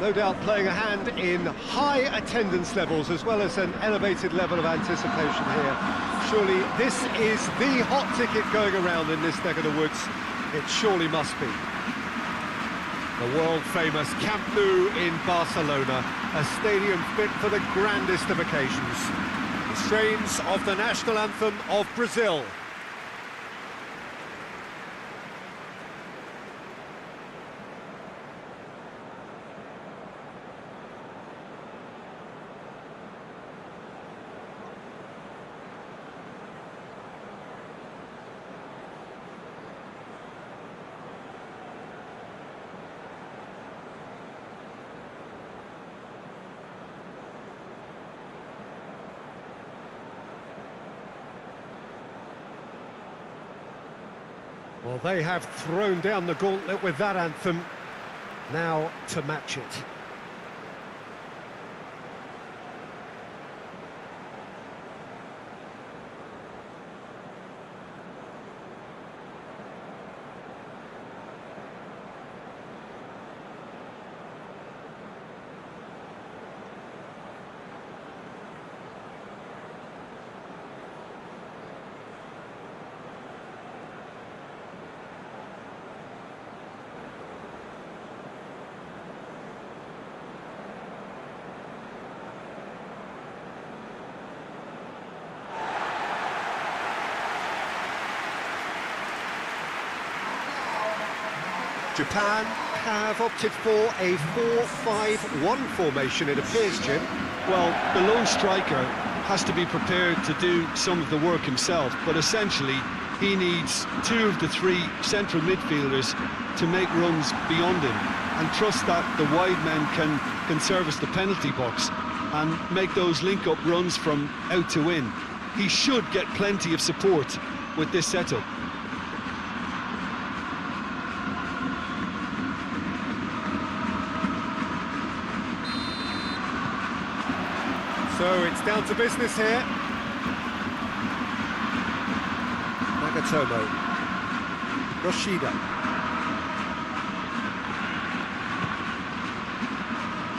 No doubt playing a hand in high attendance levels as well as an elevated level of anticipation here. Surely this is the hot ticket going around in this neck of the woods. It surely must be. The world-famous Camp Nou in Barcelona, a stadium fit for the grandest of occasions. The strains of the national anthem of Brazil. Well, they have thrown down the gauntlet with that anthem. Now to match it. Japan have opted for a 4-5-1 formation, it appears, Jim. Well, the lone striker has to be prepared to do some of the work himself, but essentially he needs two of the three central midfielders to make runs beyond him and trust that the wide men can service the penalty box and make those link-up runs from out to in. He should get plenty of support with this setup. So it's down to business here. Nagatomo. Yoshida.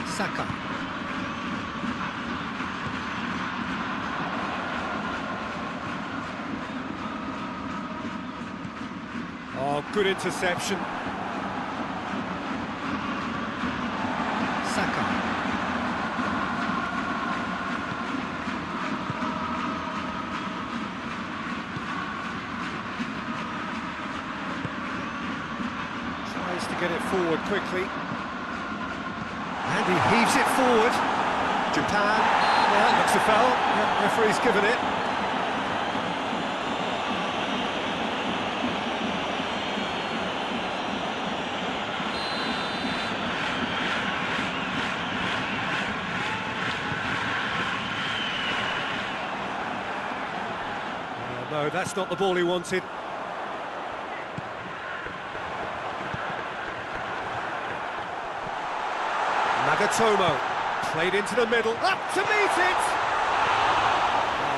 Saka. Oh, good interception. Saka. Get it forward quickly, and he heaves it forward. Japan, yeah, looks a foul. Yeah, referee's given it. No, that's not the ball he wanted. Nagatomo, played into the middle, up to meet it!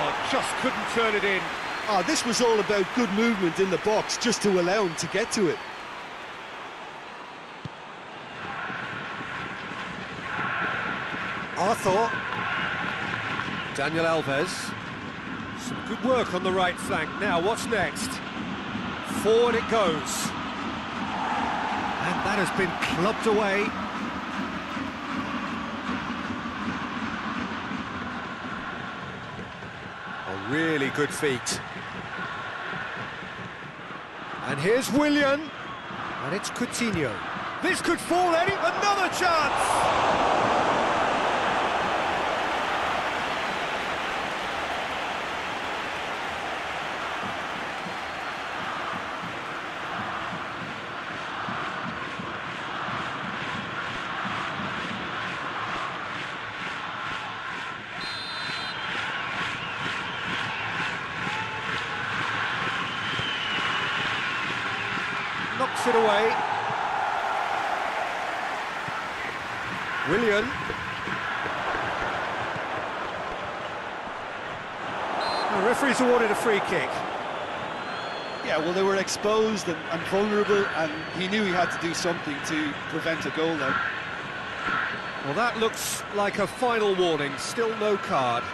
Oh, just couldn't turn it in. Oh, this was all about good movement in the box, just to allow him to get to it. Arthur. Daniel Alves. Some good work on the right flank. Now, what's next? Forward it goes. And that has been clubbed away. Really good feet. And here's Willian. And it's Coutinho. This could fall, Eddie. Another chance! Knocks it away. Willian. The referee's awarded a free kick. Yeah, well, they were exposed and vulnerable, and he knew he had to do something to prevent a goal there. Well, that looks like a final warning, still no card.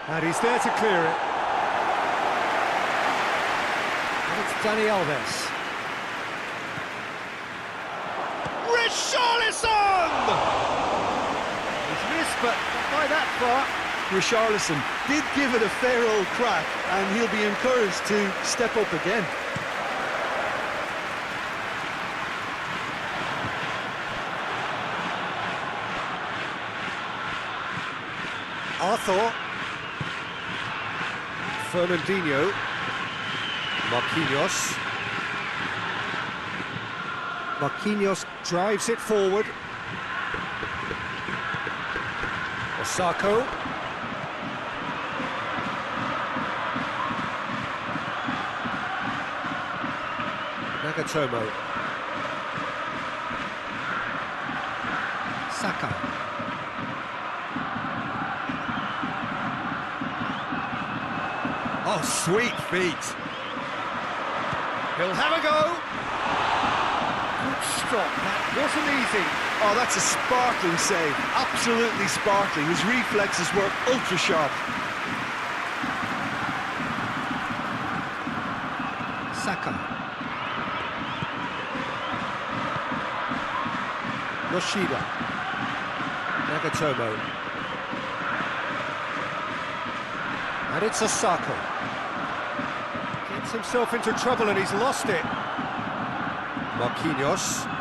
And he's there to clear it. And it's Dani Alves. Richarlison! He's missed, but not by that far. Richarlison did give it a fair old crack, and he'll be encouraged to step up again. Arthur. Fernandinho. Marquinhos. Marquinhos drives it forward. Osako. Nagatomo. Saka. Oh, sweet feet. He'll have a go. Good stop. That wasn't easy. Oh, that's a sparkling save. Absolutely sparkling. His reflexes were ultra sharp. Saka. Yoshida. Nagatomo. And it's Osako. Gets himself into trouble and he's lost it. Marquinhos.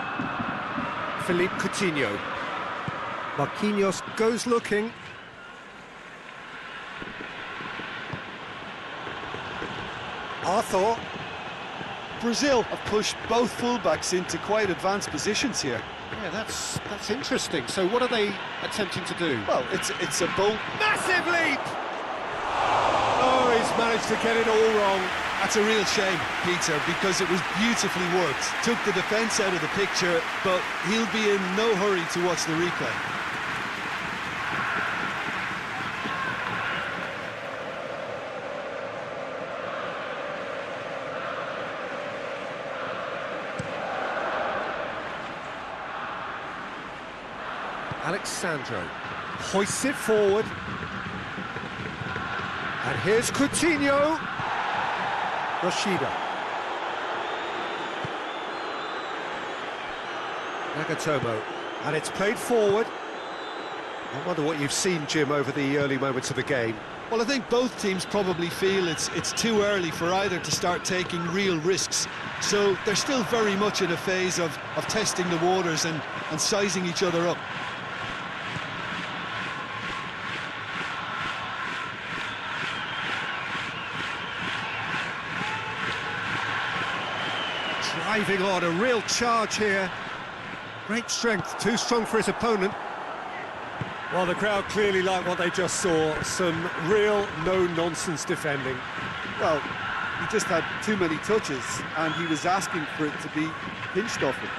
Philippe Coutinho. Marquinhos goes looking. Arthur. Brazil have pushed both fullbacks into quite advanced positions here. Yeah, that's interesting. So what are they attempting to do? Well, it's a bold... Massive leap! Oh, he's managed to get it all wrong. That's a real shame, Peter, because it was beautifully worked. Took the defence out of the picture, but he'll be in no hurry to watch the replay. Alexandro hoists it forward. And here's Coutinho. Yoshida. Nagatomo. And it's played forward. I wonder what you've seen, Jim, over the early moments of the game. Well, I think both teams probably feel it's too early for either to start taking real risks. So they're still very much in a phase of testing the waters and sizing each other up. Driving on, a real charge here. Great strength, too strong for his opponent. Well, the crowd clearly like what they just saw. Some real no-nonsense defending. Well, he just had too many touches, and he was asking for it to be pinched off him.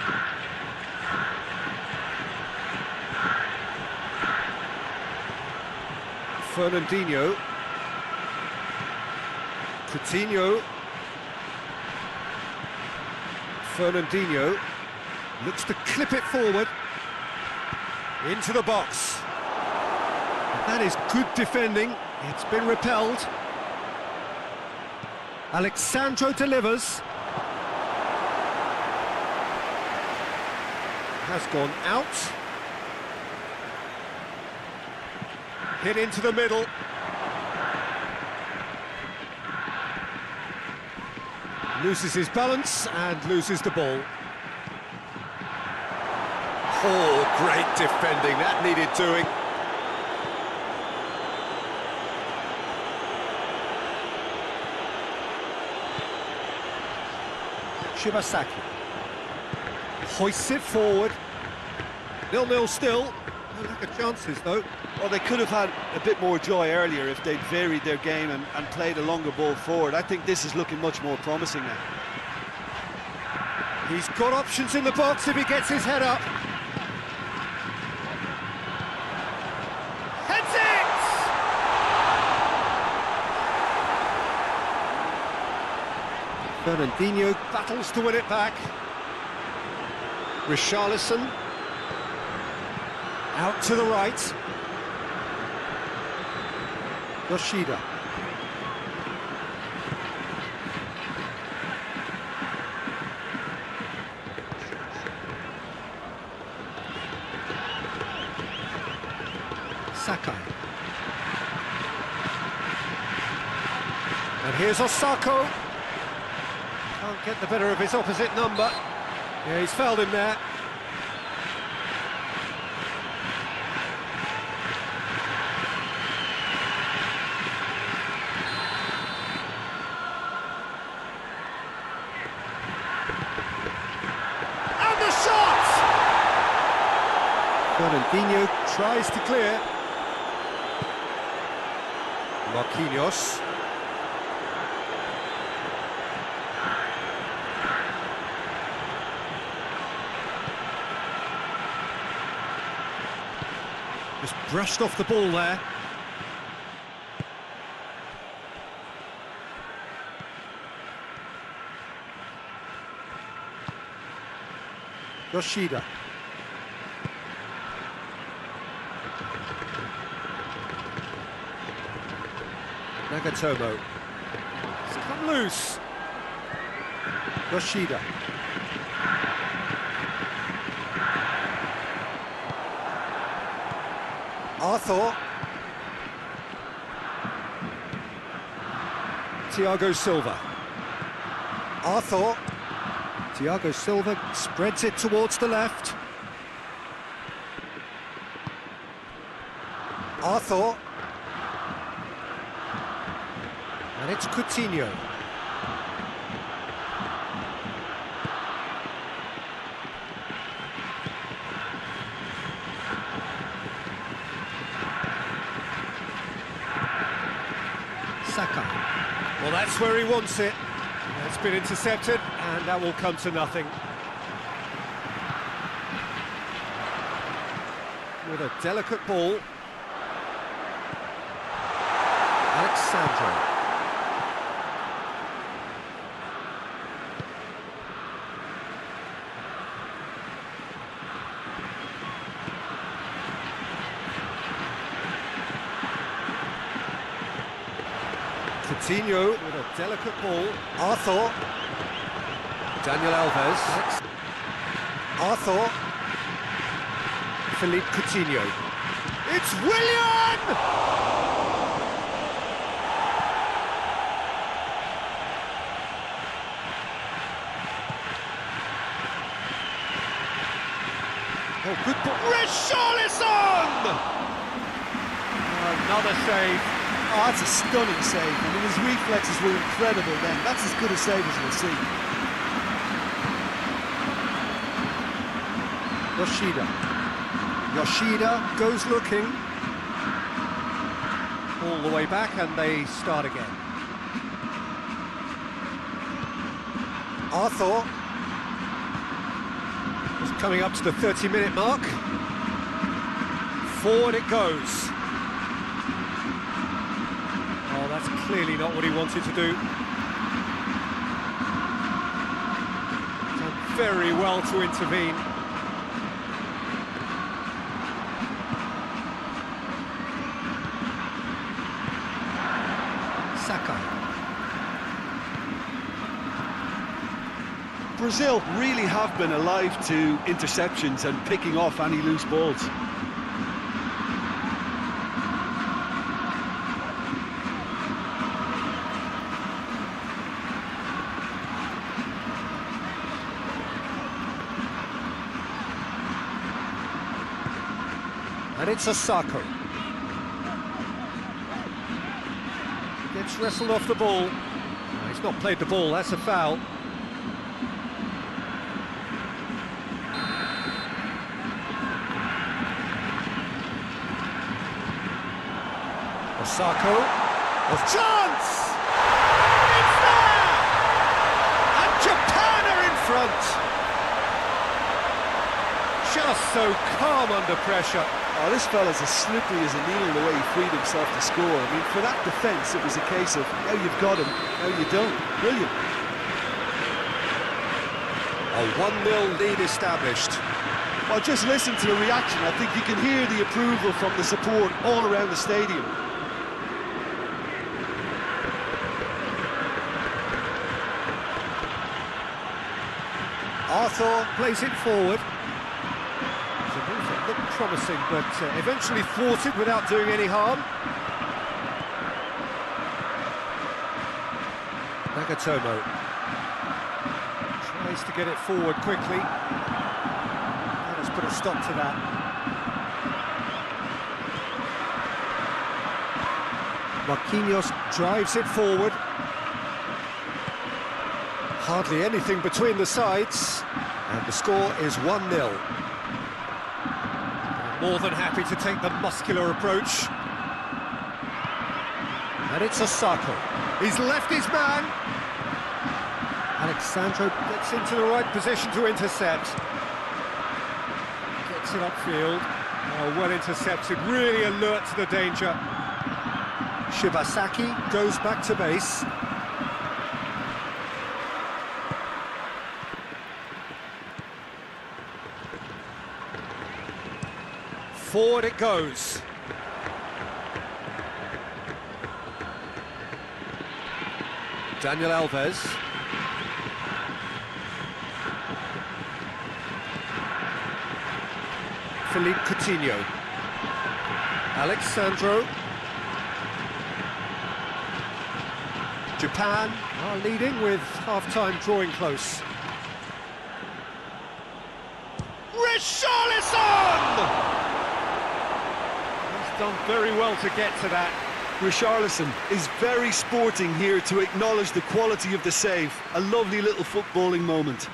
Fernandinho. Coutinho. Fernandinho looks to clip it forward into the box. That is good defending. It's been repelled. Alexandro delivers. Has gone out. Hit into the middle. Loses his balance and loses the ball. Oh, great defending. That needed doing. Shibasaki hoists it forward. 0-0 still. No lack of chances, though. Well, they could have had a bit more joy earlier if they'd varied their game and played a longer ball forward. I think this is looking much more promising now. He's got options in the box if he gets his head up. Heads it! Fernandinho battles to win it back. Richarlison. Out to the right. Yoshida. Sakai. And here's Osako. Can't get the better of his opposite number. Yeah, he's fouled him there. And the shot! Fernandinho tries to clear. Marquinhos. Just brushed off the ball there. Yoshida. Nagatomo. It's come loose. Yoshida. Arthur. Thiago Silva. Arthur. Thiago Silva spreads it towards the left. Arthur. And it's Coutinho. Saka. Well, that's where he wants it. It's been intercepted, and that will come to nothing. With a delicate ball. Alexandro. Coutinho with a delicate ball. Arthur. Daniel Alves. Arthur. Philippe Coutinho. It's Willian! Oh, good ball. Richarlison! Another save. Oh, that's a stunning save. I mean, his reflexes were incredible then. That's as good a save as we'll see. Yoshida. Yoshida goes looking. All the way back, and they start again. Arthur. Just coming up to the 30-minute mark. Forward it goes. Oh, that's clearly not what he wanted to do. Done very well to intervene. Saka. Brazil really have been alive to interceptions and picking off any loose balls. And it's Osako. Gets wrestled off the ball. No, he's not played the ball, that's a foul. Osako. A chance! It's there! And Japan are in front! Just so calm under pressure. Oh, this fella's as slippery as a needle the way he freed himself to score. I mean, for that defence, it was a case of, now you've got him, now you don't. Brilliant. A 1-0 lead established. Well, just listen to the reaction. I think you can hear the approval from the support all around the stadium. Arthur plays it forward. It's a move that looked promising, but eventually thwarted without doing any harm. Nagatomo tries to get it forward quickly. And has put a stop to that. Marquinhos drives it forward. Hardly anything between the sides, and the score is 1-0. More than happy to take the muscular approach. And it's Osako. He's left his man. Alexandro gets into the right position to intercept. Gets it upfield. Oh, well intercepted, really alert to the danger. Shibasaki goes back to base. Forward it goes. Daniel Alves. Philippe Coutinho. Alexandro. Japan are leading with half-time drawing close. Richarlison! He's done very well to get to that. Richarlison is very sporting here to acknowledge the quality of the save. A lovely little footballing moment.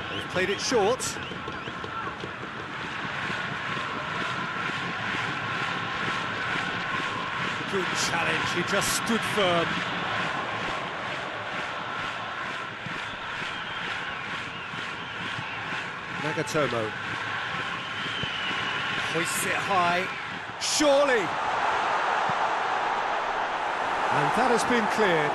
They've played it short. Good challenge, he just stood firm. Nagatomo hoists it high, surely! And that has been cleared.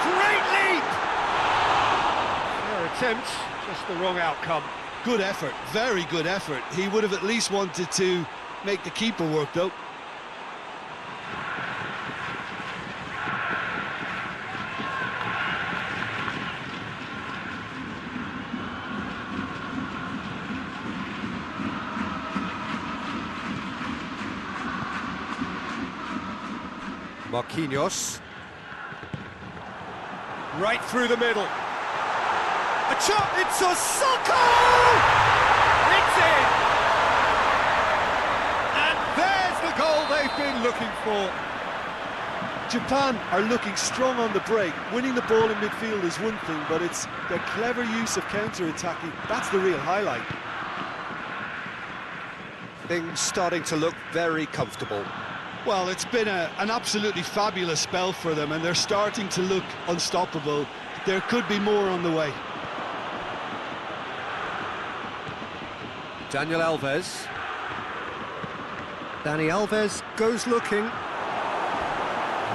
Great leap! Fair attempt, just the wrong outcome. Good effort, very good effort. He would have at least wanted to make the keeper work, though. Marquinhos. Right through the middle. A chop, it's Osako! It's in! And there's the goal they've been looking for. Japan are looking strong on the break. Winning the ball in midfield is one thing, but it's their clever use of counter-attacking. That's the real highlight. Things starting to look very comfortable. Well, it's been an absolutely fabulous spell for them, and they're starting to look unstoppable. There could be more on the way. Daniel Alves. Dani Alves goes looking.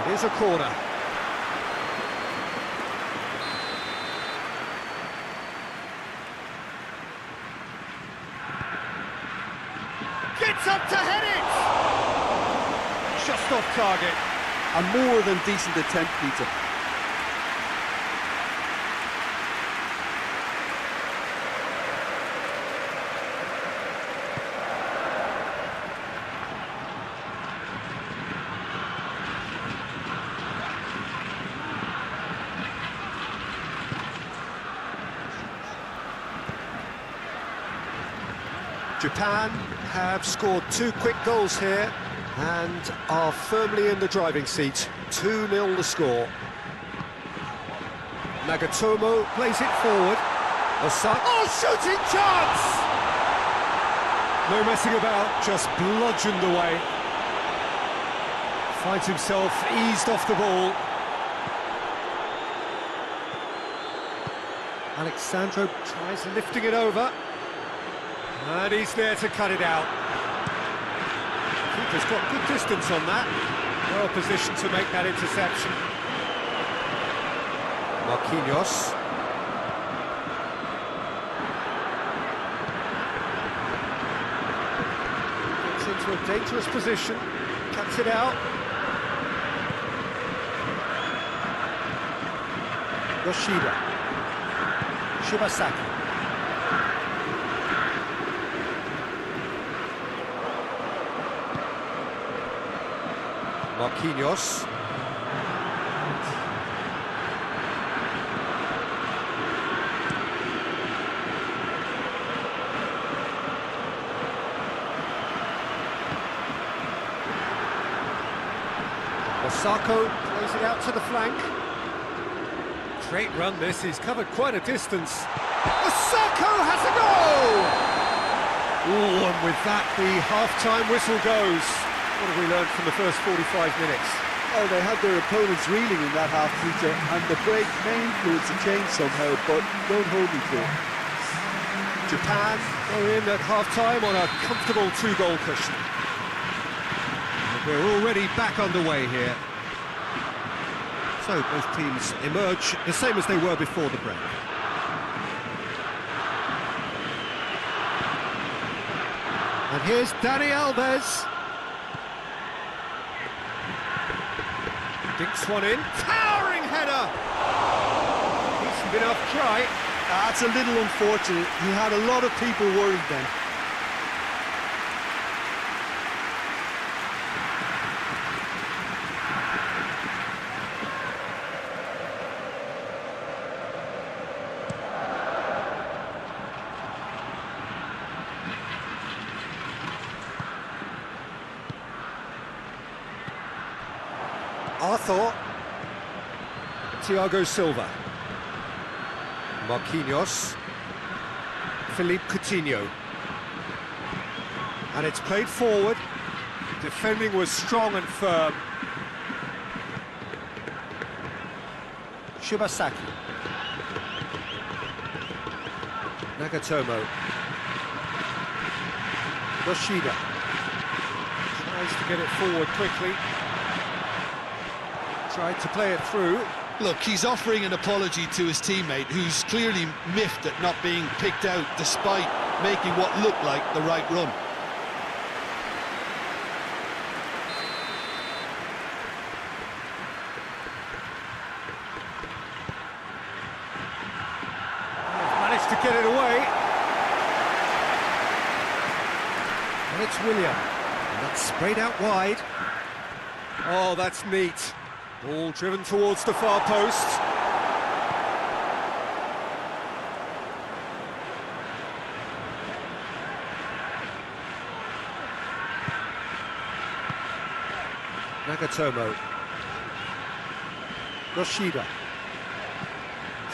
Here's a corner. Gets up to head it! Just off target. A more than decent attempt, Peter. Japan have scored 2 quick goals here and are firmly in the driving seat. 2-0 the score. Nagatomo plays it forward. Oh, shooting chance! No messing about, just bludgeoned away. Finds himself eased off the ball. Alexandro tries lifting it over. And he's there to cut it out. Keeper's got good distance on that. Well positioned to make that interception. Marquinhos. Gets into a dangerous position. Cuts it out. Yoshida. Shibasaki. Marquinhos. Osako plays it out to the flank. Great run this, he's covered quite a distance. Osako has a goal! Ooh, and with that the half-time whistle goes. What have we learned from the first 45 minutes? Oh, they had their opponents reeling in that half, Peter, and the break may influence a change somehow, but don't hold me to it. Japan go in at half-time on a comfortable 2-goal cushion. And we're already back underway here. So both teams emerge the same as they were before the break. And here's Dani Alves. Dinks one in. Towering header! Decent enough try. That's a little unfortunate. He had a lot of people worried then. Arthur. Thiago Silva. Marquinhos. Philippe Coutinho. And it's played forward. Defending was strong and firm. Shibasaki. Nagatomo. Yoshida. Tries to get it forward quickly. Tried to play it through. Look, he's offering an apology to his teammate, who's clearly miffed at not being picked out despite making what looked like the right run. Managed to get it away. And it's William. And that's sprayed out wide. Oh, that's neat. Ball driven towards the far post. Nagatomo. Yoshida.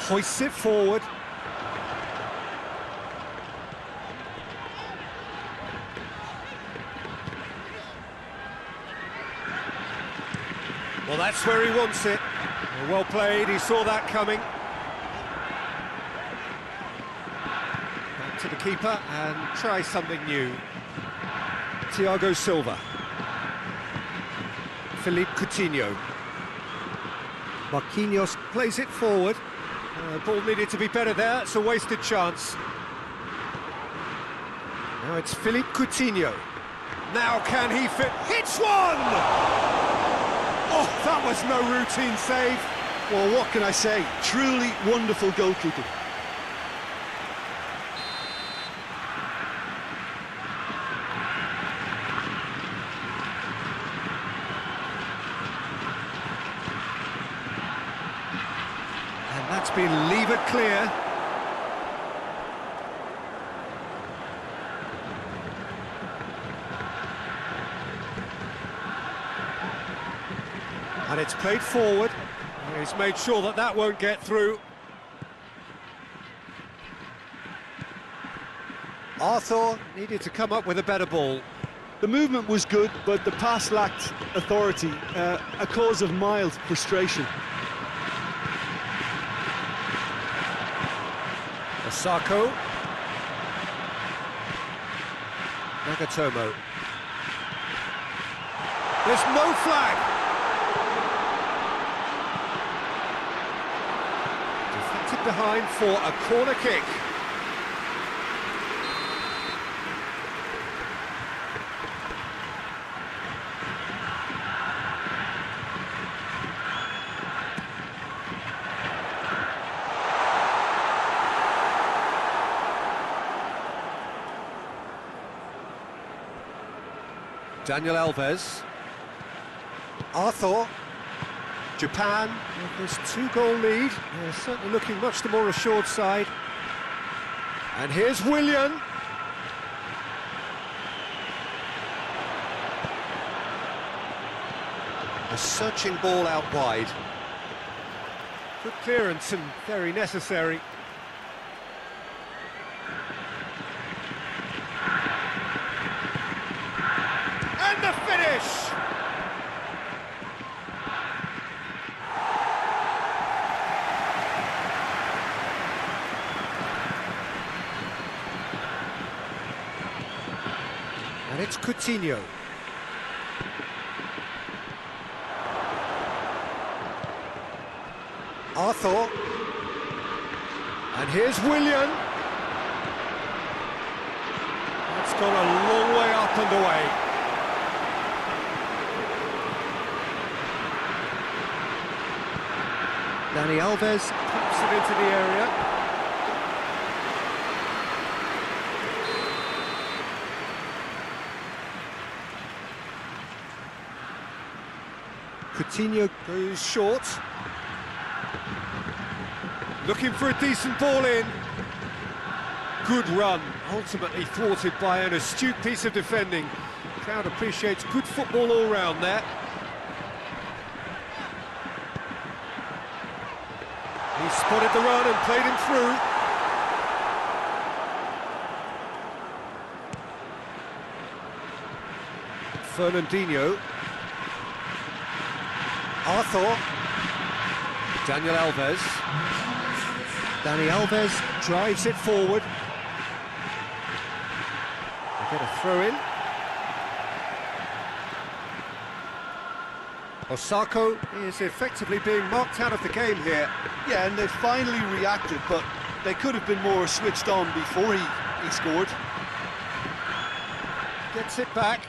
Hoists it forward. Well, that's where he wants it. Well played, he saw that coming. Back to the keeper and try something new. Thiago Silva. Philippe Coutinho. Marquinhos plays it forward. Ball needed to be better there, it's a wasted chance. Now it's Philippe Coutinho. Now can he fit? Hits one! Oh, that was no routine save. Well, what can I say? Truly wonderful goalkeeping. And that's been levered clear. And it's played forward. He's made sure that that won't get through. Arthur needed to come up with a better ball. The movement was good, but the pass lacked authority, a cause of mild frustration. Osako. Nagatomo. There's no flag. Deflected behind for a corner kick. Daniel Alves. Arthur. Japan with this 2-goal lead. They're certainly looking much the more assured side. And here's Willian. A searching ball out wide. Good clearance and very necessary. And the finish! And it's Coutinho. Arthur. And here's Willian. That's gone a long way up and away. Dani Alves pops it into the area. Coutinho goes short. Looking for a decent ball in. Good run, ultimately thwarted by an astute piece of defending. Crowd appreciates good football all round there. He spotted the run and played him through. Fernandinho. Arthur. Daniel Alves. Dani Alves drives it forward. They get a throw in. Osako is effectively being marked out of the game here. Yeah, and they finally reacted, but they could have been more switched on before he scored. Gets it back.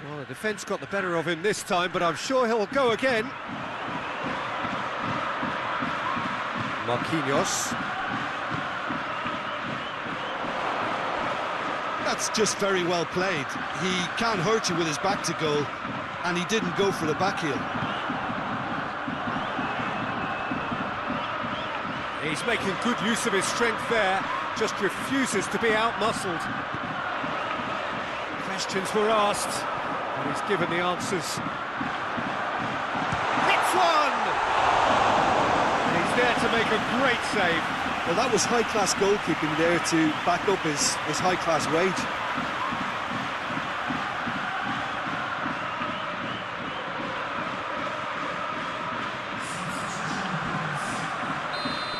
Well, the defence got the better of him this time, but I'm sure he'll go again. Marquinhos. That's just very well played. He can't hurt you with his back to goal, and he didn't go for the back heel. He's making good use of his strength there, just refuses to be out-muscled. Questions were asked, and he's given the answers. Hits one! And he's there to make a great save. Well, that was high-class goalkeeping there to back up his high-class wage.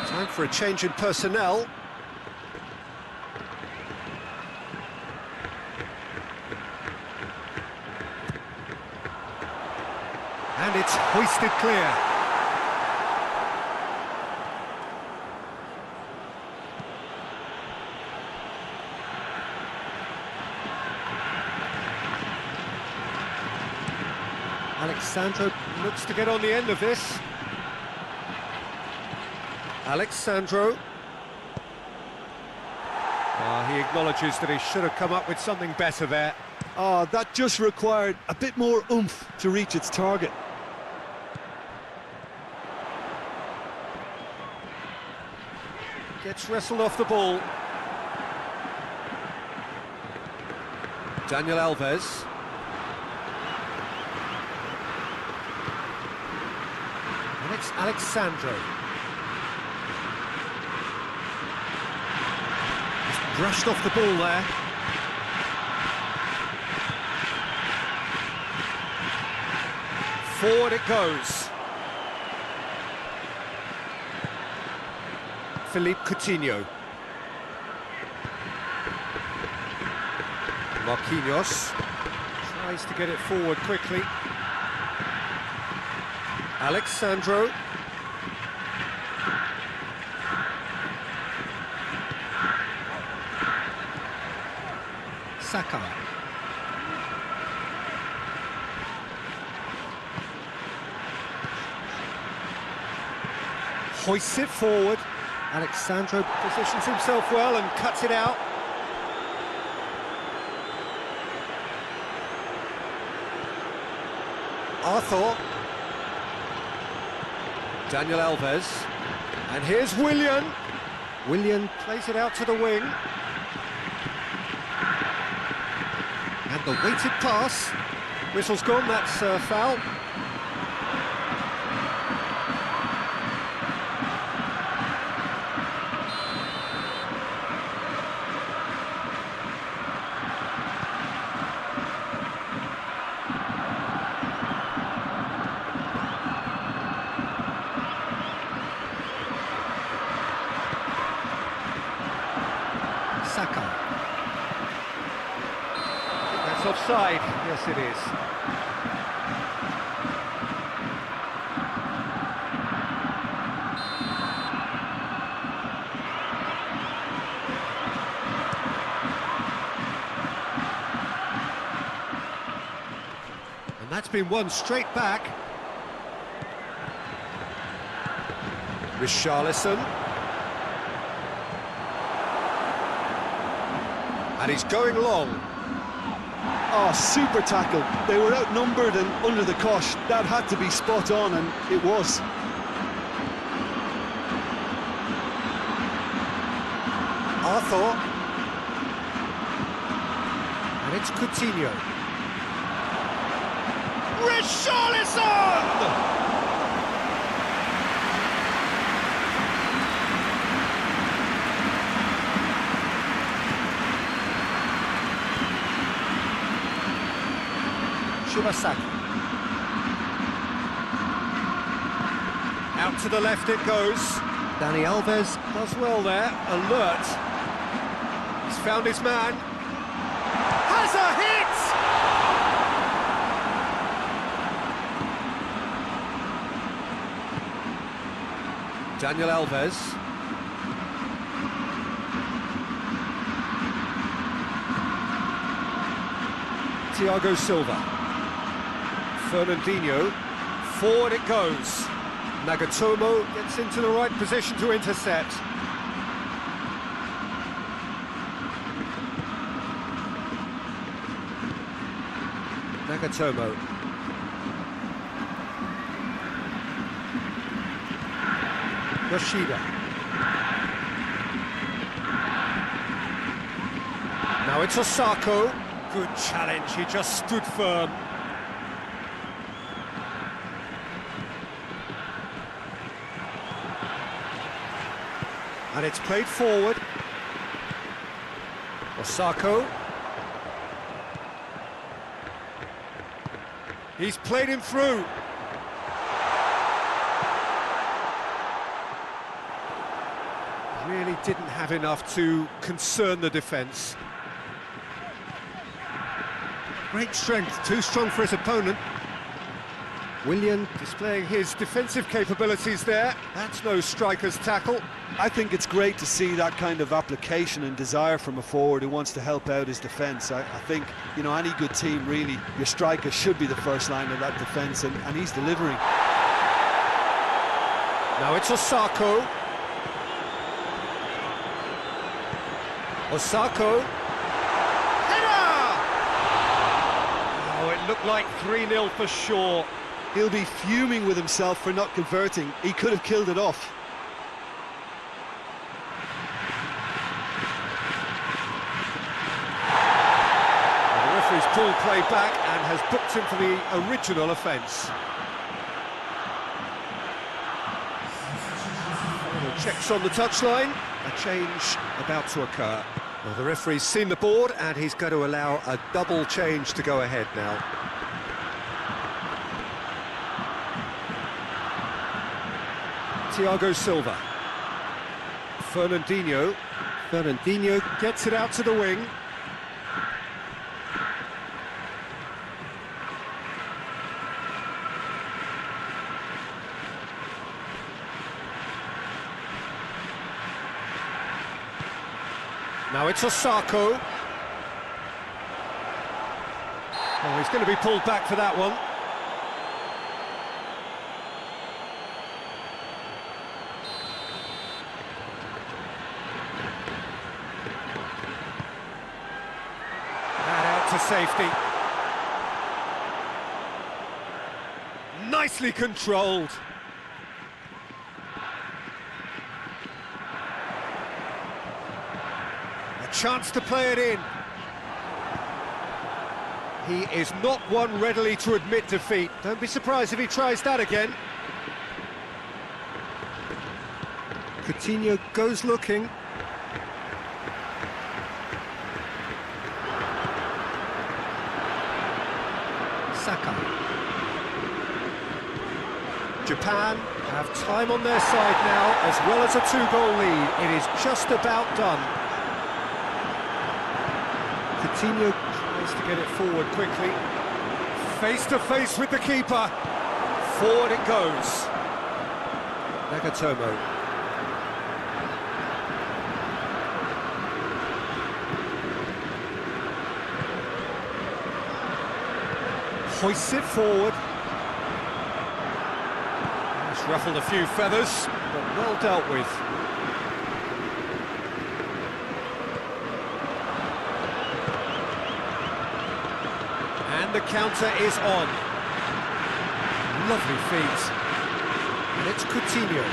Time for a change in personnel. And it's hoisted clear. Alexandro looks to get on the end of this. Alexandro. He acknowledges that he should have come up with something better there. Oh, that just required a bit more oomph to reach its target. Gets wrestled off the ball. Daniel Alves. And it's Alexandro. He's brushed off the ball there. Forward it goes. Philippe Coutinho. Marquinhos tries to get it forward quickly. Alexandro. Saka. Hoists it forward. Alexandro positions himself well and cuts it out. Arthur. Daniel Alves. And here's Willian. Willian plays it out to the wing. And the weighted pass. Whistle's gone, that's a foul. Saka. That's offside. Yes, it is. And that's been won straight back. Richarlison. And he's going long. Oh, super tackle. They were outnumbered and under the cosh. That had to be spot on, and it was. Arthur. And it's Coutinho. Richarlison! Shibasaki. Out to the left it goes. Dani Alves does well there, alert. He's found his man. Has a hit! Daniel Alves. Thiago Silva. Fernandinho, forward it goes. Nagatomo gets into the right position to intercept. Nagatomo. Yoshida. Now it's Osako. Good challenge, he just stood firm. And it's played forward. Osako. He's played him through. Really didn't have enough to concern the defence. Great strength, too strong for his opponent. Willian displaying his defensive capabilities there. That's no striker's tackle. I think it's great to see that kind of application and desire from a forward who wants to help out his defence. I think, you know, any good team, really, your striker should be the first line of that defence, and he's delivering. Now it's Osako. Osako. Header! Oh, it looked like 3-0 for sure. He'll be fuming with himself for not converting. He could have killed it off. The referee's pulled play back and has booked him for the original offence. Checks on the touchline. A change about to occur. Well, the referee's seen the board and he's going to allow a double change to go ahead now. Thiago Silva. Fernandinho. Fernandinho gets it out to the wing. Now it's Osako. Oh, he's going to be pulled back for that one. That out to safety. Nicely controlled. Chance to play it in. He is not one readily to admit defeat. Don't be surprised if he tries that again. Coutinho goes looking. Saka. Japan have time on their side now, as well as a two-goal lead. It is just about done. Coutinho tries to get it forward quickly. Face to face with the keeper. Forward it goes. Nagatomo. Hoists it forward. It's ruffled a few feathers, but well dealt with. The counter is on. Lovely feet. And it's Coutinho.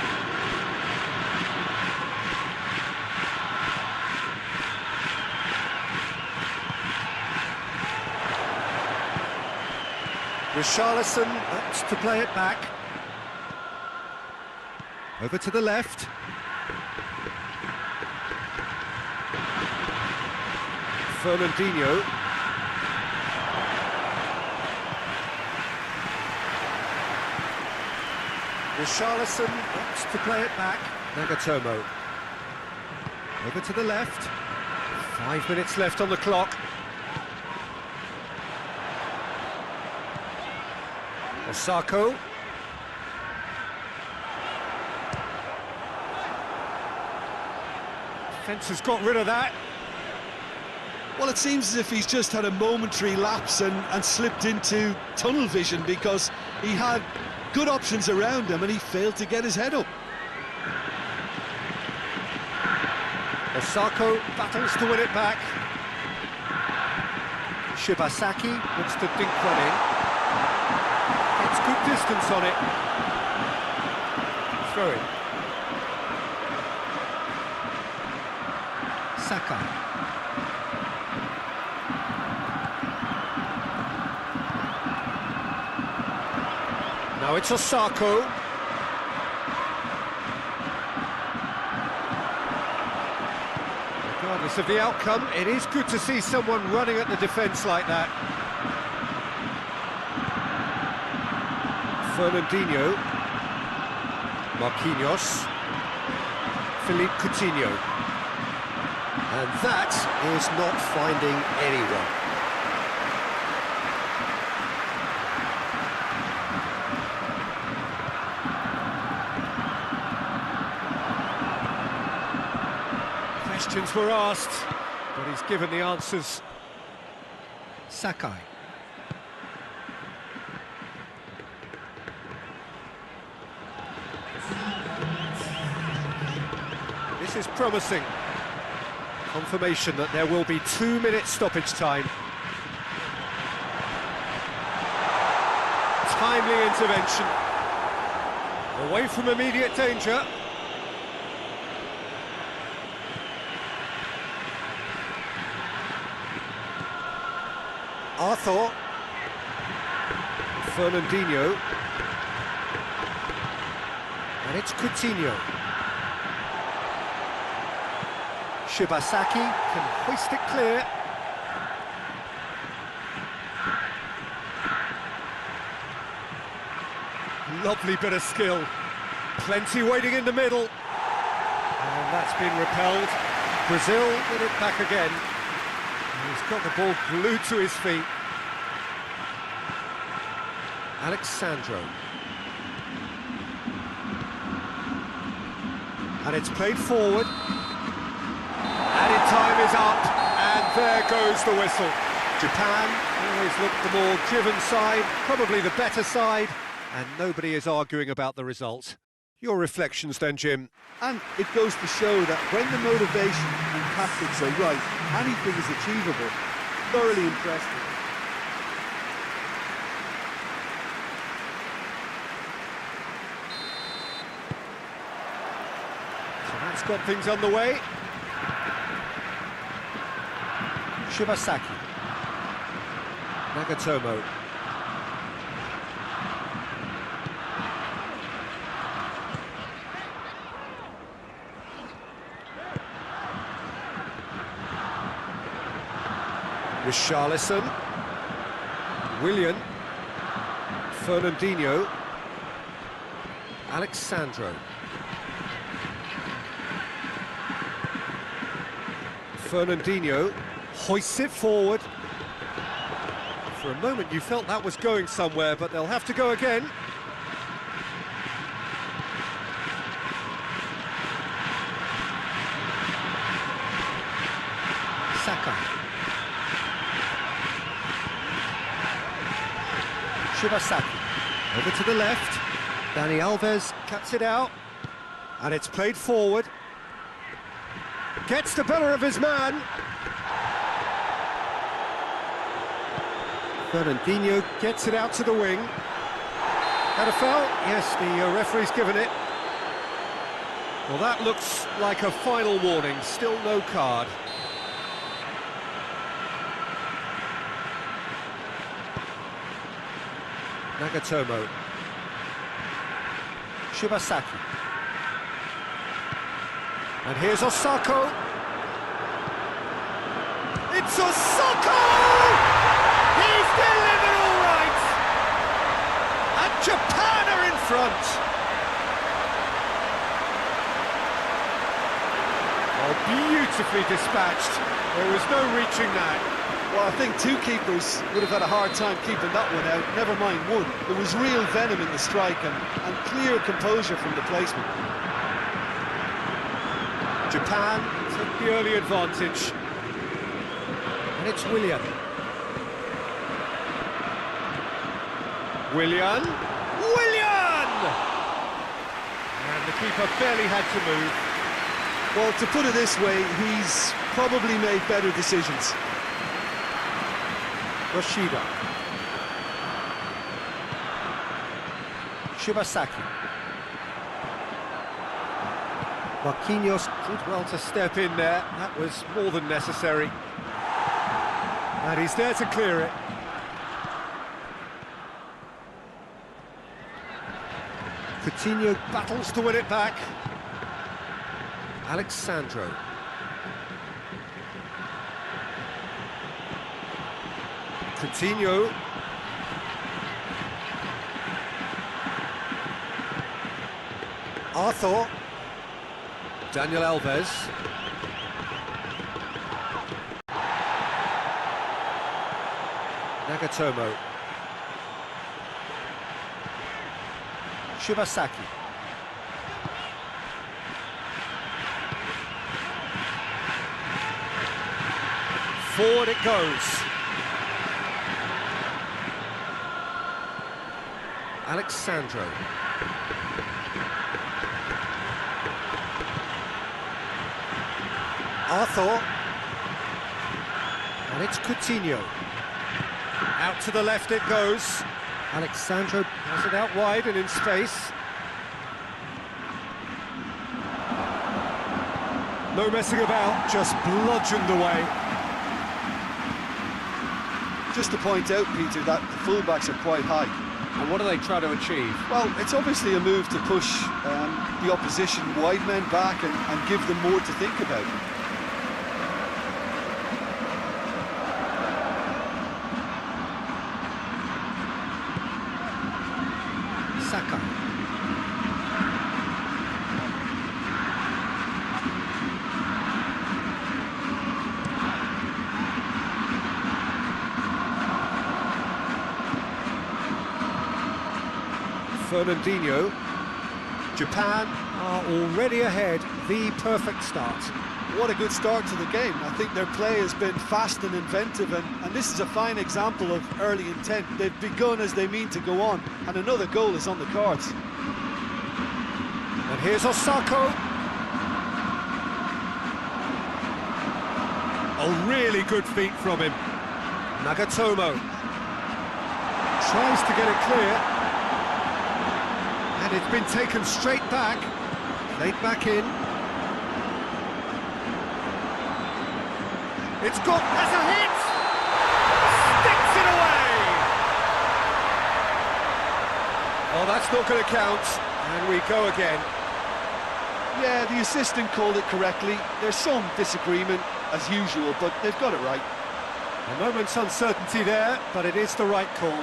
Richarlison opts to play it back. Over to the left. Fernandinho. Richarlison opts to play it back. Nagatomo. Over to the left. 5 minutes left on the clock. Osako. Defence has got rid of that. Well, it seems as if he's just had a momentary lapse and slipped into tunnel vision, because he had good options around him and he failed to get his head up. Osako battles to win it back. Shibasaki wants to dink one in. It's good distance on it. Throw it. Saka. Now it's Osako. Regardless of the outcome, it is good to see someone running at the defence like that. Fernandinho. Marquinhos. Philippe Coutinho. And that is not finding anyone. Questions were asked, but he's given the answers. Sakai. This is promising. Confirmation that there will be 2-minute stoppage time. Timely intervention. Away from immediate danger. Arthur. Fernandinho. And it's Coutinho. Shibasaki can hoist it clear. Lovely bit of skill. Plenty waiting in the middle. And That's been repelled. Brazil with it back again. And he's got the ball glued to his feet. Alexandro. And it's played forward. Added time is up, and there goes the whistle. Japan always looked the more driven side, probably the better side, and nobody is arguing about the result. Your reflections then, Jim? And it goes to show that when the motivation and tactics are right, anything is achievable. Thoroughly impressed with it. So that's got things underway. Shibasaki. Nagatomo. Richarlison. Willian. Fernandinho. Alexandro. Fernandinho hoists it forward. For a moment you felt that was going somewhere, but they'll have to go again. Saka. Shibasaki. Over to the left. Dani Alves cuts it out. And it's played forward. Gets the better of his man. Fernandinho gets it out to the wing. That a foul? Yes, the referee's given it. Well, that looks like a final warning. Still no card. Nagatomo. Shibasaki. And here's Osako. It's Osako! He's delivered all right! And Japan are in front! Oh, beautifully dispatched. There was no reaching that. Well, I think two keepers would have had a hard time keeping that one out, never mind one. There was real venom in the strike and clear composure from the placement. Japan took the early advantage. And it's Willian. Willian! And the keeper barely had to move. Well, to put it this way, he's probably made better decisions. Rashida. Shibasaki. Marquinhos did well to step in there. That was more than necessary. And he's there to clear it. Coutinho battles to win it back. Alexandro. Coutinho. Arthur. Daniel Alves. Nagatomo. Shibasaki. Forward it goes. Alexandro. Arthur. And it's Coutinho. Out to the left it goes. Alexandro has it out wide and in space. No messing about, just bludgeoned away. Just to point out, Peter, that the fullbacks are quite high. And what are they trying to achieve? Well, it's obviously a move to push the opposition wide men back and give them more to think about. Saka. Fernandinho. Japan are already ahead. The perfect start. What a good start to the game. I think their play has been fast and inventive, and this is a fine example of early intent. They've begun as they mean to go on, and another goal is on the cards. And here's Osako. A really good feat from him. Nagatomo tries to get it clear, and it's been taken straight back. Played back in. It's got as a hit! Sticks it away! Oh, that's not going to count. And we go again. Yeah, the assistant called it correctly. There's some disagreement, as usual, but they've got it right. A moment's uncertainty there, but it is the right call.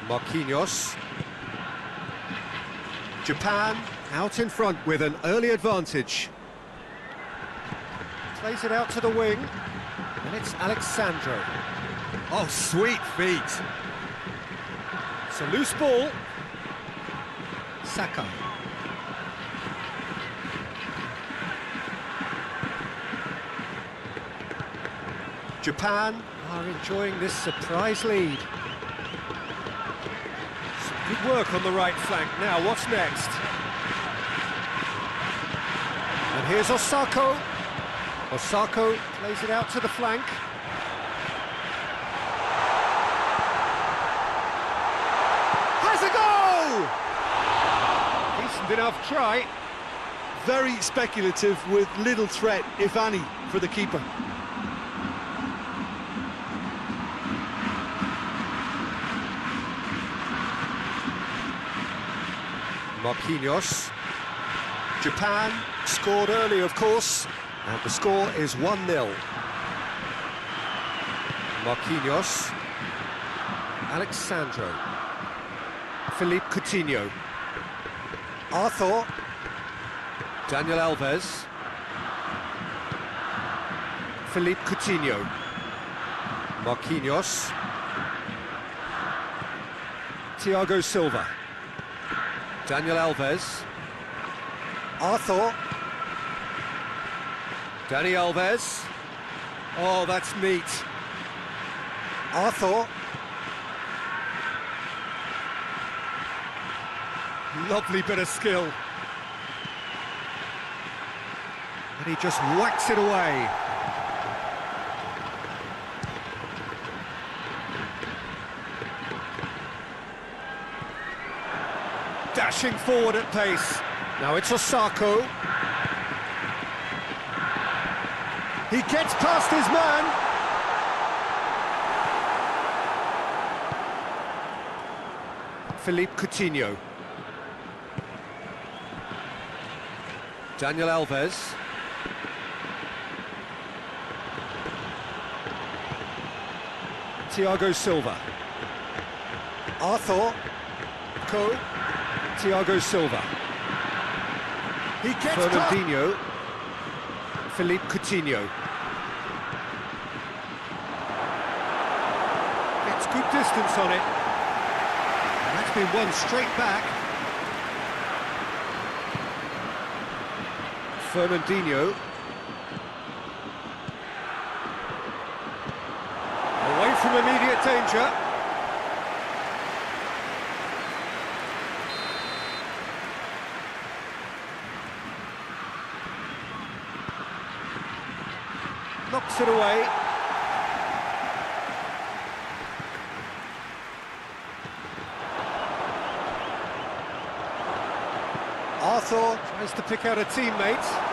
Marquinhos. Japan out in front with an early advantage. Plays it out to the wing, and it's Alexandro. Oh, sweet feet. It's a loose ball. Saka. Japan are enjoying this surprise lead. Good work on the right flank. Now, what's next? And here's Osako. Osako plays it out to the flank. Has a goal! Decent enough try. Very speculative with little threat, if any, for the keeper. Marquinhos. Japan scored early, of course, and the score is 1-0. Marquinhos. Alexandro. Philippe Coutinho. Arthur. Daniel Alves. Philippe Coutinho. Marquinhos. Thiago Silva. Daniel Alves. Arthur. Dani Alves. Oh, that's neat. Arthur. Lovely bit of skill. And he just whacks it away. Dashing forward at pace. Now it's Osako. He gets past his man. Philippe Coutinho. Daniel Alves. Thiago Silva. Arthur. Thiago Silva. He gets Fernandinho. Philippe Coutinho. Gets good distance on it. And that's been won straight back. Fernandinho. Away from immediate danger. Knocks it away. Arthur tries to pick out a teammate.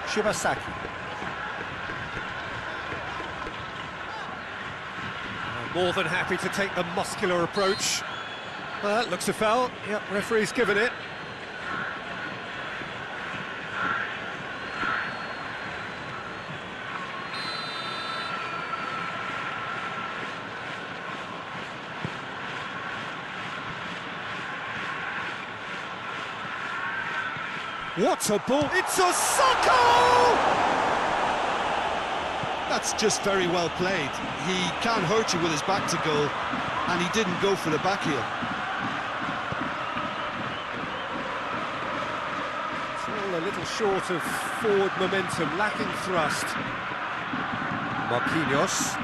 Shibasaki. More than happy to take the muscular approach. Well, that looks a foul. Yep, referee's given it. What a ball! It's a Soko! That's just very well played. He can't hurt you with his back to goal, and he didn't go for the back heel. It's all a little short of forward momentum, lacking thrust. Marquinhos.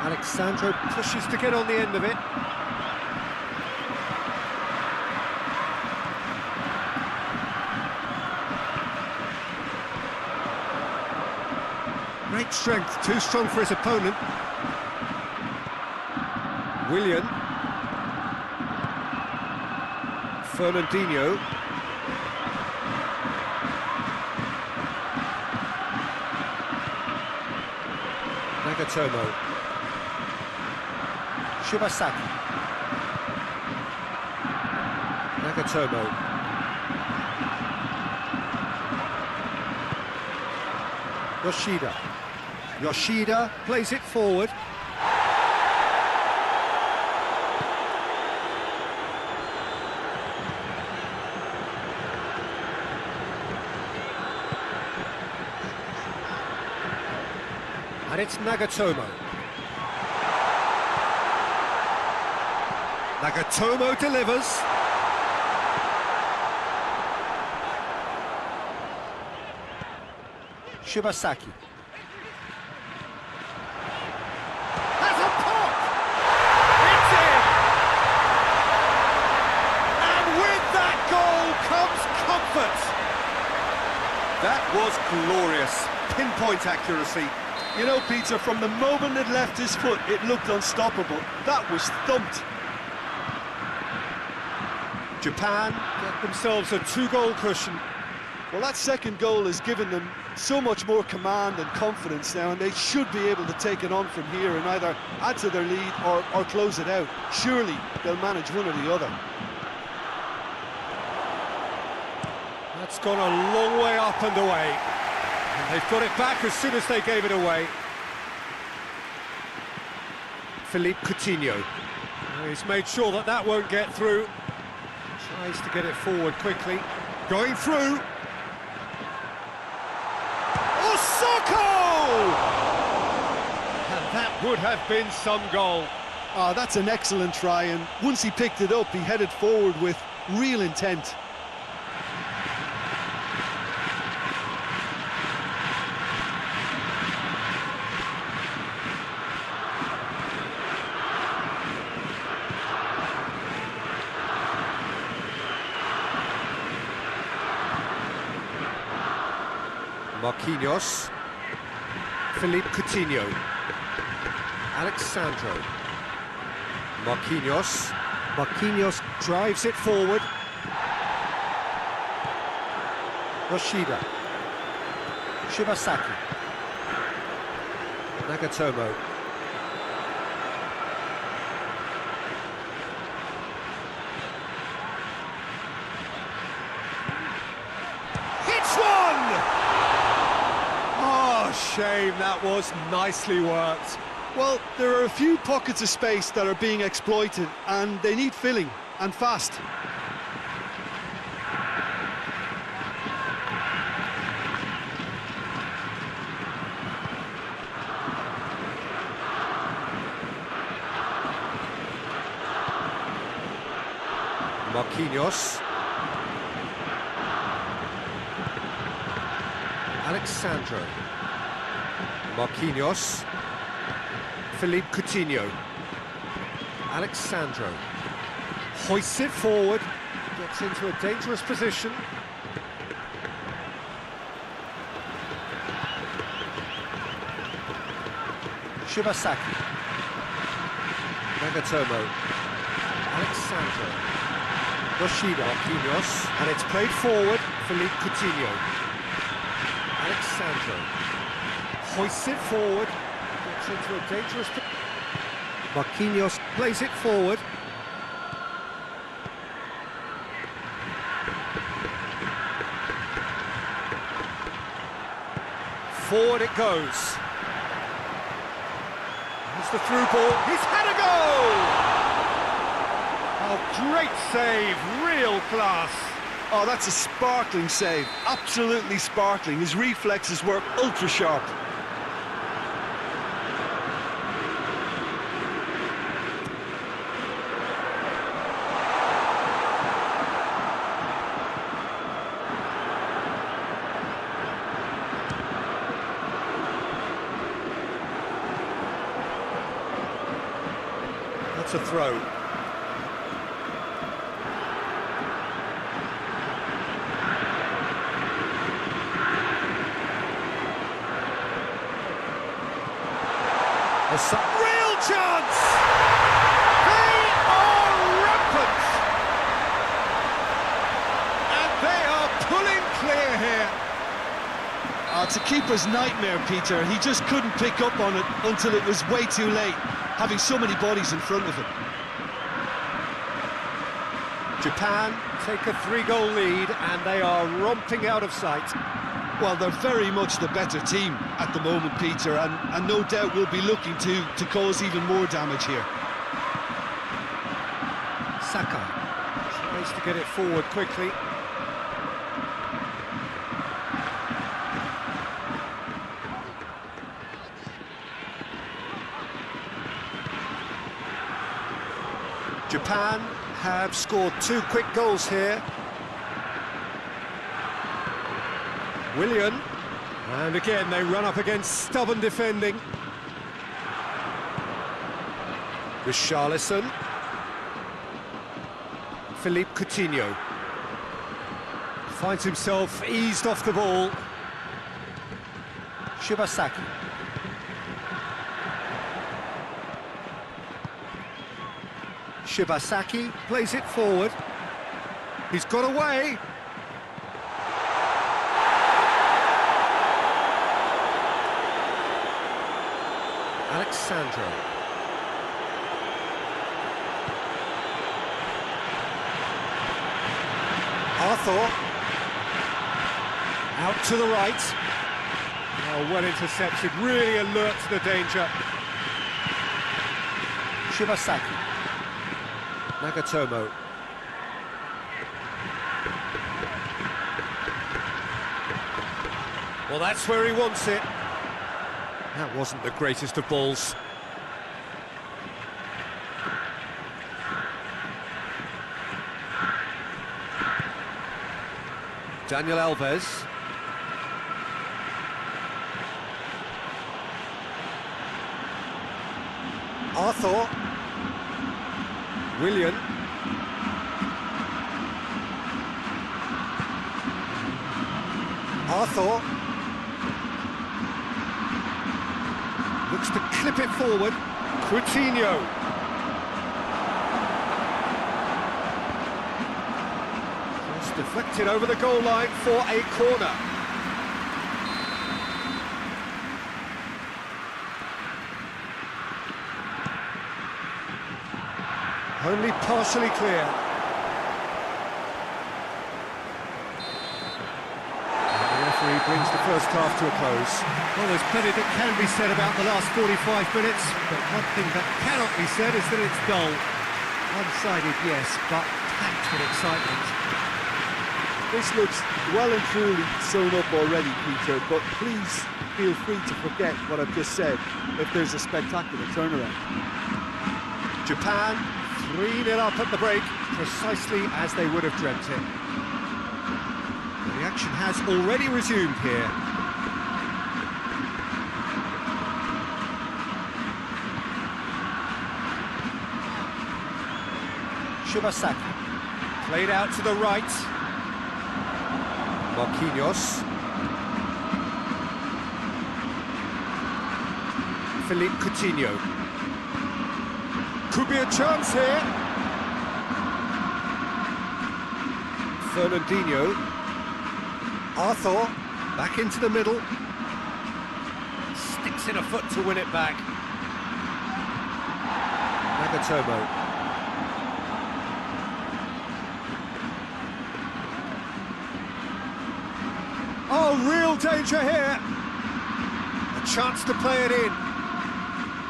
Alexandro pushes to get on the end of it. Great strength, too strong for his opponent. Willian. Fernandinho. Nagatomo. Shibasaki. Nagatomo. Yoshida. Yoshida plays it forward. And it's Nagatomo. Nagatomo delivers. Shibasaki. Has a pop! It's in! And with that goal comes comfort. That was glorious. Pinpoint accuracy. You know, Peter, from the moment it left his foot, it looked unstoppable. That was thumped. Japan get themselves a 2-goal cushion. Well, that second goal has given them so much more command and confidence now, and they should be able to take it on from here and either add to their lead or close it out. Surely they'll manage one or the other. That's gone a long way up and away. And they've got it back as soon as they gave it away. Philippe Coutinho. He's made sure that that won't get through. Tries to get it forward quickly. Going through. Osako! And that would have been some goal. Oh, that's an excellent try, and once he picked it up, he headed forward with real intent. Marquinhos. Philippe Coutinho. Alexandro. Marquinhos. Marquinhos drives it forward. Yoshida. Shibasaki. Nagatomo. Hits one! Oh, shame, that was nicely worked. Well, there are a few pockets of space that are being exploited, and they need filling, and fast. Marquinhos. Alexandro. Marquinhos. Philippe Coutinho. Alexandro. Hoists it forward. Gets into a dangerous position. Shibasaki. Nagatomo. Alexandro. Yoshida. Marquinhos. And it's played forward. Philippe Coutinho. Alexandro. Hoists it forward. Gets into a dangerous... Marquinhos plays it forward. Forward it goes. Here's the through ball. He's had a goal! Oh, great save, real class. Oh, that's a sparkling save, absolutely sparkling. His reflexes were ultra sharp. That's a throw. There's some real chance! They are rampant! And they are pulling clear here. It's a keeper's nightmare, Peter. He just couldn't pick up on it until it was way too late, having so many bodies in front of him. Japan take a 3-goal lead and they are romping out of sight. Well, they're very much the better team at the moment, Peter, and no doubt will be looking to cause even more damage here. Saka tries to get it forward quickly. Japan have scored 2 quick goals here. Willian, and again they run up against stubborn defending. Richarlison. Philippe Coutinho finds himself eased off the ball. Shibasaki. Shibasaki plays it forward. He's got away. Alexandro. Arthur. Out to the right. Oh, well intercepted, really alert to the danger. Shibasaki. Nagatomo. Well, that's where he wants it. That wasn't the greatest of balls. Daniel Alves. Arthur. Willian. Arthur. Looks to clip it forward. Coutinho. Just deflected over the goal line for a corner. Only partially clear. Referee brings the first half to a close. Well, there's plenty that can be said about the last 45 minutes, but one thing that cannot be said is that it's dull. One-sided, yes, but packed with excitement. This looks well and truly sewn up already, Peter, but please feel free to forget what I've just said if there's a spectacular turnaround. Japan 3-0 up at the break, precisely as they would have dreamt it. The action has already resumed here. Shibasaki, played out to the right. Marquinhos. Philippe Coutinho. Could be a chance here. Fernandinho. Arthur, back into the middle. Sticks in a foot to win it back. Nagatomo. Oh, real danger here. A chance to play it in.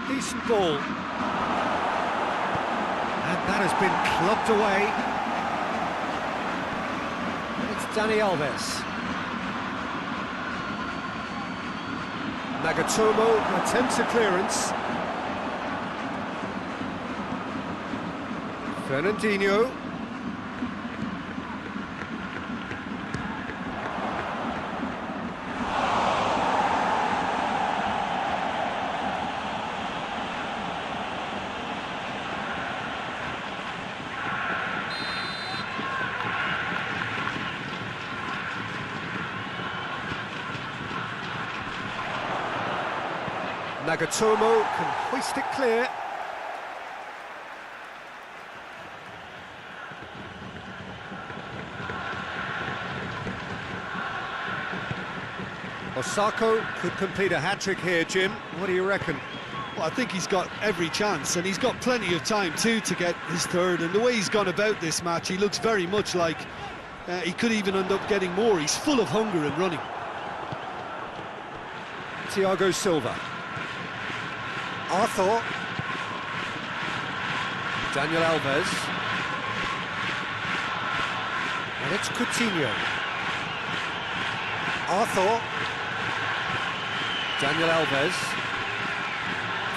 Decent ball. And that has been clubbed away. It's Dani Alves. Nagatomo attempts a clearance. Fernandinho. Nagatomo can hoist it clear. Osako could complete a hat-trick here, Jim. What do you reckon? Well, I think he's got every chance, and he's got plenty of time too to get his third. And the way he's gone about this match, he looks very much like he could even end up getting more. He's full of hunger and running. Thiago Silva. Arthur. Daniel Alves. And it's Coutinho. Arthur. Daniel Alves.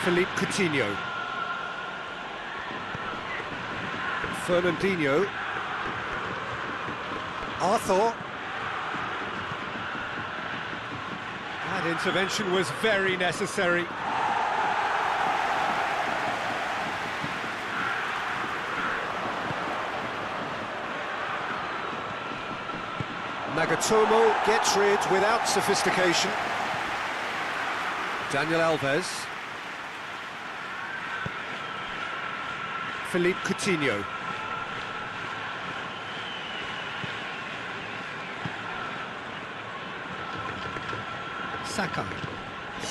Philippe Coutinho. Fernandinho. Arthur. That intervention was very necessary. Nagatomo gets rid without sophistication. Daniel Alves. Philippe Coutinho. Saka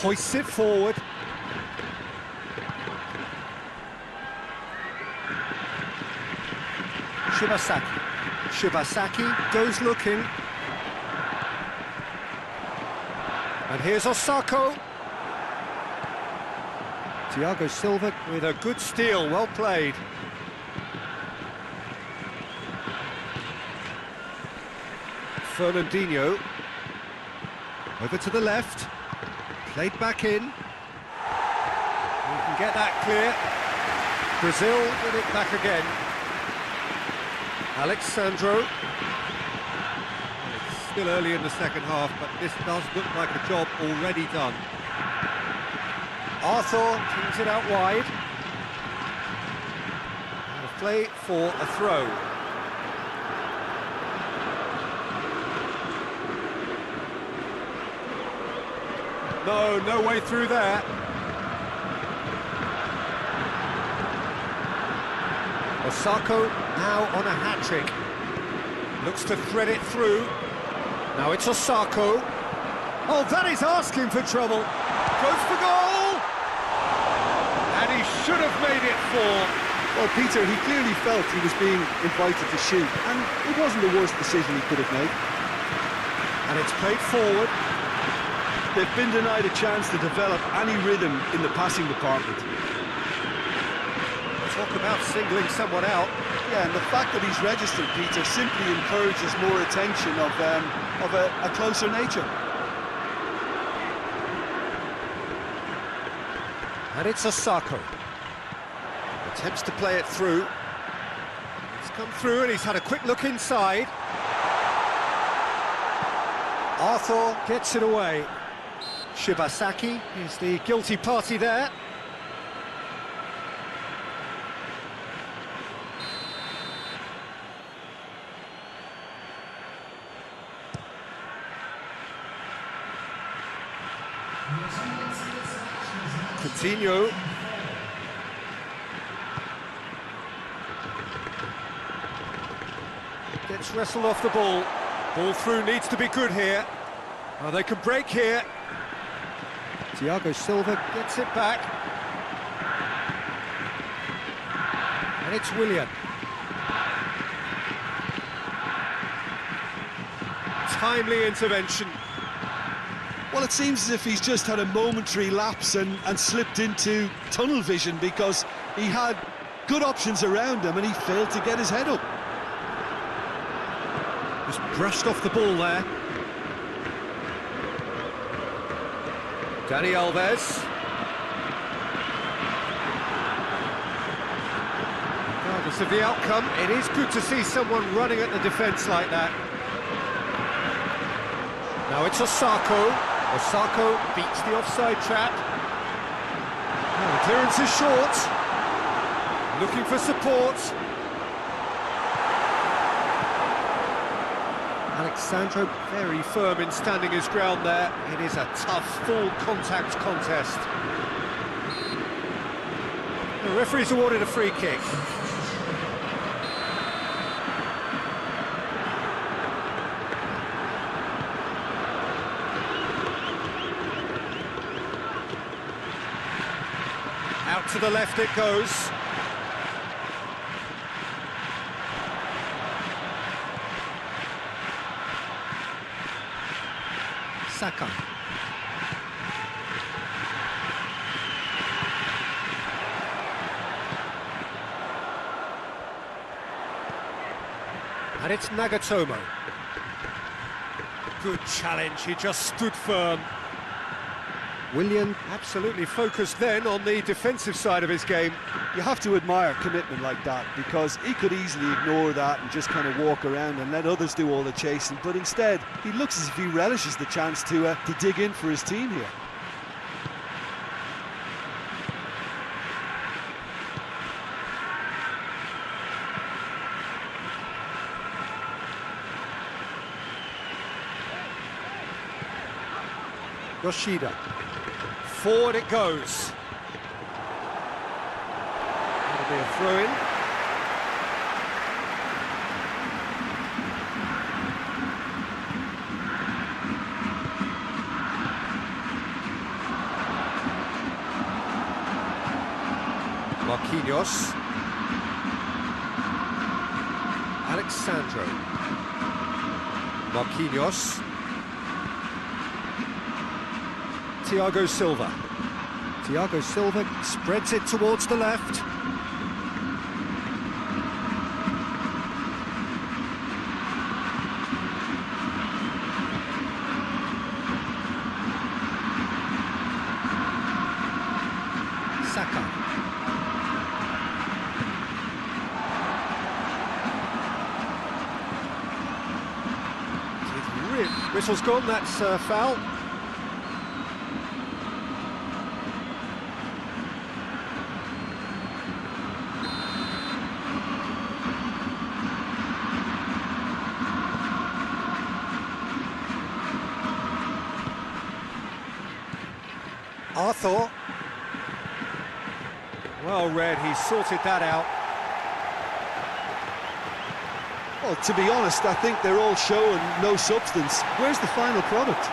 hoists it forward. Shibasaki goes looking. And here's Osako. Thiago Silva with a good steal, well played. Fernandinho. Over to the left. Played back in. We can get that clear. Brazil with it back again. Alexandro. It's still early in the second half, but this does look like a job already done. Arthur kings it out wide. And a play for a throw. No way through there. Osako now on a hat-trick. Looks to thread it through. Now it's Osako. Oh, that is asking for trouble. Goes for goal! And he should have made it 4. Well, Peter, he clearly felt he was being invited to shoot, and it wasn't the worst decision he could have made. And it's played forward. They've been denied a chance to develop any rhythm in the passing department. Talk about singling someone out. Yeah, and the fact that he's registered, Peter, simply encourages more attention of a closer nature. And it's Osako. Attempts to play it through. He's come through and he's had a quick look inside. Arthur gets it away. Shibasaki is the guilty party there. Coutinho. Gets wrestled off the ball. Ball through needs to be good here. Oh, they can break here. Thiago Silva gets it back. And it's Willian. Timely intervention. Well, it seems as if he's just had a momentary lapse and slipped into tunnel vision, because he had good options around him and he failed to get his head up. Just brushed off the ball there. Dani Alves. Regardless of the outcome, it is good to see someone running at the defence like that. Now it's Osako. Osako beats the offside trap. Oh, the clearance is short. Looking for support. Alexandro very firm in standing his ground there. It is a tough, full contact contest. The referee's awarded a free kick. Out to the left it goes. Saka. And it's Nagatomo. Good challenge, he just stood firm. Willian absolutely focused then on the defensive side of his game. You have to admire commitment like that, because he could easily ignore that and just kind of walk around and let others do all the chasing, but instead he looks as if he relishes the chance to dig in for his team here. Yoshida. Forward it goes. That'll be a throw-in. Marquinhos. Alexandro. Marquinhos. Thiago Silva. Thiago Silva spreads it towards the left. Saka. Whistle's gone, that's foul. Arthur. Well read, he sorted that out. Well, to be honest, I think they're all show and no substance. Where's the final product?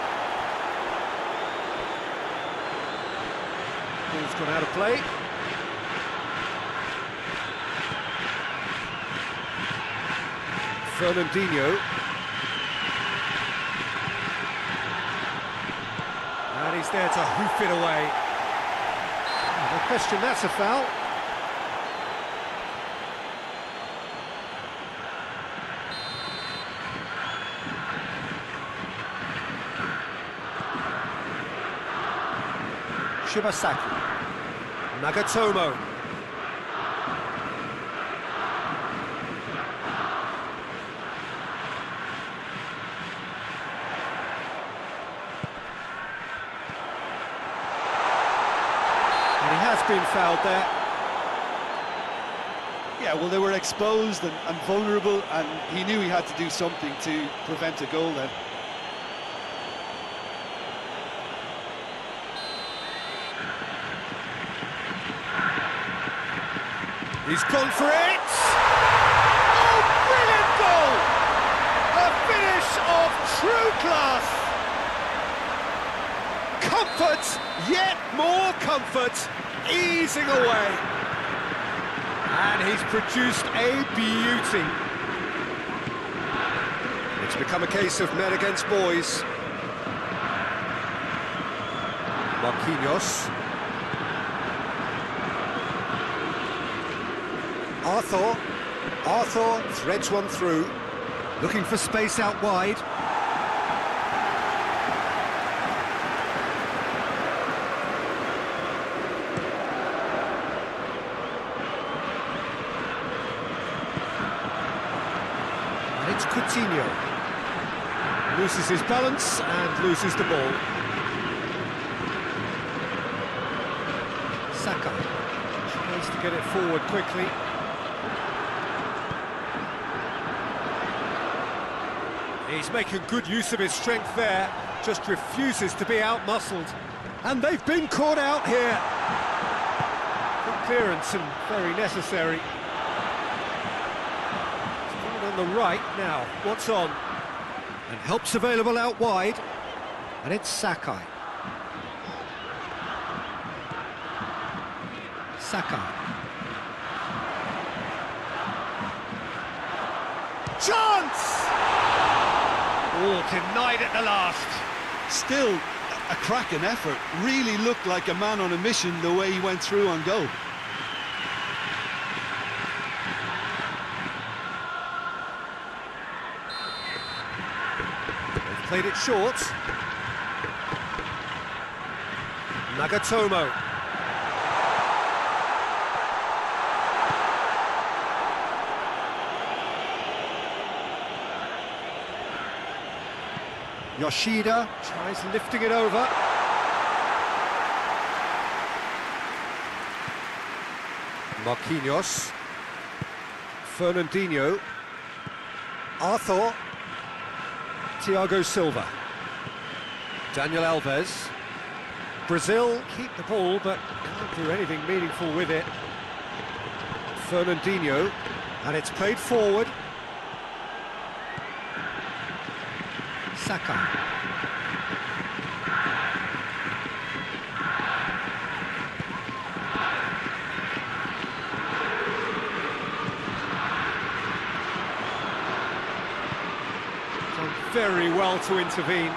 Ball's gone out of play. Fernandinho. And he's there to hoof it away. No question, that's a foul. Shibasaki. Nagatomo. And he has been fouled there. Yeah, well, they were exposed and vulnerable, and he knew he had to do something to prevent a goal then. He's gone for it! Oh, brilliant goal! A finish of true class! Comfort, yet more comfort, easing away. And he's produced a beauty. It's become a case of men against boys. Marquinhos. Arthur threads one through. Looking for space out wide. And it's Coutinho. Loses his balance and loses the ball. Saka tries to get it forward quickly. He's making good use of his strength there, just refuses to be out-muscled. And they've been caught out here. Good clearance and very necessary. On the right now, what's on? And help's available out wide. And it's Sakai. Chance! Oh, denied at the last. Still a cracking effort. Really looked like a man on a mission the way he went through on goal. They've played it short. Nagatomo. Yoshida tries lifting it over. Marquinhos. Fernandinho. Arthur. Thiago Silva. Daniel Alves. Brazil keep the ball but can't do anything meaningful with it. Fernandinho. And it's played forward. Saka. Done very well to intervene.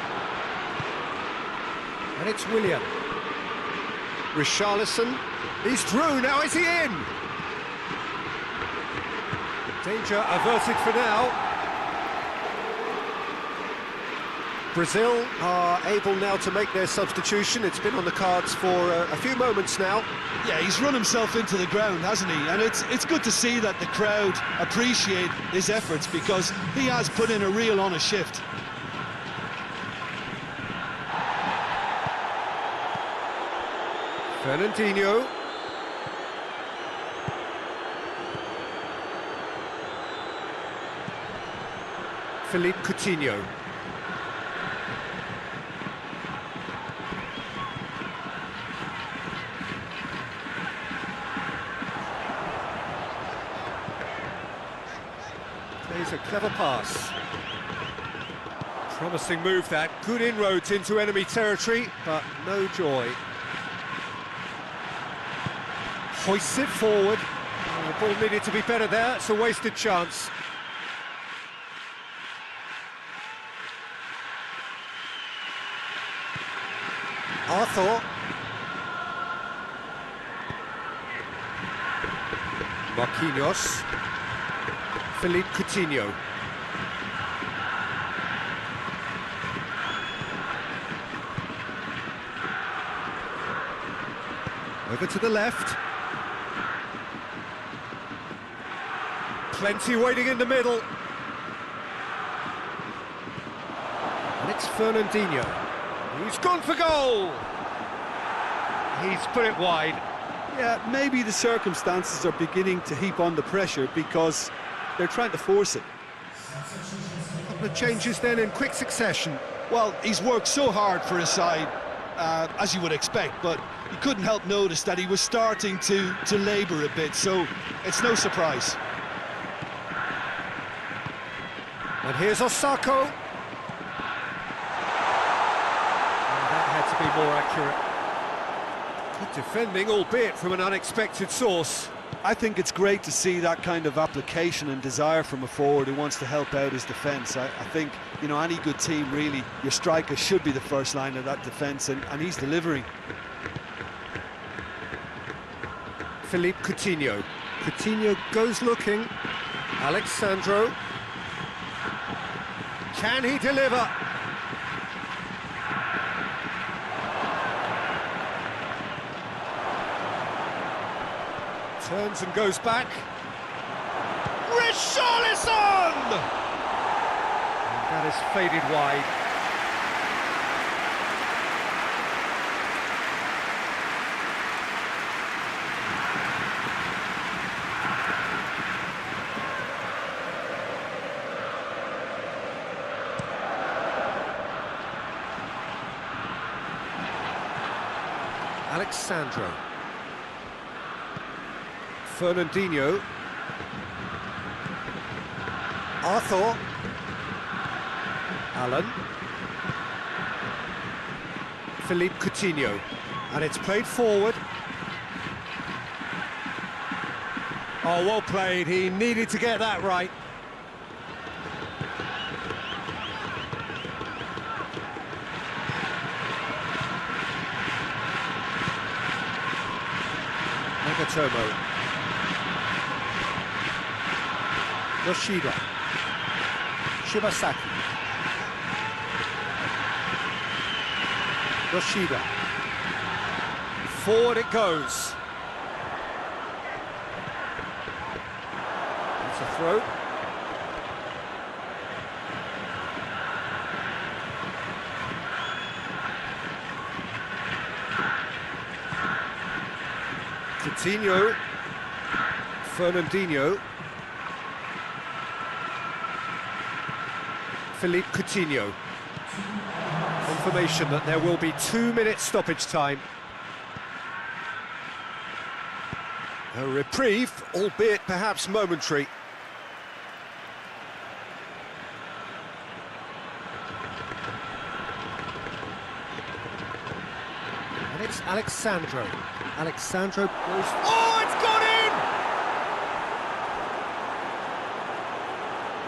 And it's Willian. Richarlison. He's through, now is he in? Danger averted for now. Brazil are able now to make their substitution. It's been on the cards for a few moments now. Yeah, he's run himself into the ground, hasn't he? And it's good to see that the crowd appreciate his efforts because he has put in a real honest shift. Fernandinho. Philippe Coutinho. Plays a clever pass. Promising move that. Good inroads into enemy territory, but no joy. Hoists it forward. Oh, the ball needed to be better there. It's a wasted chance. Arthur. Marquinhos. Philippe Coutinho. Over to the left. Plenty waiting in the middle. And it's Fernandinho. He's gone for goal! He's put it wide. Yeah, maybe the circumstances are beginning to heap on the pressure because they're trying to force it. A couple of changes then in quick succession. Well, he's worked so hard for his side, as you would expect, but you couldn't help notice that he was starting to labour a bit, so it's no surprise. And here's Osako. And that had to be more accurate. Good defending, albeit from an unexpected source. I think it's great to see that kind of application and desire from a forward who wants to help out his defence. I think, you know, any good team, really, your striker should be the first line of that defence, and he's delivering. Philippe Coutinho. Coutinho goes looking. Alexandro. Can he deliver? Turns and goes back. Richarlison! And that is faded wide. Alexandro. Fernandinho. Arthur. Allen. Philippe Coutinho. And it's played forward. Oh, well played. He needed to get that right. Nagatomo. Yoshida. Shibasaki. Yoshida. Forward it goes. It's a throw. Coutinho. Fernandinho. Philippe Coutinho. Confirmation that there will be 2 minutes stoppage time. A reprieve, albeit perhaps momentary. And it's Alexandro. Alexandro goes... Oh, it's gone in!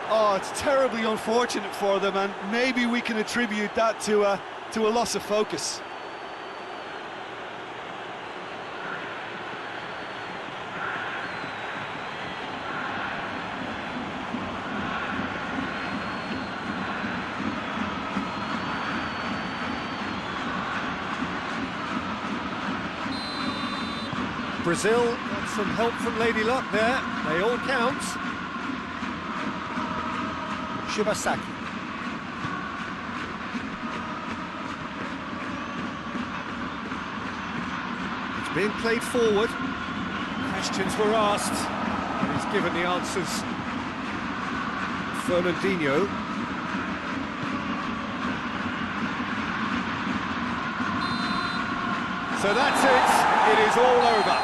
Oh, it's terribly unfortunate for them, and maybe we can attribute that to a loss of focus. Brazil got some help from Lady Luck there. They all count. Shibasaki. It's being played forward. Questions were asked, and he's given the answers. Fernandinho. So that's it. It is all over.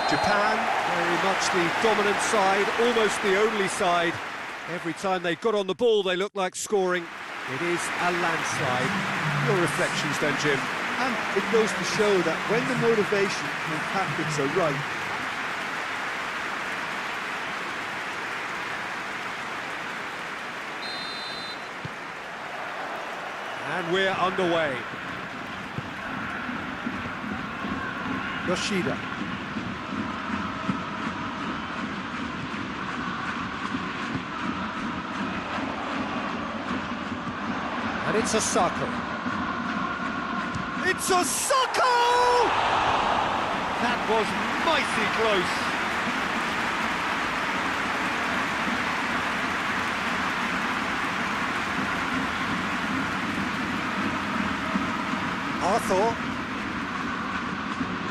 Japan, very much the dominant side, almost the only side. Every time they got on the ball, they looked like scoring. It is a landslide. Your reflections then, Jim? And it goes to show that when the motivation and tactics are right, and we're underway. Yoshida. And it's Osako. It's Osako! That was mighty close. Arthur.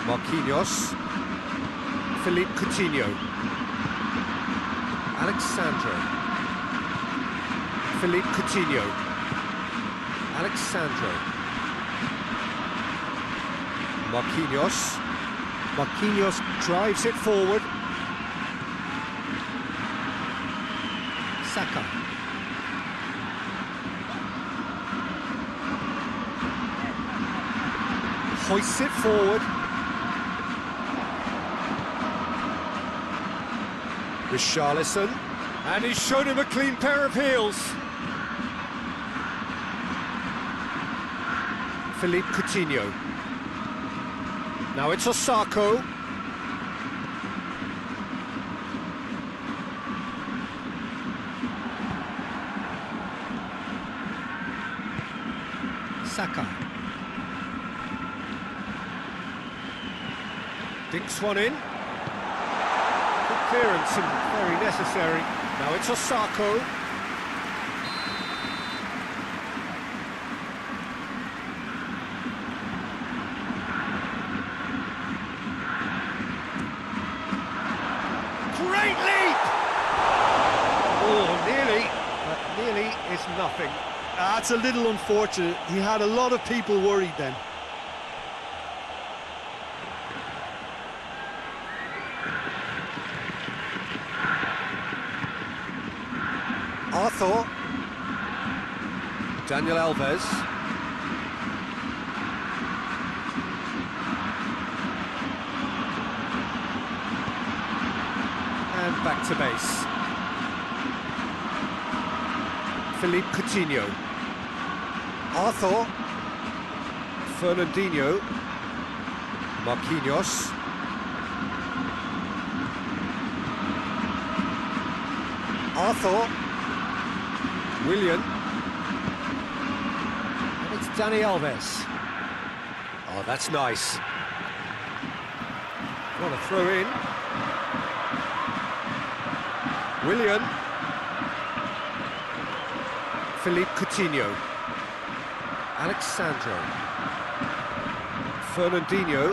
Marquinhos. Philippe Coutinho. Alexandro. Philippe Coutinho. Alexandro. Marquinhos. Marquinhos drives it forward. Saka. Hoists it forward. Richarlison, and he's shown him a clean pair of heels. Philippe Coutinho. Now it's Osako. Saka. Dinks one in. Good clearance and very necessary. Now it's Osako. Great leap! Oh, nearly, but nearly is nothing. That's a little unfortunate. He had a lot of people worried then. Arthur. Daniel Alves. And back to base. Philippe Coutinho. Arthur. Fernandinho. Marquinhos. Arthur. Willian. And it's Dani Alves. Oh, that's nice. What a throw in. Willian. Philippe Coutinho. Alexandro. Fernandinho.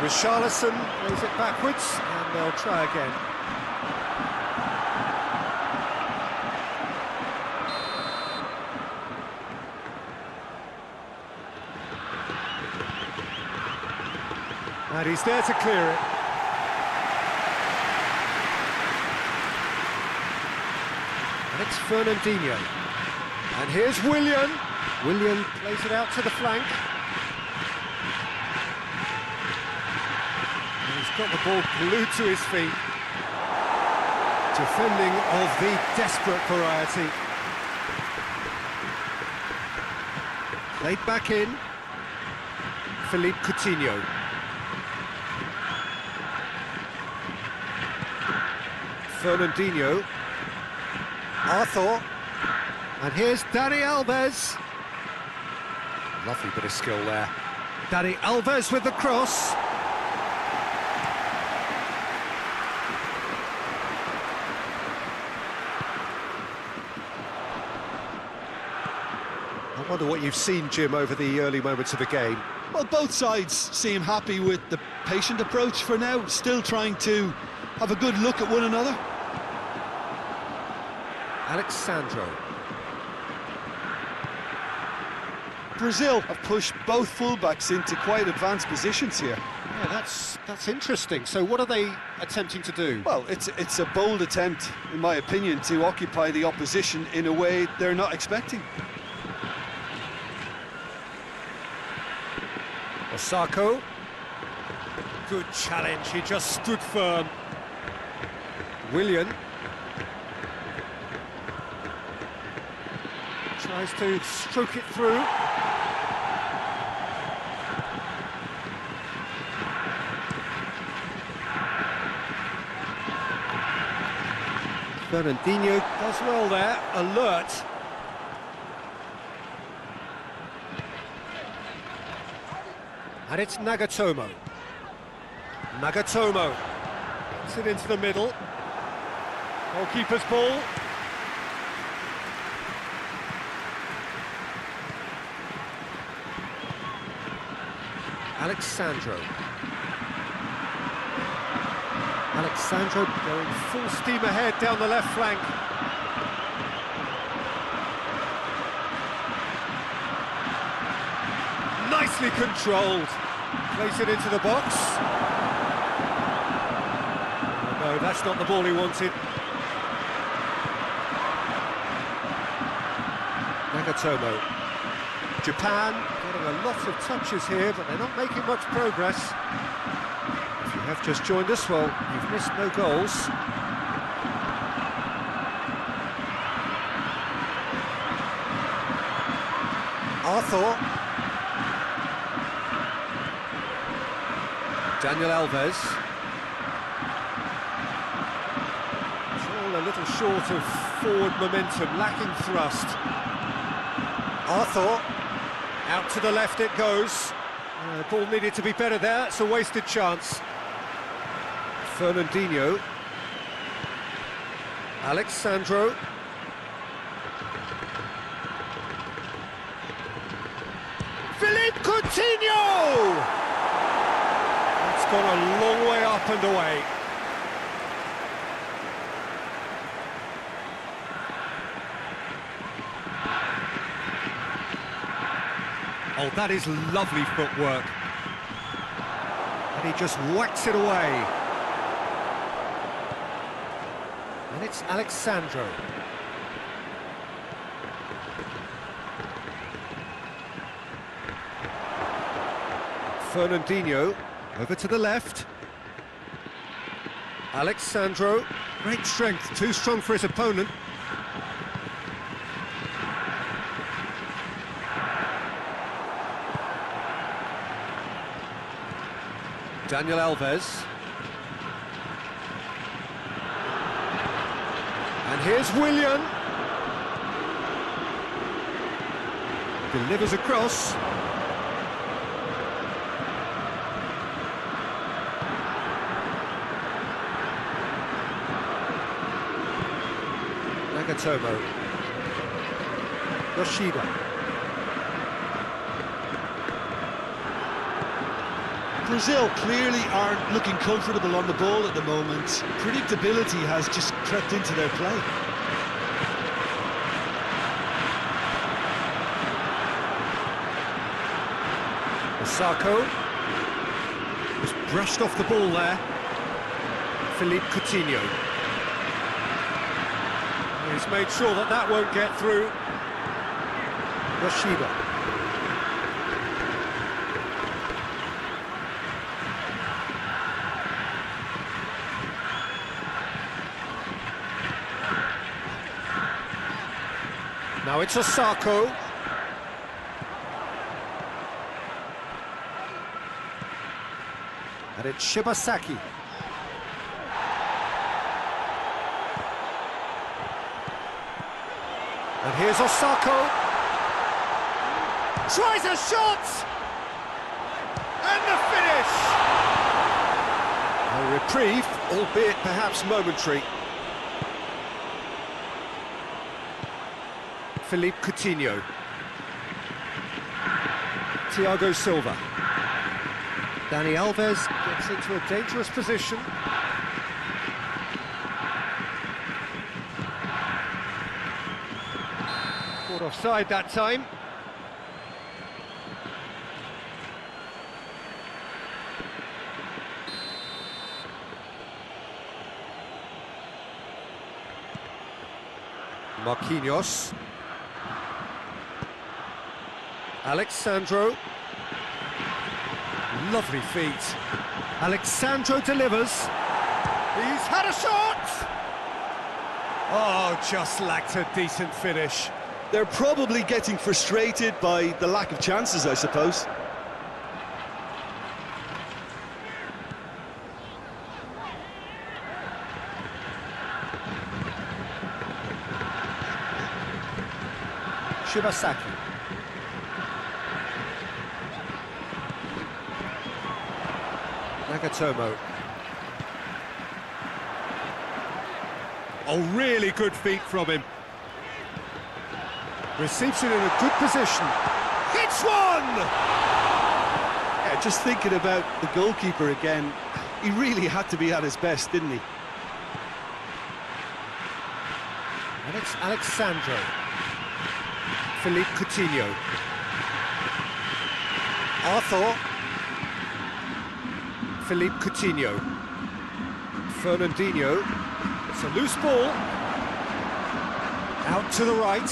Richarlison plays it backwards, and they'll try again. And he's there to clear it. And it's Fernandinho. And here's Willian. Willian plays it out to the flank. And he's got the ball glued to his feet. Defending of the desperate variety. Played back in. Philippe Coutinho. Fernandinho. Arthur. And here's Dani Alves. Lovely bit of skill there. Dani Alves with the cross. I wonder what you've seen, Jim, over the early moments of the game. Well, both sides seem happy with the patient approach for now, still trying to have a good look at one another. Alexandro. Brazil have pushed both fullbacks into quite advanced positions here. Yeah, that's interesting. So what are they attempting to do? Well, it's a bold attempt, in my opinion, to occupy the opposition in a way they're not expecting. Osako. Good challenge, he just stood firm. Willian. Tries to stroke it through. Fernandinho does well there, alert. And it's Nagatomo. Nagatomo gets it into the middle. Goalkeeper's ball. Alexandro. Alexandro going full steam ahead down the left flank. Nicely controlled. Place it into the box. Oh, no, that's not the ball he wanted. Nagatomo. Japan getting a lot of touches here, but they're not making much progress. have just joined us, well, you've missed no goals. Arthur. Daniel Alves. It's all a little short of forward momentum, lacking thrust. Arthur. Out to the left it goes. Ball needed to be better there, it's a wasted chance. Fernandinho. Alexandro. Philippe Coutinho! It's gone a long way up and away. Oh, that is lovely footwork. And he just whacks it away. And it's Alexandro. Fernandinho, over to the left. Alexandro, great strength, too strong for his opponent. Daniel Alves. And here's Willian. Delivers across. Nagatomo. Yoshida. Brazil clearly aren't looking comfortable on the ball at the moment. Predictability has just crept into their play. Osako was brushed off the ball there. Philippe Coutinho. He's made sure that that won't get through. Yoshida. Now it's Osako. And it's Shibasaki. And here's Osako. Tries a shot! And the finish! A reprieve, albeit perhaps momentary. Philippe Coutinho. Thiago Silva. Dani Alves gets into a dangerous position. Caught offside that time. Marquinhos. Alexandro. Lovely feet. Alexandro delivers. He's had a shot! Oh, just lacked a decent finish. They're probably getting frustrated by the lack of chances, I suppose. Shibasaki. Nagatomo. Oh, really good feet from him. Receives it in a good position. Hits one! Yeah, just thinking about the goalkeeper again, he really had to be at his best, didn't he? And it's Alexandro. Philippe Coutinho. Arthur. Philippe Coutinho. Fernandinho. It's a loose ball. Out to the right.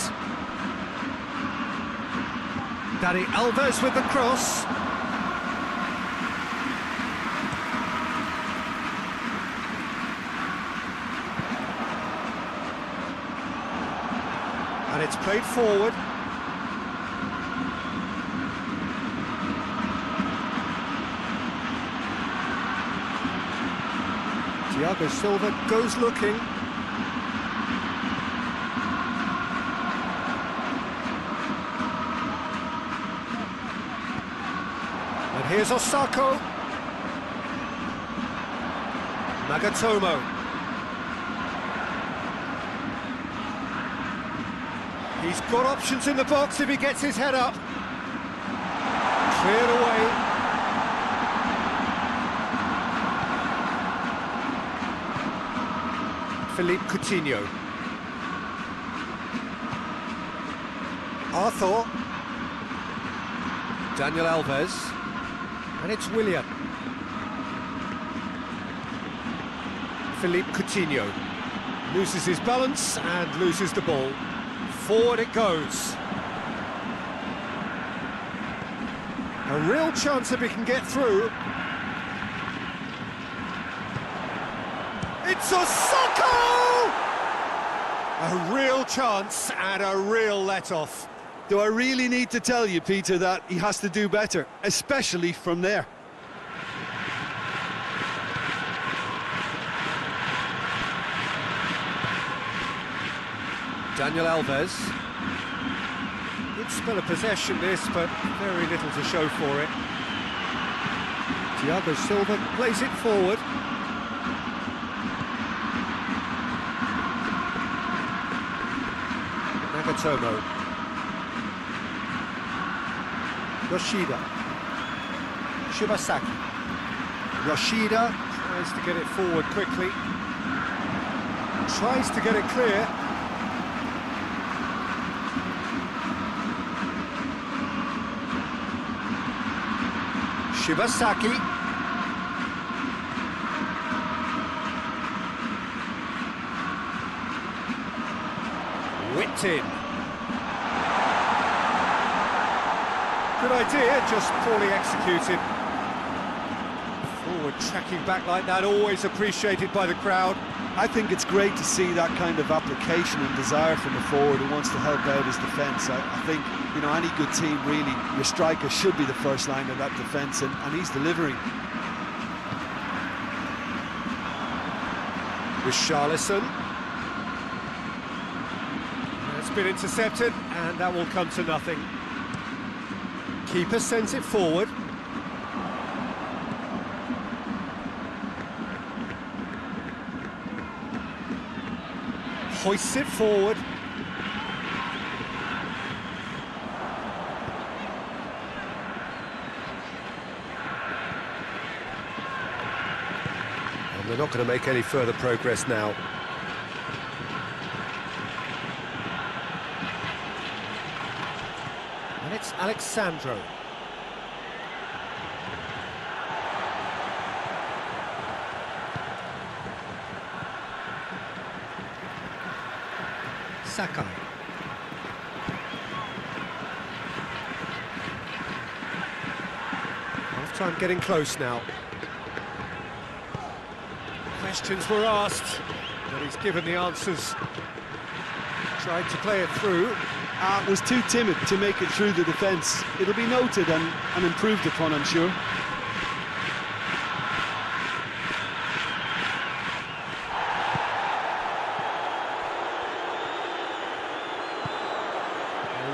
Dani Alves with the cross. played forward. Thiago Silva goes looking. And here's Osako. Nagatomo. He's got options in the box if he gets his head up. Cleared away. Philippe Coutinho. Arthur. Daniel Alves. And it's Willian. Philippe Coutinho. Loses his balance and loses the ball. Forward it goes. A real chance if he can get through. It's Osako! A real chance and a real let-off. Do I really need to tell you, Peter, that he has to do better, especially from there? Daniel Alves. Good spell of possession this, but very little to show for it. Thiago Silva plays it forward. Nagatomo. Yoshida. Shibasaki. Yoshida tries to get it forward quickly. Tries to get it clear. Shibasaki. Whipped in. Good idea, just poorly executed. Forward tracking back like that, always appreciated by the crowd. I think it's great to see that kind of application and desire from a forward who wants to help out his defence. I think, you know, any good team, really, your striker should be the first line of that defence, and he's delivering. Richarlison. It's been intercepted, and that will come to nothing. Keeper sends it forward. Hoists it forward. And they're not going to make any further progress now. And it's Alexandro. Sakai. Half-time getting close now. Questions were asked, but he's given the answers. Tried to play it through. Was too timid to make it through the defence. It'll be noted and improved upon, I'm sure.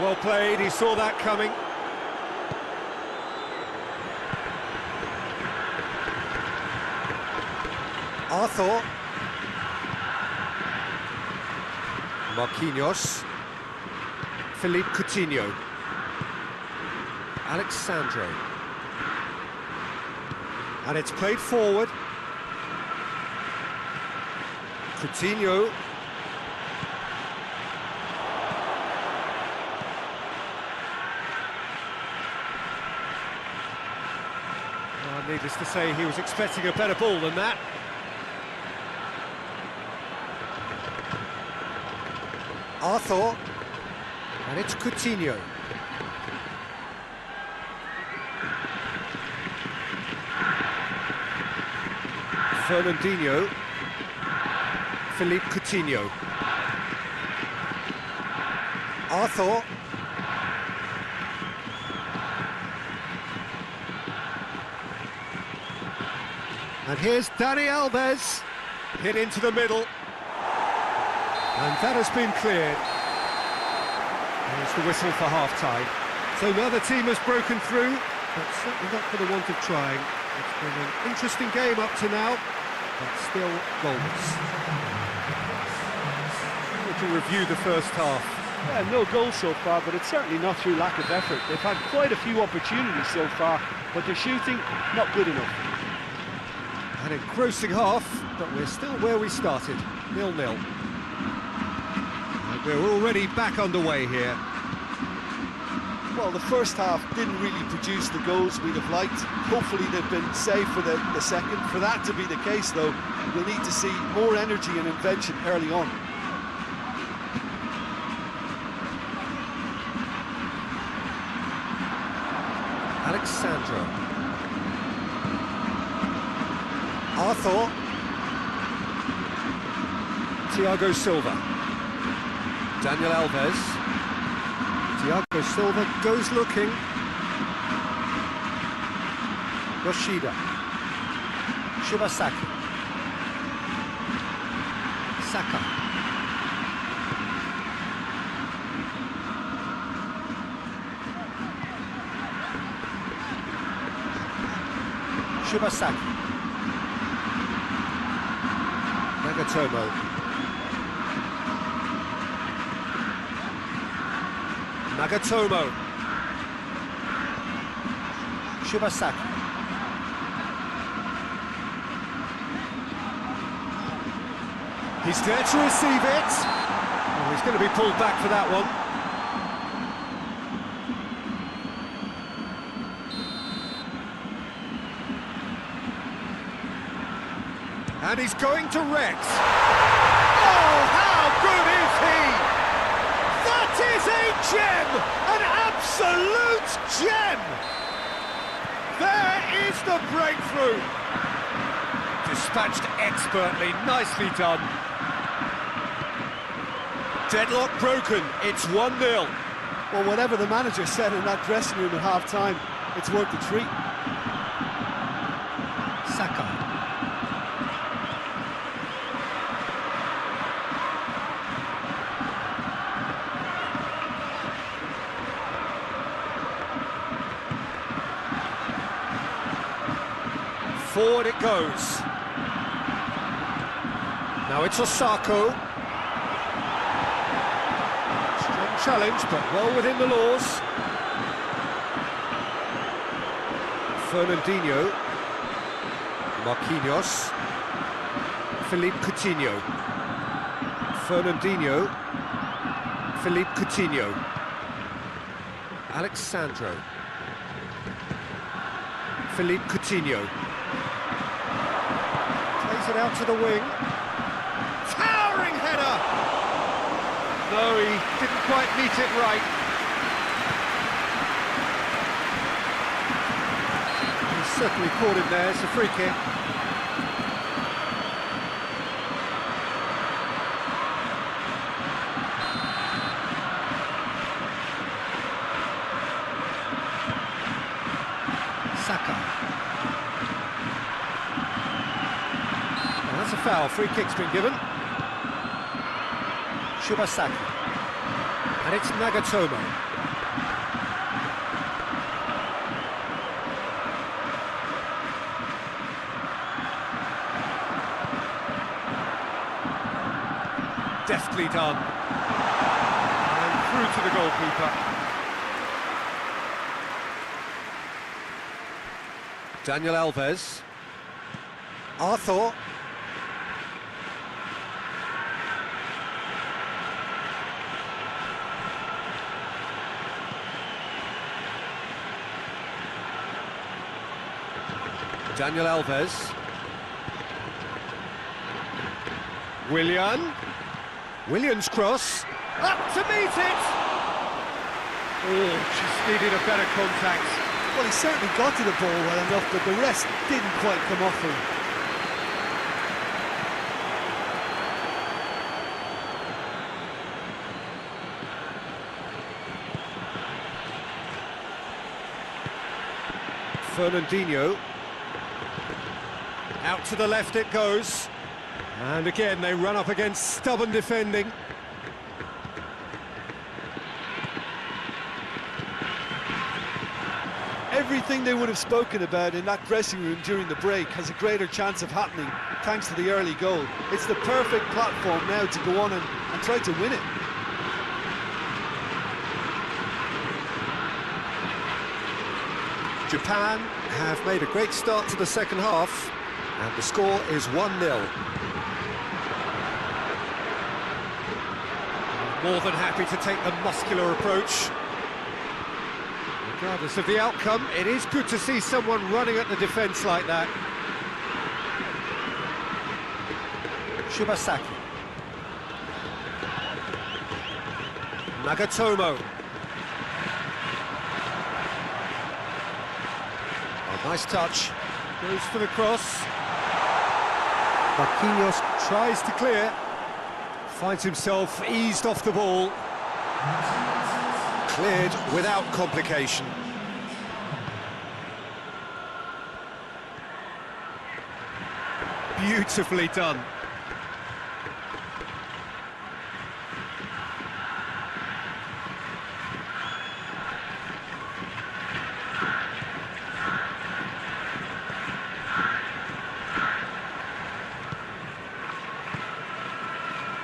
Well played, he saw that coming. Arthur. Marquinhos. Philippe Coutinho. Alexandro. And it's played forward. Coutinho. Needless to say, he was expecting a better ball than that. Arthur. And it's Coutinho. Fernandinho. Philippe Coutinho. Arthur. And here's Dani Alves, hit into the middle. And that has been cleared. Here's the whistle for half-time. So now the team has broken through, but certainly not for the want of trying. It's been an interesting game up to now, but still goalless. To review the first half. Yeah, no goals so far, but it's certainly not through lack of effort. They've had quite a few opportunities so far, but their shooting, not good enough. An engrossing half, but we're still where we started, 0-0. And we're already back underway here. Well, the first half didn't really produce the goals we'd have liked. Hopefully they've been saved for the second. For that to be the case, though, we'll need to see more energy and invention early on. Alexandro. Arthur. Thiago Silva. Daniel Alves. Thiago Silva goes looking. Yoshida. Shibasaki. Saka. Shibasaki. Nagatomo. Nagatomo. Shibasaki. He's there to receive it. Oh, he's going to be pulled back for that one. And he's going to Rex. Oh, how good is he? That is a gem! An absolute gem! There is the breakthrough. Dispatched expertly, nicely done. Deadlock broken, it's 1-0. Well, whatever the manager said in that dressing room at half-time, it's worth the treat. Saka. Forward it goes. Now it's Osako. Strong challenge, but well within the laws. Fernandinho. Marquinhos. Philippe Coutinho. Fernandinho. Philippe Coutinho. Alexandro. Philippe Coutinho. Plays it out to the wing. Towering header! No, he didn't quite meet it right. He's certainly caught him there, it's a free kick. Saka. That's a foul, free kick's been given. Shibasaki. And it's Nagatomo. Deftly done. And through to the goalkeeper. Daniel Alves. Arthur. Daniel Alves. Willian's cross. Up to meet it! Oh, just needed a better contact. Well, he certainly got to the ball well enough, but the rest didn't quite come off him. Fernandinho. Out to the left it goes. And again, they run up against stubborn defending. Everything they would have spoken about in that dressing room during the break has a greater chance of happening thanks to the early goal. It's the perfect platform now to go on and try to win it. Japan have made a great start to the second half, and the score is 1-0. More than happy to take the muscular approach. Regardless of the outcome, it is good to see someone running at the defence like that. Shibasaki. Nagatomo. A nice touch. Goes for the cross. Marquinhos tries to clear. Finds himself eased off the ball. Cleared without complication. Beautifully done.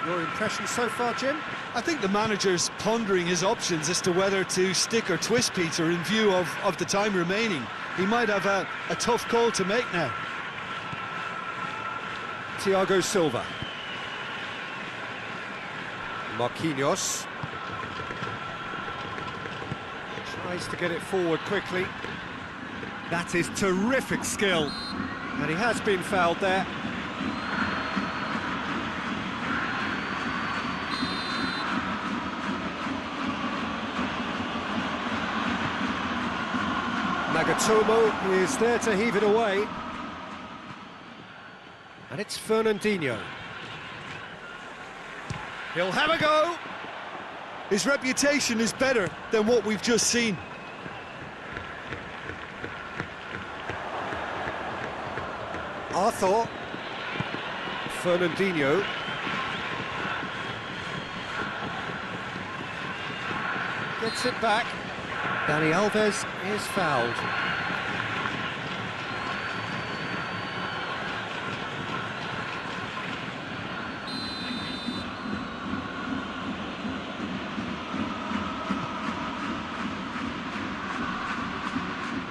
Your impression so far, Jim? I think the manager's pondering his options as to whether to stick or twist Peter in view of the time remaining. He might have a tough call to make now. Thiago Silva. Marquinhos. Tries to get it forward quickly. That is terrific skill. And he has been fouled there. Nagatomo is there to heave it away. And it's Fernandinho. He'll have a go. His reputation is better than what we've just seen. Arthur. Fernandinho. Gets it back. Dani Alves is fouled.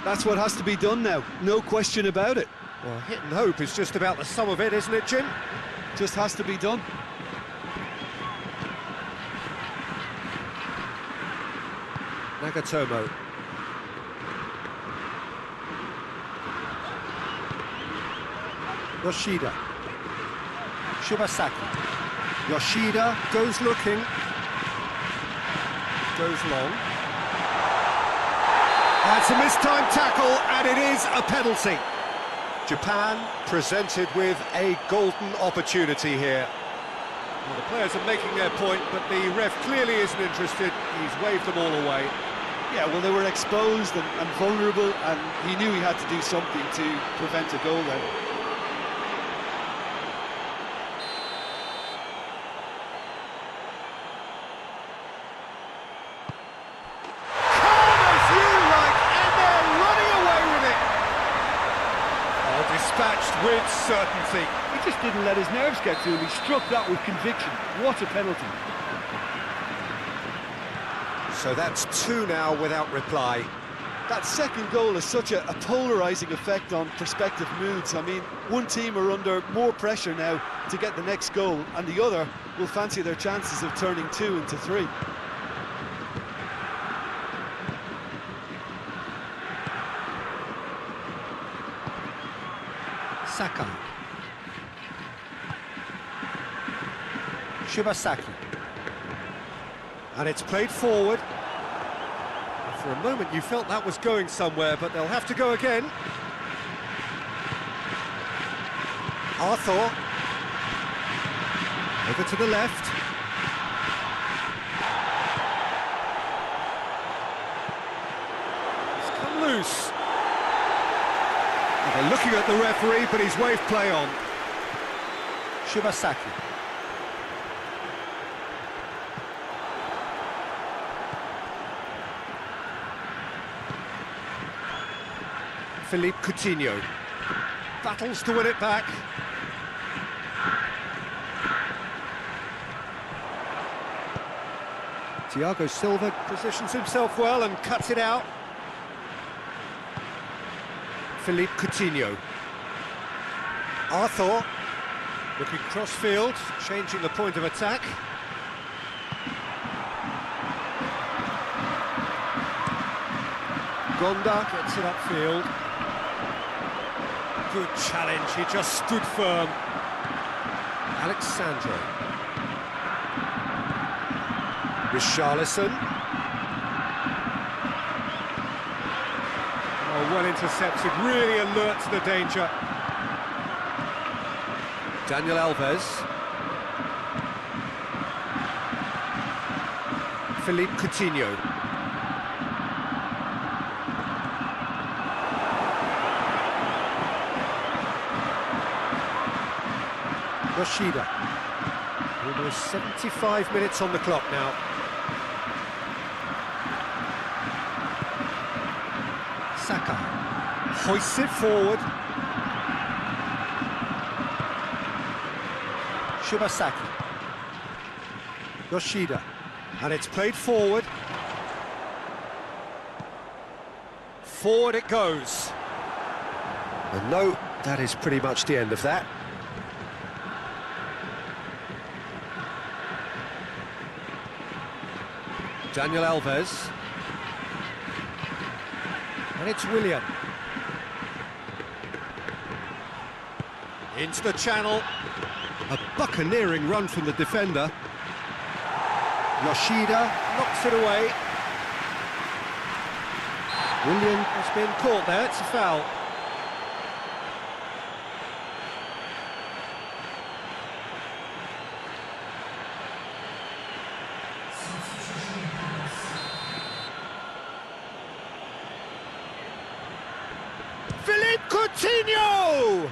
That's what has to be done now, no question about it. Well, hit and hope is just about the sum of it, isn't it, Jim? Just has to be done. Nagatomo. Yoshida. Shibasaki. Yoshida goes looking. Goes long. It's a mistimed tackle, and it is a penalty. Japan presented with a golden opportunity here. Well, the players are making their point, but the ref clearly isn't interested. He's waved them all away. Yeah, well, they were exposed and vulnerable, and he knew he had to do something to prevent a goal then. Dispatched with certainty. He just didn't let his nerves get to him. He struck that with conviction. What a penalty. So that's two now without reply. That second goal has such a polarising effect on prospective moods. I mean, one team are under more pressure now to get the next goal, and the other will fancy their chances of turning 2 into 3. Sakai. Shibasaki. And it's played forward. For a moment you felt that was going somewhere, but they'll have to go again. Arthur. Over to the left. It's come loose. They're looking at the referee, but he's waved play on. Shibasaki. Philippe Coutinho battles to win it back. Thiago Silva positions himself well and cuts it out. Philippe Coutinho. Arthur looking cross-field, changing the point of attack. Gonda gets it upfield. Good challenge, he just stood firm. Alexandro. Richarlison. Oh, well intercepted, really alert to the danger. Daniel Alves. Philippe Coutinho. Yoshida. Almost 75 minutes on the clock now. Saka hoists it forward. Shibasaki. Yoshida. And it's played forward. Forward it goes. And no, that is pretty much the end of that. Daniel Alves. And it's Willian. Into the channel. A buccaneering run from the defender. Yoshida knocks it away. Willian has been caught there, it's a foul. Philippe Coutinho!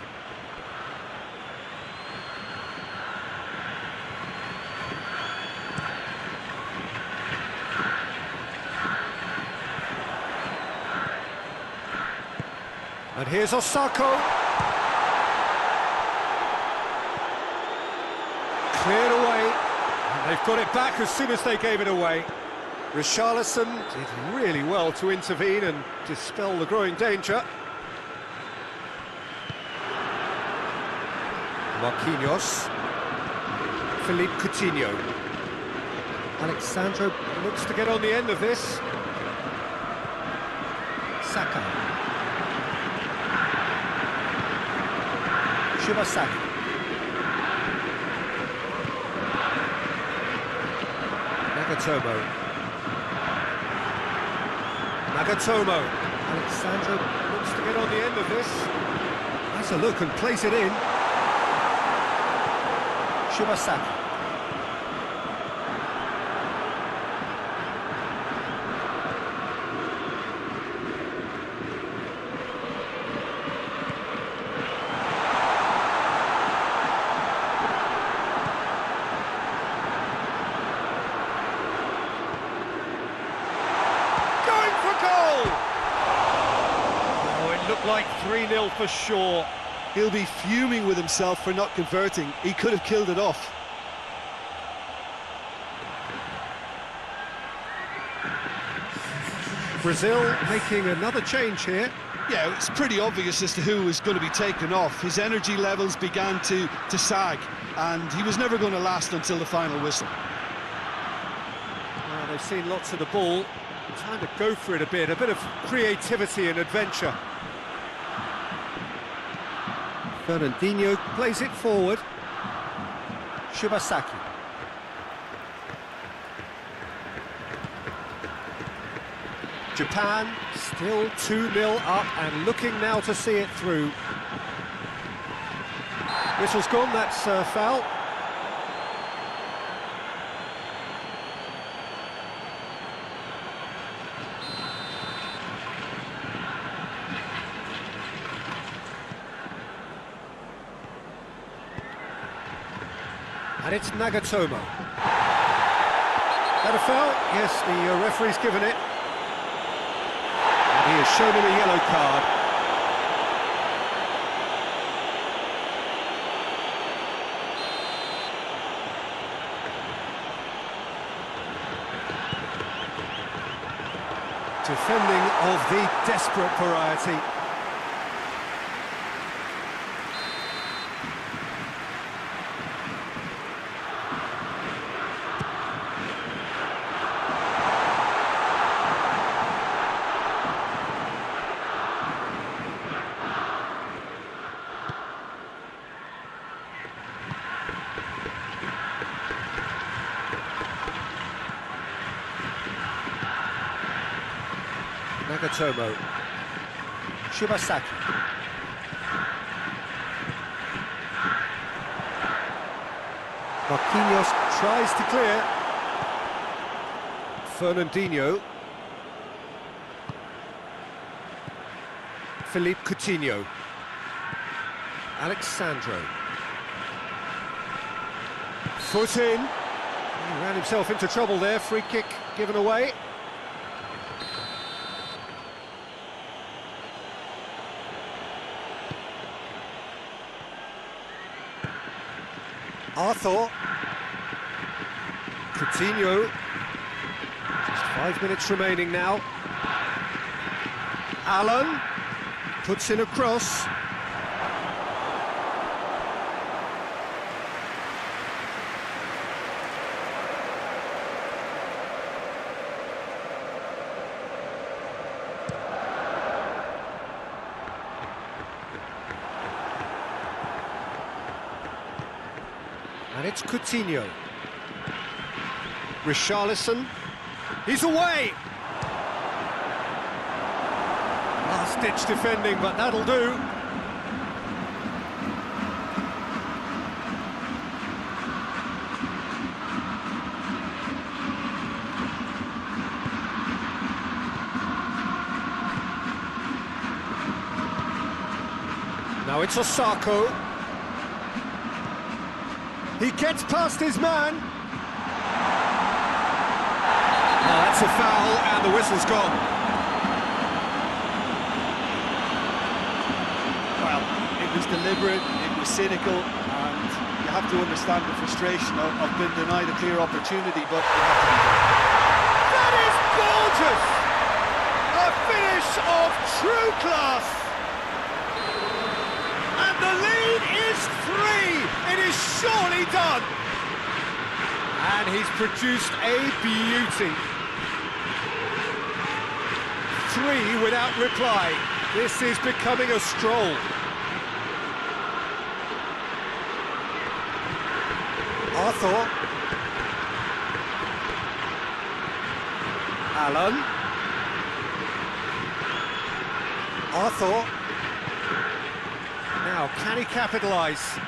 And here's Osako. Cleared away. And they've got it back as soon as they gave it away. Richarlison did really well to intervene and dispel the growing danger. Marquinhos. Philippe Coutinho. Alexandro looks to get on the end of this. Saka. Shibasaki. Nagatomo. Alexandro looks to get on the end of this. Has a look and plays it in. Shibasaki. Going for goal! Oh, it looked like 3-0 for sure. He'll be fuming with himself for not converting. He could have killed it off. Brazil making another change here. Yeah, it's pretty obvious as to who was going to be taken off. His energy levels began to sag, and he was never going to last until the final whistle. Well, they've seen lots of the ball. Time to go for it a bit of creativity and adventure. Fernandinho plays it forward. Shibasaki. Japan still 2-0 up and looking now to see it through. Whistle's gone, that's a foul. And it's Nagatomo. That a foul? Yes, the referee's given it. And he has shown him a yellow card. Defending of the desperate variety. Nagatomo, Shibasaki. Marquinhos tries to clear. Fernandinho. Philippe Coutinho. Alexandro. Foot in. He ran himself into trouble there. Free kick given away. Arthur, Coutinho, just 5 minutes remaining now. Allen puts in a cross. And it's Coutinho. Richarlison. He's away! Last-ditch defending, but that'll do. Now it's Osako. He gets past his man. Oh, that's a foul, and the whistle's gone. Well, it was deliberate, it was cynical, and you have to understand the frustration of being denied a clear opportunity, but it had to be done. That is gorgeous! A finish of true class! And the lead is 3! It is surely done! And he's produced a beauty. 3 without reply. This is becoming a stroll. Arthur. Allen. Arthur. Now, can he capitalise?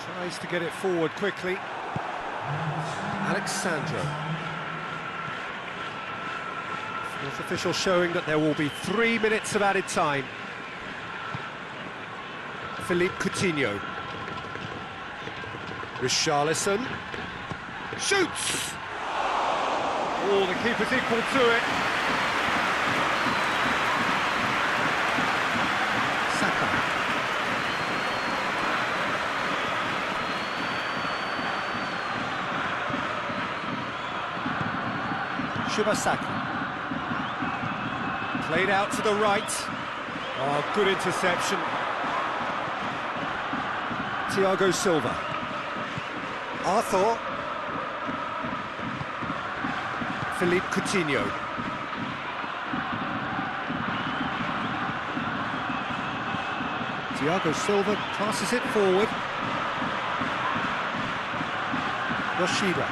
Tries to get it forward quickly. Alexandro. Fourth official showing that there will be 3 minutes of added time. Philippe Coutinho. Richarlison. Shoots! Oh, the keeper's equal to it. Saka. Shibasaki. Played out to the right. Oh, good interception. Thiago Silva. Arthur. Philippe Coutinho. Thiago Silva passes it forward. Yoshida.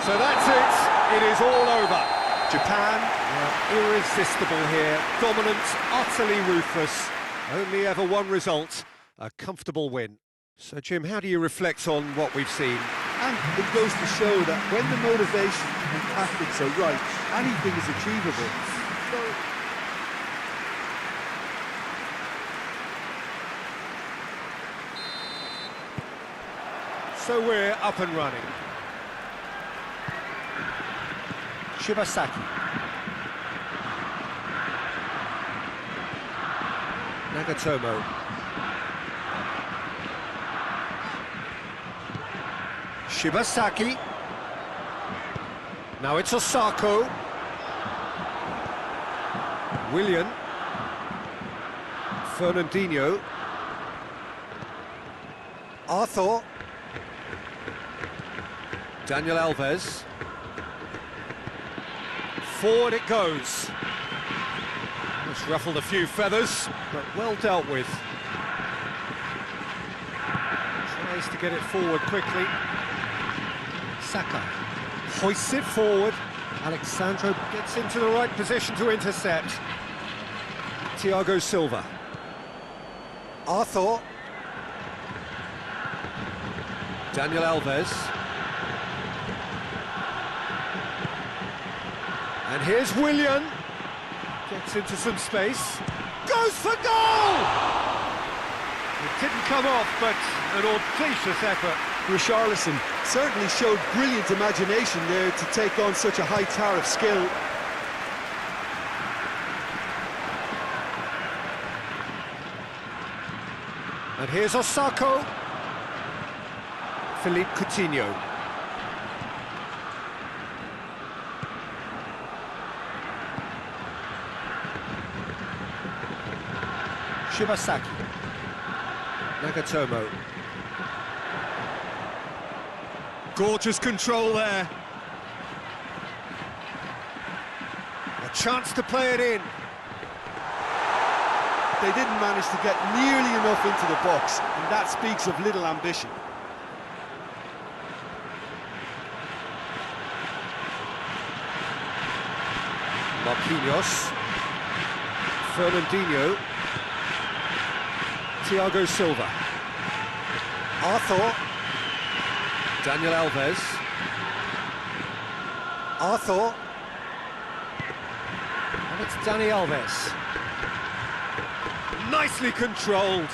So that's it. It is all over. Japan are irresistible here. Dominant, utterly ruthless. Only ever one result. A comfortable win. So, Jim, how do you reflect on what we've seen? And it goes to show that when the motivation and tactics are right, anything is achievable. So we're up and running. Shibasaki. Nagatomo. Shibasaki. Now it's Osako. Willian. Fernandinho. Arthur. Daniel Alves. Forward it goes. It's ruffled a few feathers, but well dealt with. Tries to get it forward quickly. Saka hoists it forward. Alexandro gets into the right position to intercept. Thiago Silva. Arthur. Daniel Alves. And here's Willian. Gets into some space. Goes for goal! It didn't come off, but an audacious effort. Richarlison certainly showed brilliant imagination there to take on such a high tower of skill. And here's Osako. Philippe Coutinho. Shibasaki. Nagatomo. Gorgeous control there. A chance to play it in. They didn't manage to get nearly enough into the box, and that speaks of little ambition. Marquinhos. Fernandinho. Thiago Silva. Arthur. Daniel Alves. Arthur. And it's Dani Alves. Nicely controlled.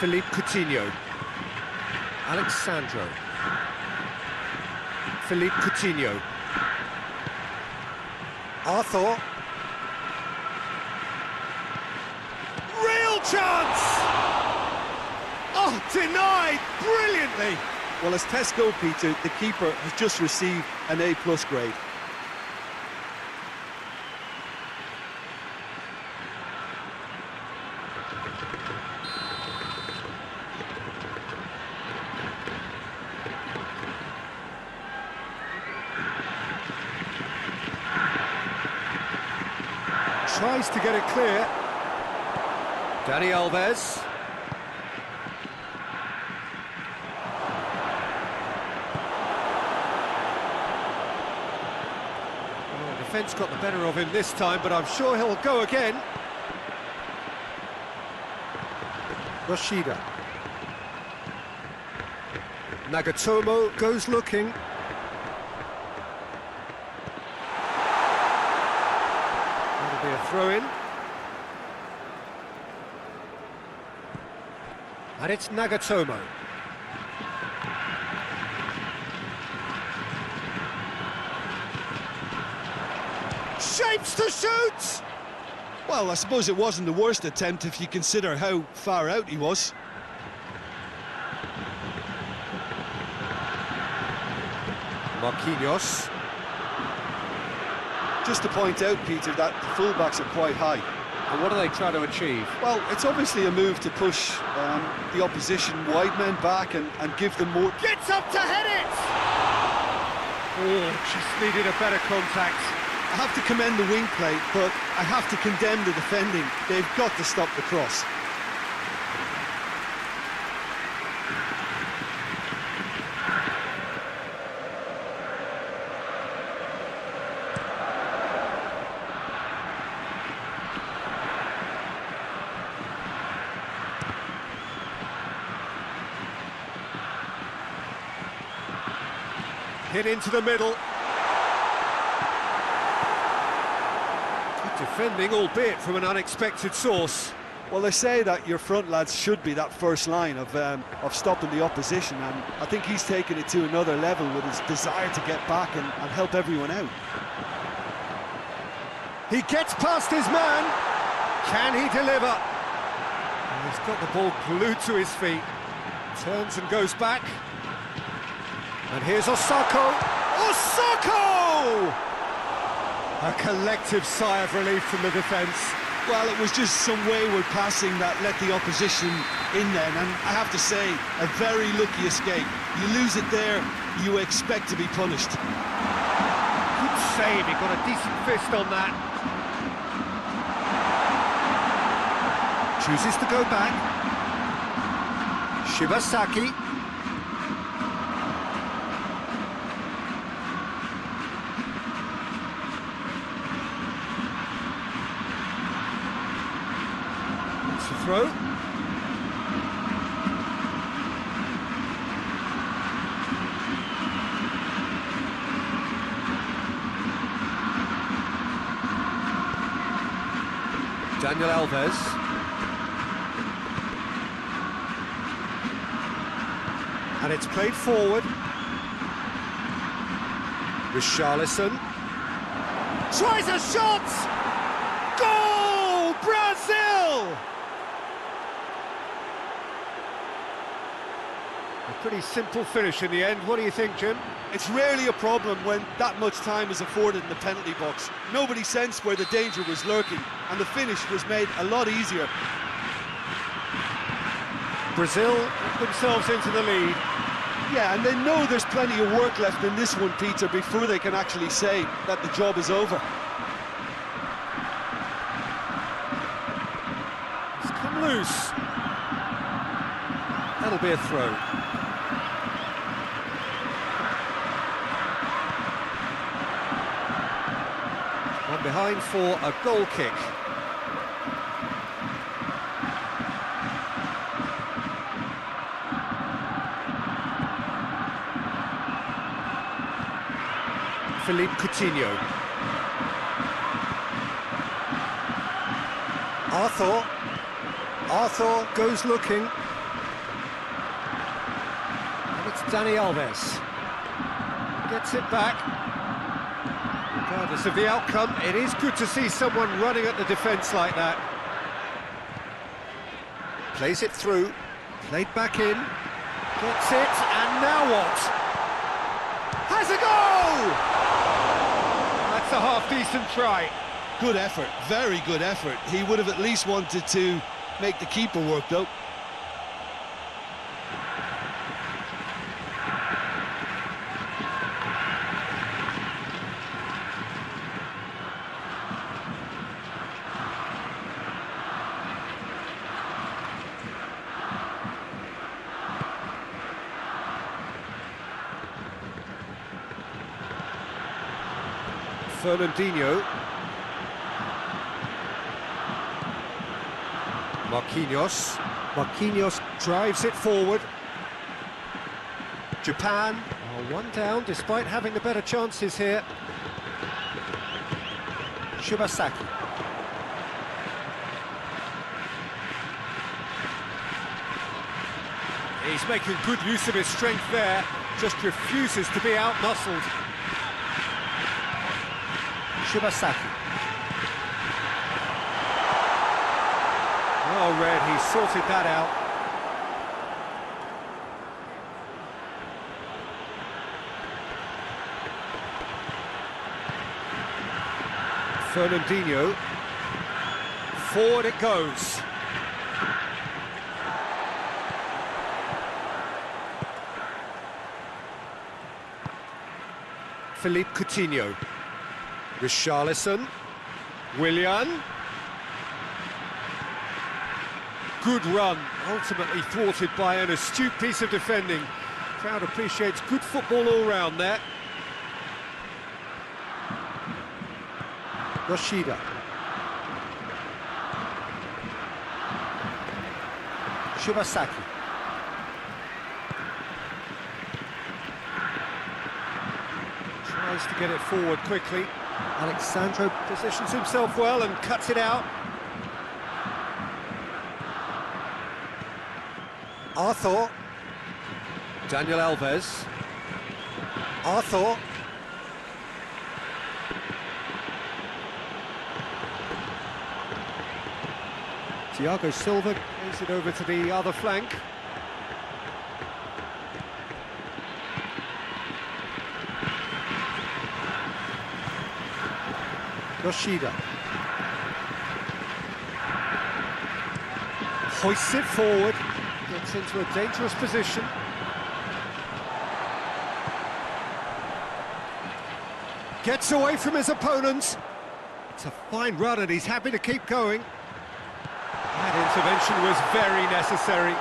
Philippe Coutinho. Alexandro. Philippe Coutinho. Arthur. Real chance! Oh, denied brilliantly! Well, as test goal, Peter, the keeper has just received an A+ grade. Tries to get it clear. Dani Alves. Oh, defence got the better of him this time, but I'm sure he'll go again. Rashida. Nagatomo goes looking. That'll be a throw-in. And it's Nagatomo. Shapes to shoot! Well, I suppose it wasn't the worst attempt if you consider how far out he was. Marquinhos. Just to point out, Peter, that the fullbacks are quite high. And what are they trying to achieve? Well, it's obviously a move to push the opposition wide men back and give them more... Gets up to head it! Oh, just needed a better contact. I have to commend the wing play, but I have to condemn the defending. They've got to stop the cross. Hit into the middle. Good defending, albeit from an unexpected source. Well, they say that your front lads should be that first line of stopping the opposition, and I think he's taken it to another level with his desire to get back and help everyone out. He gets past his man. Can he deliver? And he's got the ball glued to his feet. Turns and goes back. And here's Osako. Osako! A collective sigh of relief from the defence. Well, it was just some wayward passing that let the opposition in then, and I have to say, a very lucky escape. You lose it there, you expect to be punished. Good save, he got a decent fist on that. Chooses to go back. Shibasaki. Throw. Daniel Alves. And it's played forward. Richarlison. Tries a shot! Goal! Brazil! A pretty simple finish in the end. What do you think, Jim? It's rarely a problem when that much time is afforded in the penalty box. Nobody sensed where the danger was lurking, and the finish was made a lot easier. Brazil put themselves into the lead. Yeah, and they know there's plenty of work left in this one, Peter, before they can actually say that the job is over. It's come loose. That'll be a throw. One behind for a goal kick. Philippe Coutinho. Arthur goes looking. And it's Dani Alves. Gets it back. Regardless of the outcome, it is good to see someone running at the defence like that. Plays it through. Played back in. Gets it, and now what? Has a goal! That's a half-decent try. Good effort, very good effort. He would have at least wanted to make the keeper work, though. Fernandinho. Marquinhos drives it forward. Japan are one down despite having the better chances here. Shibasaki. He's making good use of his strength there, just refuses to be out-muscled. Shibasaki. Oh, Red, he sorted that out. Fernandinho. Forward it goes. Philippe Coutinho. Richarlison. Willian. Good run, ultimately thwarted by an astute piece of defending. Crowd appreciates good football all round there. Yoshida. Shibasaki. Tries to get it forward quickly. Alexandro positions himself well and cuts it out. Arthur. Daniel Alves. Arthur. Thiago Silva plays it over to the other flank. Yoshida hoists it forward, gets into a dangerous position. Gets away from his opponent. It's a fine run and he's happy to keep going. That intervention was very necessary.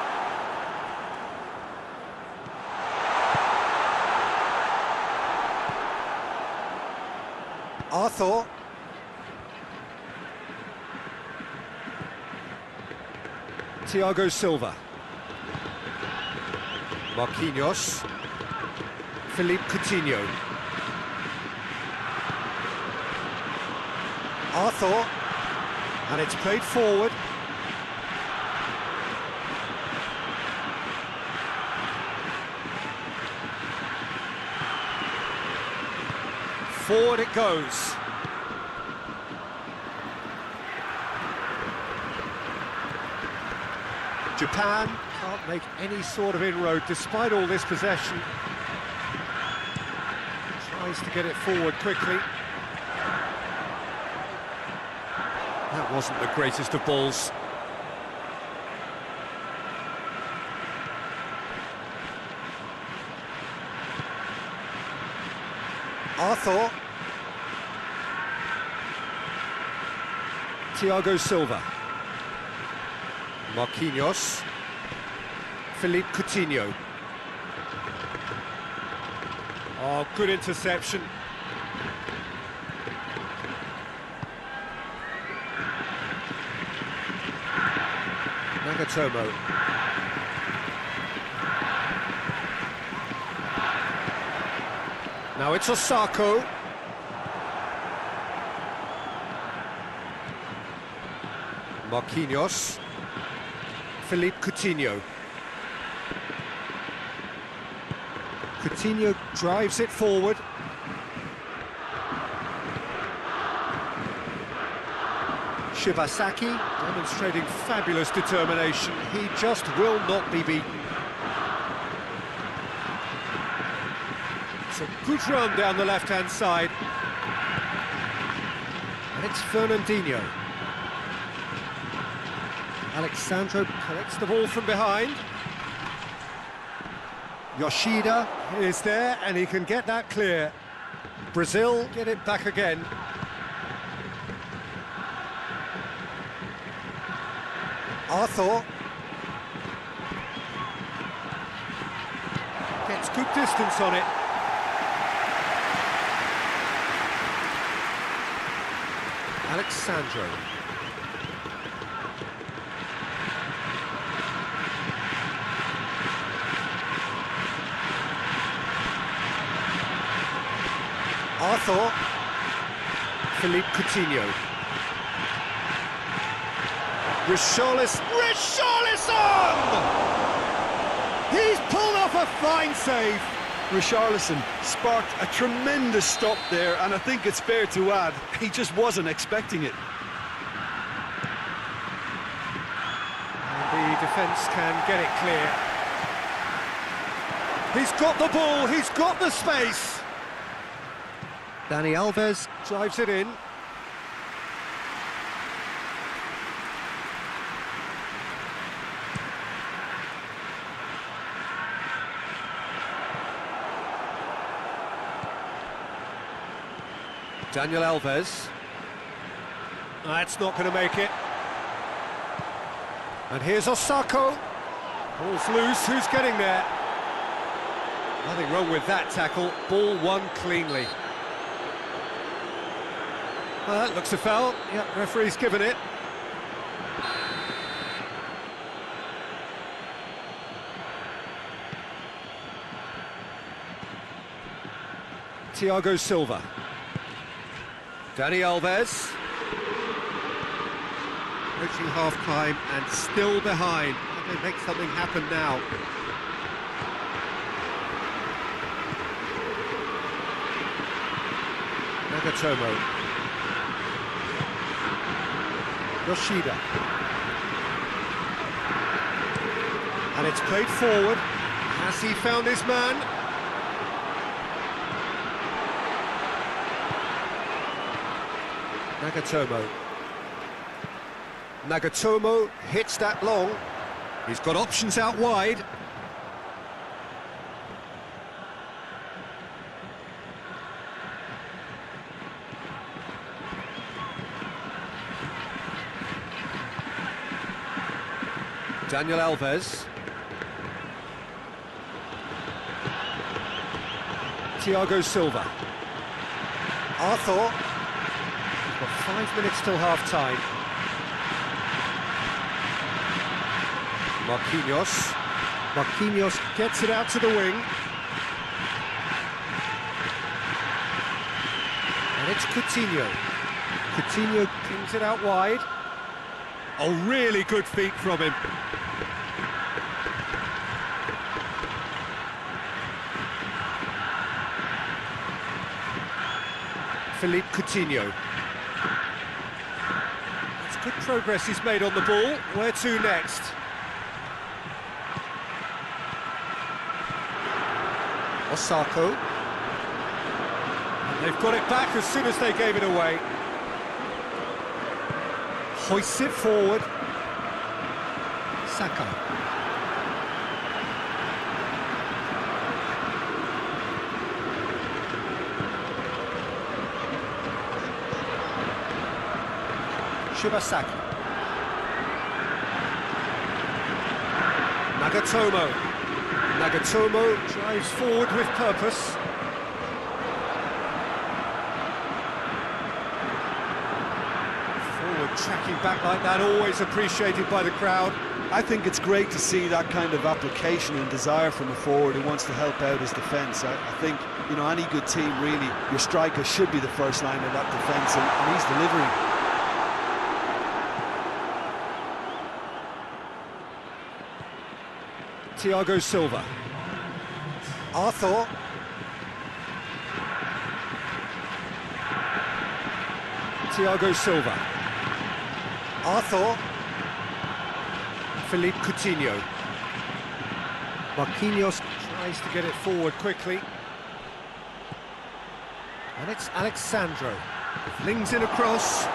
Arthur. Thiago Silva. Marquinhos. Philippe Coutinho. Arthur. And it's played forward. Forward it goes. Japan can't make any sort of inroad despite all this possession. Tries to get it forward quickly. That wasn't the greatest of balls. Arthur. Thiago Silva. Marquinhos. Philippe Coutinho. Oh, good interception. Nagatomo. Now it's Osako. Marquinhos. Philippe Coutinho. Coutinho drives it forward. Shibasaki demonstrating fabulous determination. He just will not be beaten. It's a good run down the left-hand side. And it's Fernandinho. Alexandro collects the ball from behind. Yoshida is there and he can get that clear. Brazil get it back again. Arthur. Gets good distance on it. Alexandro. Arthur. Philippe Coutinho. Richarlison! He's pulled off a fine save. Richarlison sparked a tremendous stop there, and I think it's fair to add, he just wasn't expecting it. And the defence can get it clear. He's got the ball, he's got the space. Dani Alves drives it in. Daniel Alves. That's not going to make it. And here's Osako. Ball's loose, who's getting there? Nothing wrong with that tackle, ball won cleanly. Well, that looks a foul. Yep, referee's given it. Thiago Silva. Dani Alves. Approaching half-time and still behind. Can they make something happen now? Nagatomo. Yoshida. And it's played forward. Has he found his man? Nagatomo. Nagatomo hits that long. He's got options out wide. Daniel Alves. Thiago Silva. Arthur. We've got 5 minutes till half-time. Marquinhos. Marquinhos gets it out to the wing. And it's Coutinho. Coutinho pings it out wide. Oh, really good feet from him. Philippe Coutinho. It's good progress he's made on the ball. Where to next? Osako. And they've got it back as soon as they gave it away. Hoists it forward. Saka. Shibasaki. Nagatomo. Nagatomo drives forward with purpose. Forward tracking back like that, always appreciated by the crowd. I think it's great to see that kind of application and desire from a forward who wants to help out his defence. I think, you know, any good team, really, your striker should be the first line of that defence, and he's delivering. Thiago Silva. Arthur. Thiago Silva. Arthur. Philippe Coutinho. Marquinhos tries to get it forward quickly. And it's Alexandro. Flings in across.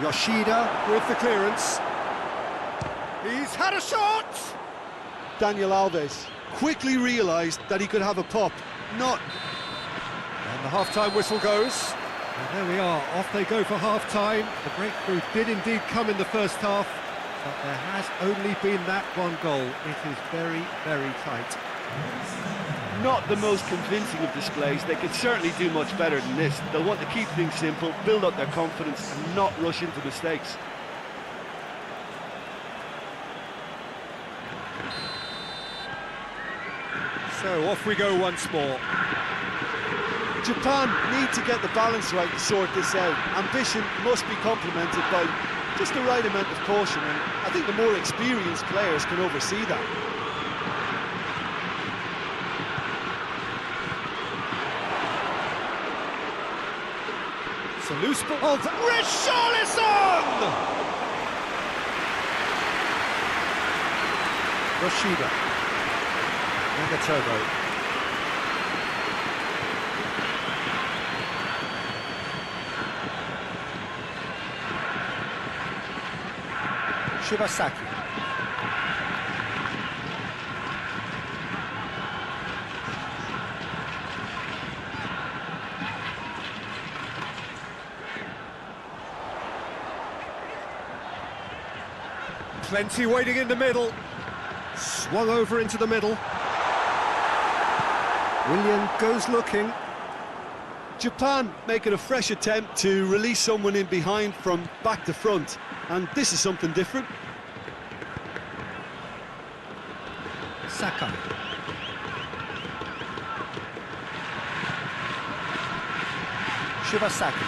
Yoshida with the clearance. He's had a shot! Daniel Alves quickly realised that he could have a pop. Not... And the half-time whistle goes. And there we are, off they go for half-time. The breakthrough did indeed come in the first half, but there has only been that one goal. It is very, very tight. Not the most convincing of displays. They could certainly do much better than this. They'll want to keep things simple, build up their confidence and not rush into mistakes. So off we go once more. Japan need to get the balance right to sort this out. Ambition must be complemented by just the right amount of caution, and I think the more experienced players can oversee that. It's a loose ball. Richarlison! Yoshida. Nagatomo. Shibasaki. Plenty waiting in the middle. Swung over into the middle. Willian goes looking. Japan making a fresh attempt to release someone in behind from back to front, and this is something different. Sakai. Shibasaki.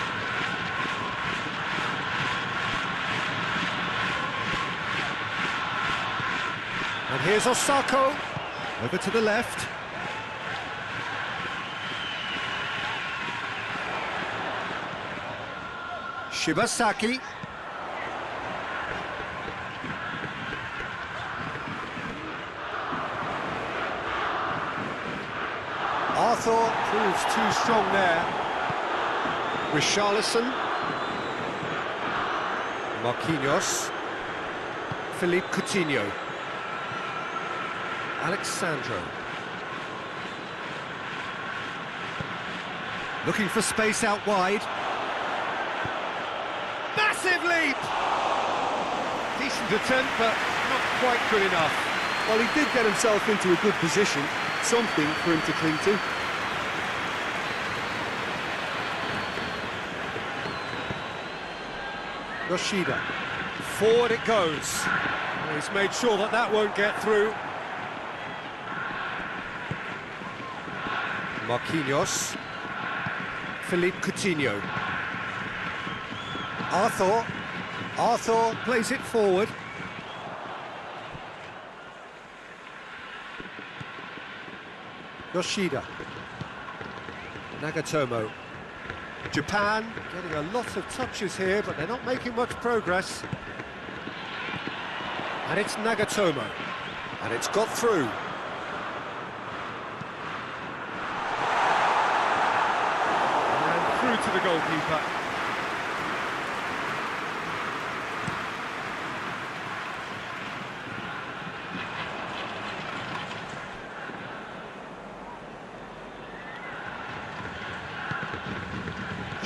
And here's Osako, over to the left. Shibasaki. Arthur proves too strong there. Richarlison. Marquinhos. Philippe Coutinho. Alexandro. Looking for space out wide. Massive leap! Decent attempt, but not quite good enough. Well, he did get himself into a good position, something for him to cling to. Yoshida. Forward it goes. He's made sure that that won't get through. Marquinhos. Philippe Coutinho. Arthur plays it forward. Yoshida. Nagatomo. Japan getting a lot of touches here, but they're not making much progress. And it's Nagatomo. And it's got through. And through to the goalkeeper.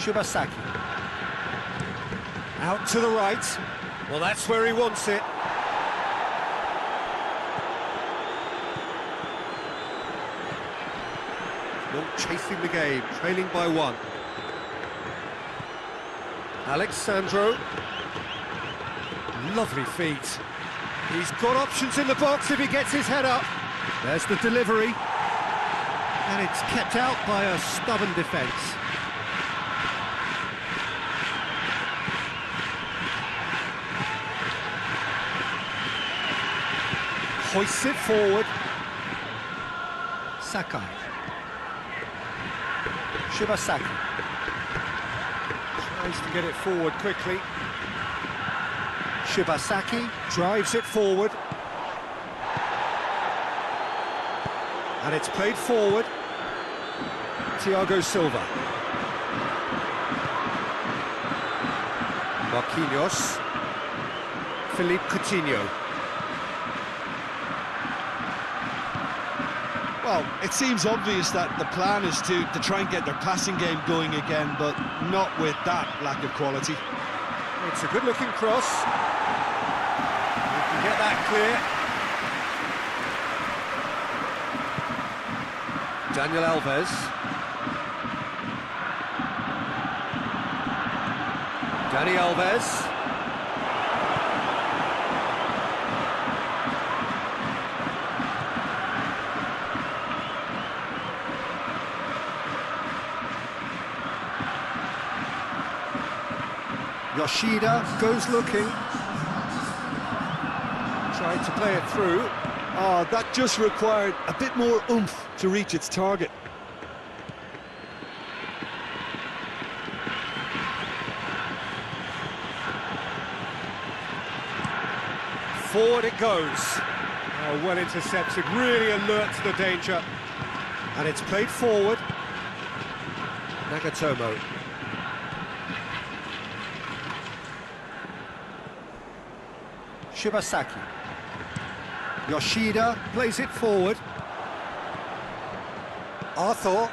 Shibasaki. Out to the right. Well, that's where he wants it. Not chasing the game, trailing by one. Alexandro. Lovely feet. He's got options in the box if he gets his head up. There's the delivery. And it's kept out by a stubborn defence. Hoists it forward. Sakai. Shibasaki. Tries to get it forward quickly. Shibasaki drives it forward. And it's played forward. Thiago Silva. Marquinhos. Philippe Coutinho. Well, it seems obvious that the plan is to try and get their passing game going again, but not with that lack of quality. It's a good-looking cross. You can get that clear. Daniel Alves. Dani Alves. Yoshida goes looking. Tried to play it through. Oh, that just required a bit more oomph to reach its target. Forward it goes. Oh, well intercepted, really alert to the danger. And it's played forward. Nagatomo. Shibasaki. Yoshida plays it forward. Arthur.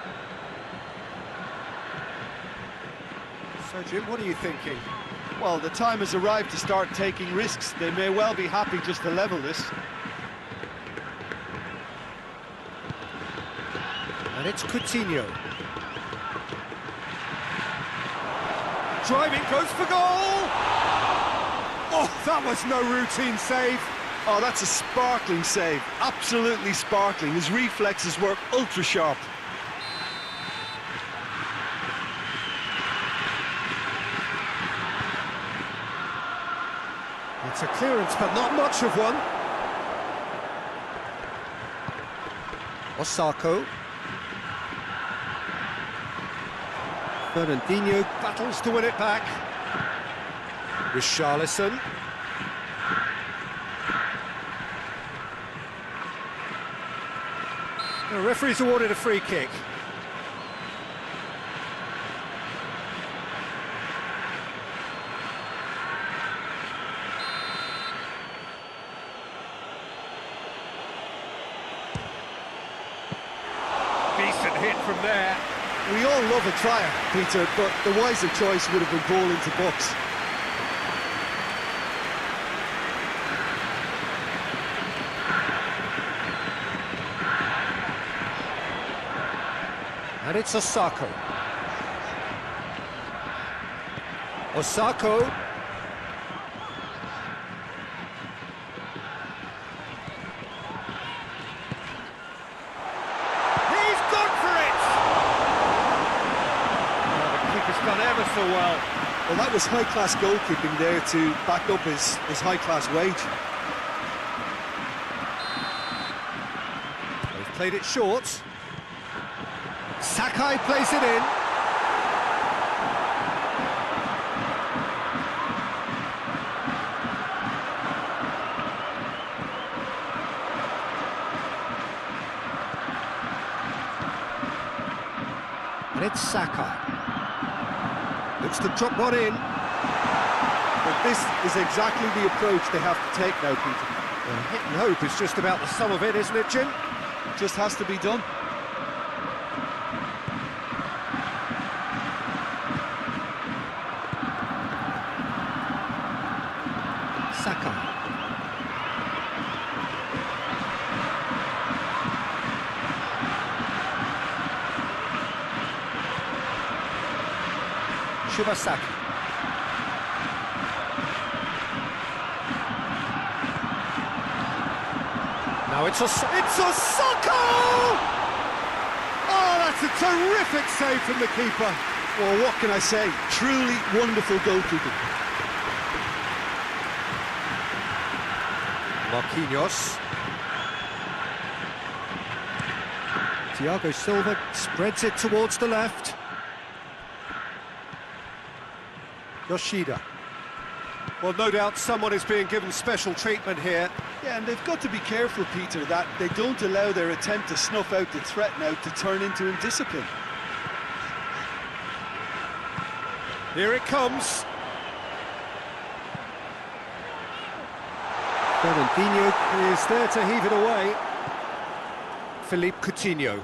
So, Jim, what are you thinking? Well, the time has arrived to start taking risks. They may well be happy just to level this. And it's Coutinho. driving, goes for goal! Oh, that was no routine save. Oh, that's a sparkling save, absolutely sparkling. His reflexes were ultra sharp. It's a clearance, but not much of one. Osako. Fernandinho battles to win it back. Richarlison. The referee's awarded a free kick. Decent hit from there. We all love a tryer, Peter, but the wiser choice would have been ball into box. And it's Osako. Osako. He's gone for it! The keeper's done ever so well. Well, that was high-class goalkeeping there to back up his high-class wage. They've played it short. Sakai plays it in. And it's Sakai. Looks to drop one in. But this is exactly the approach they have to take now, Peter. Well, hit and hope is just about the sum of it, isn't it, Jim? Just has to be done. Sakai. Shibasaki. Now it's Osako! Oh, that's a terrific save from the keeper. Well, what can I say? Truly wonderful goalkeeping. Marquinhos. Thiago Silva spreads it towards the left. Yoshida. Well, no doubt someone is being given special treatment here. Yeah, and they've got to be careful, Peter, that they don't allow their attempt to snuff out the threat now to turn into indiscipline. Here it comes. Fernandinho is there to heave it away. Philippe Coutinho.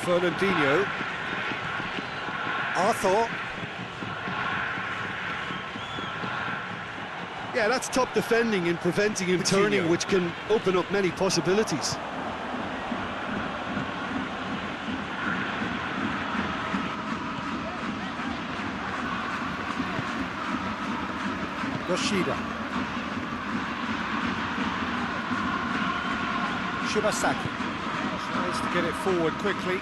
Fernandinho. Arthur. Yeah, that's top defending and preventing him turning, which can open up many possibilities. Yoshida. Shibasaki tries to get it forward quickly.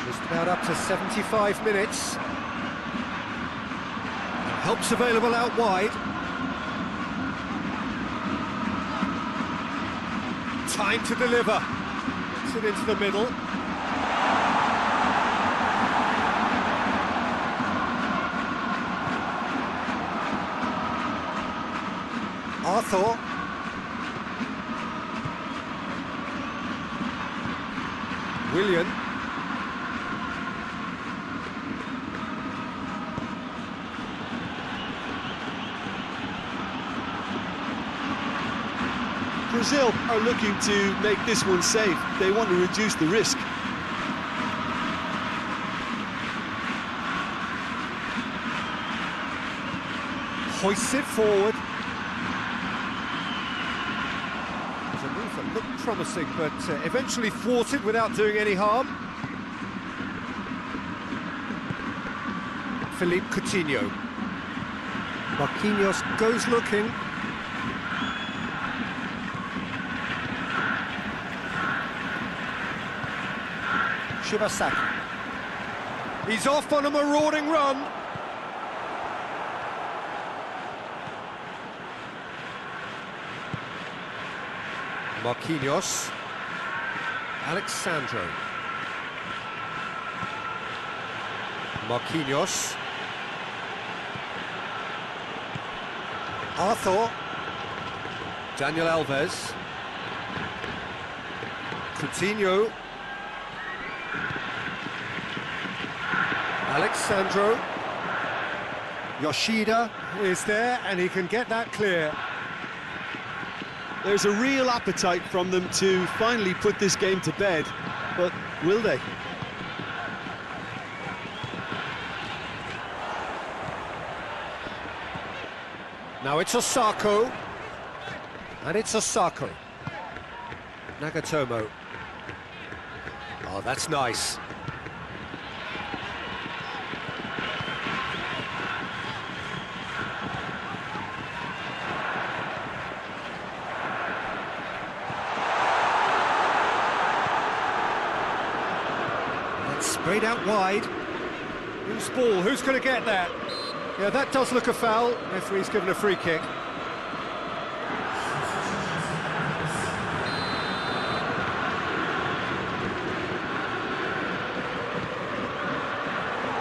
Just about up to 75 minutes. And help's available out wide. Time to deliver. Gets it into the middle. Arthur. Willian. Brazil are looking to make this one safe. They want to reduce the risk. Hoists it forward. promising, but eventually thwarted without doing any harm. Philippe Coutinho. Marquinhos goes looking. Shibasaki. He's off on a marauding run. Marquinhos. Alexandro. Marquinhos. Arthur. Daniel Alves. Coutinho. Alexandro. Yoshida is there, and he can get that clear. There's a real appetite from them to finally put this game to bed, but will they? Now it's Osako, and it's Osako. Nagatomo. Oh, that's nice. Sprayed out wide. Loose ball, who's going to get that? Yeah, that does look a foul. Referee's given a free kick.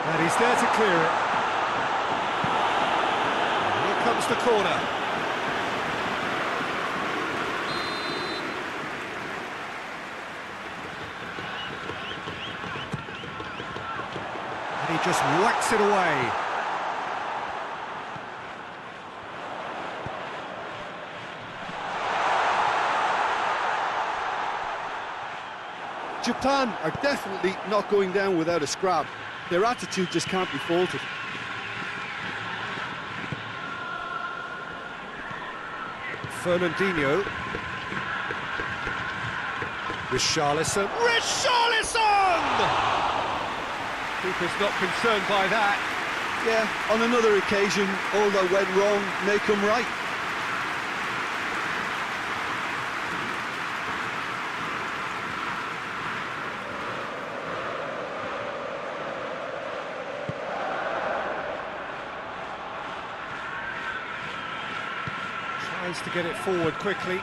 And he's there to clear it. And here comes the corner. He just whacks it away. Japan are definitely not going down without a scrap. Their attitude just can't be faulted. Fernandinho. Richarlison. Richarlison! Keeper's not concerned by that. Yeah, on another occasion, all that went wrong may come right. Tries to get it forward quickly.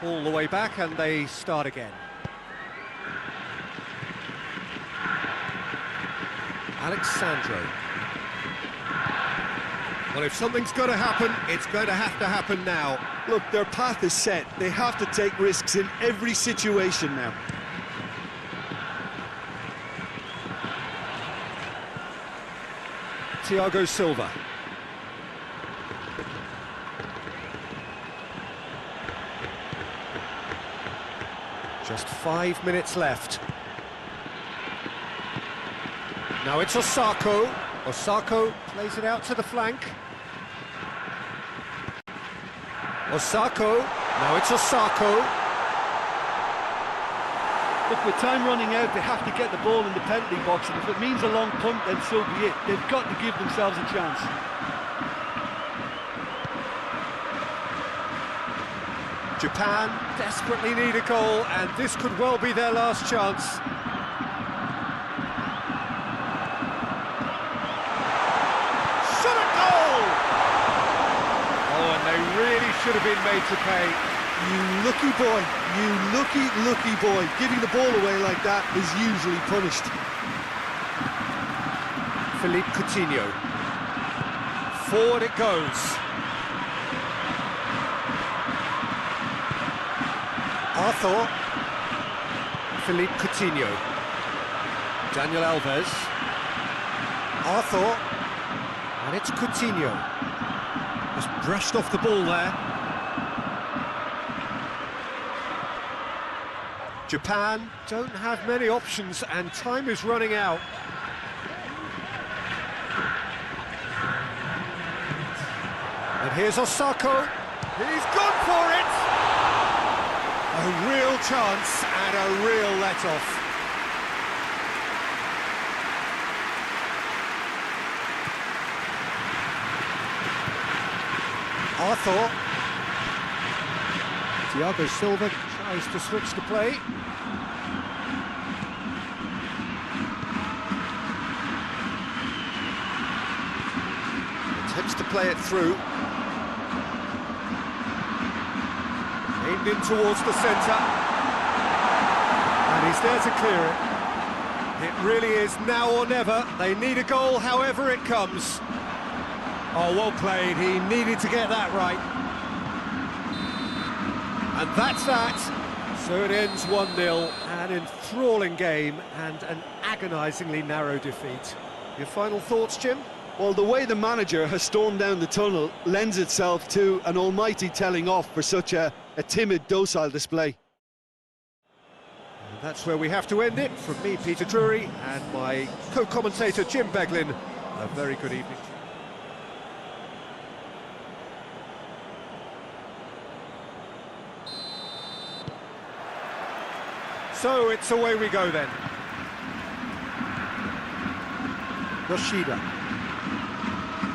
All the way back, and they start again. Alexandro. Well, if something's got to happen, it's going to happen now. Look, their path is set. They have to take risks in every situation now. Thiago Silva. Just 5 minutes left. Now it's Osako. Osako plays it out to the flank. Osako. Now it's Osako. Look, with time running out, they have to get the ball in the penalty box, and if it means a long punt, then so be it. They've got to give themselves a chance. Japan desperately need a goal, and this could well be their last chance. Shot at goal! Oh, and they really should have been made to pay. You lucky boy, you lucky boy. Giving the ball away like that is usually punished. Philippe Coutinho. Forward it goes. Arthur. Philippe Coutinho. Daniel Alves. Arthur. And it's Coutinho. Just brushed off the ball there. Japan don't have many options, and time is running out. And here's Osako. He's gone for it! A real chance and a real let-off. Arthur. Thiago Silva tries to switch the play. Attempts to play it through. Aimed in towards the centre. And he's there to clear it. It really is now or never. They need a goal however it comes. Oh, well played. He needed to get that right. And that's that. So it ends 1-0. An enthralling game and an agonisingly narrow defeat. Your final thoughts, Jim? Well, the way the manager has stormed down the tunnel lends itself to an almighty telling off for such a timid, docile display. And that's where we have to end it. From me, Peter Drury, and my co-commentator, Jim Beglin. A very good evening. So it's away we go then. Yoshida.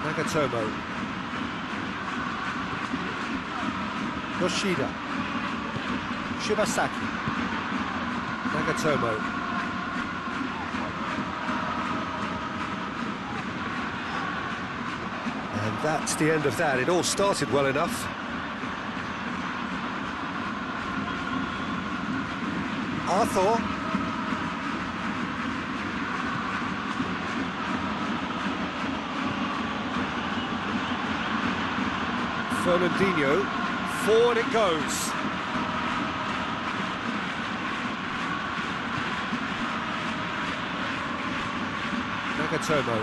Nagatomo. Yoshida. Shibasaki. Nagatomo. And that's the end of that. It all started well enough. Arthur. Fernandinho. Forward it goes. Nagatomo.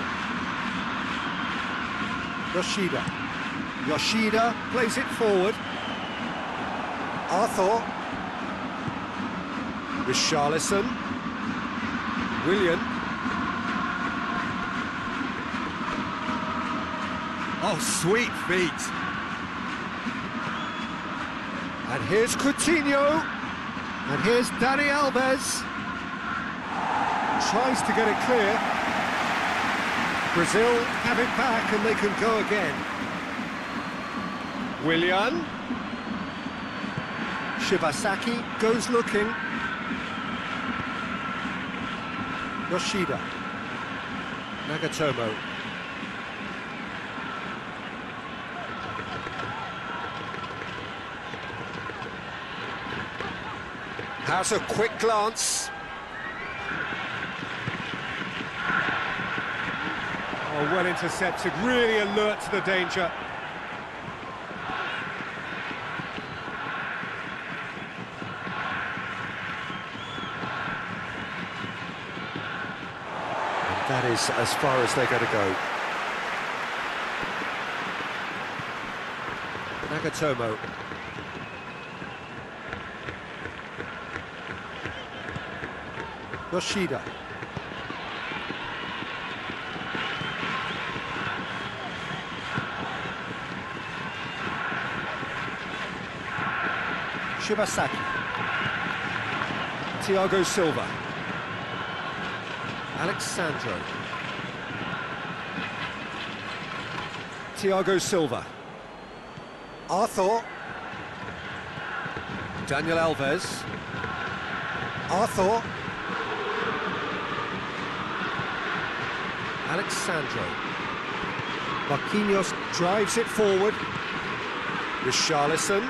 Yoshida. Yoshida plays it forward. Arthur. Richarlison. Willian. Oh, sweet feet. And here's Coutinho. And here's Dani Alves. Tries to get it clear. Brazil have it back and they can go again. Willian. Shibasaki goes looking. Yoshida. Nagatomo. Has a quick glance. Oh, well intercepted, really alert to the danger. That is as far as they're going to go. Nagatomo. Yoshida. Shibasaki. Thiago Silva. Alexandro. Thiago Silva. Arthur. Daniel Alves. Arthur. Alexandro. Marquinhos drives it forward. Richarlison.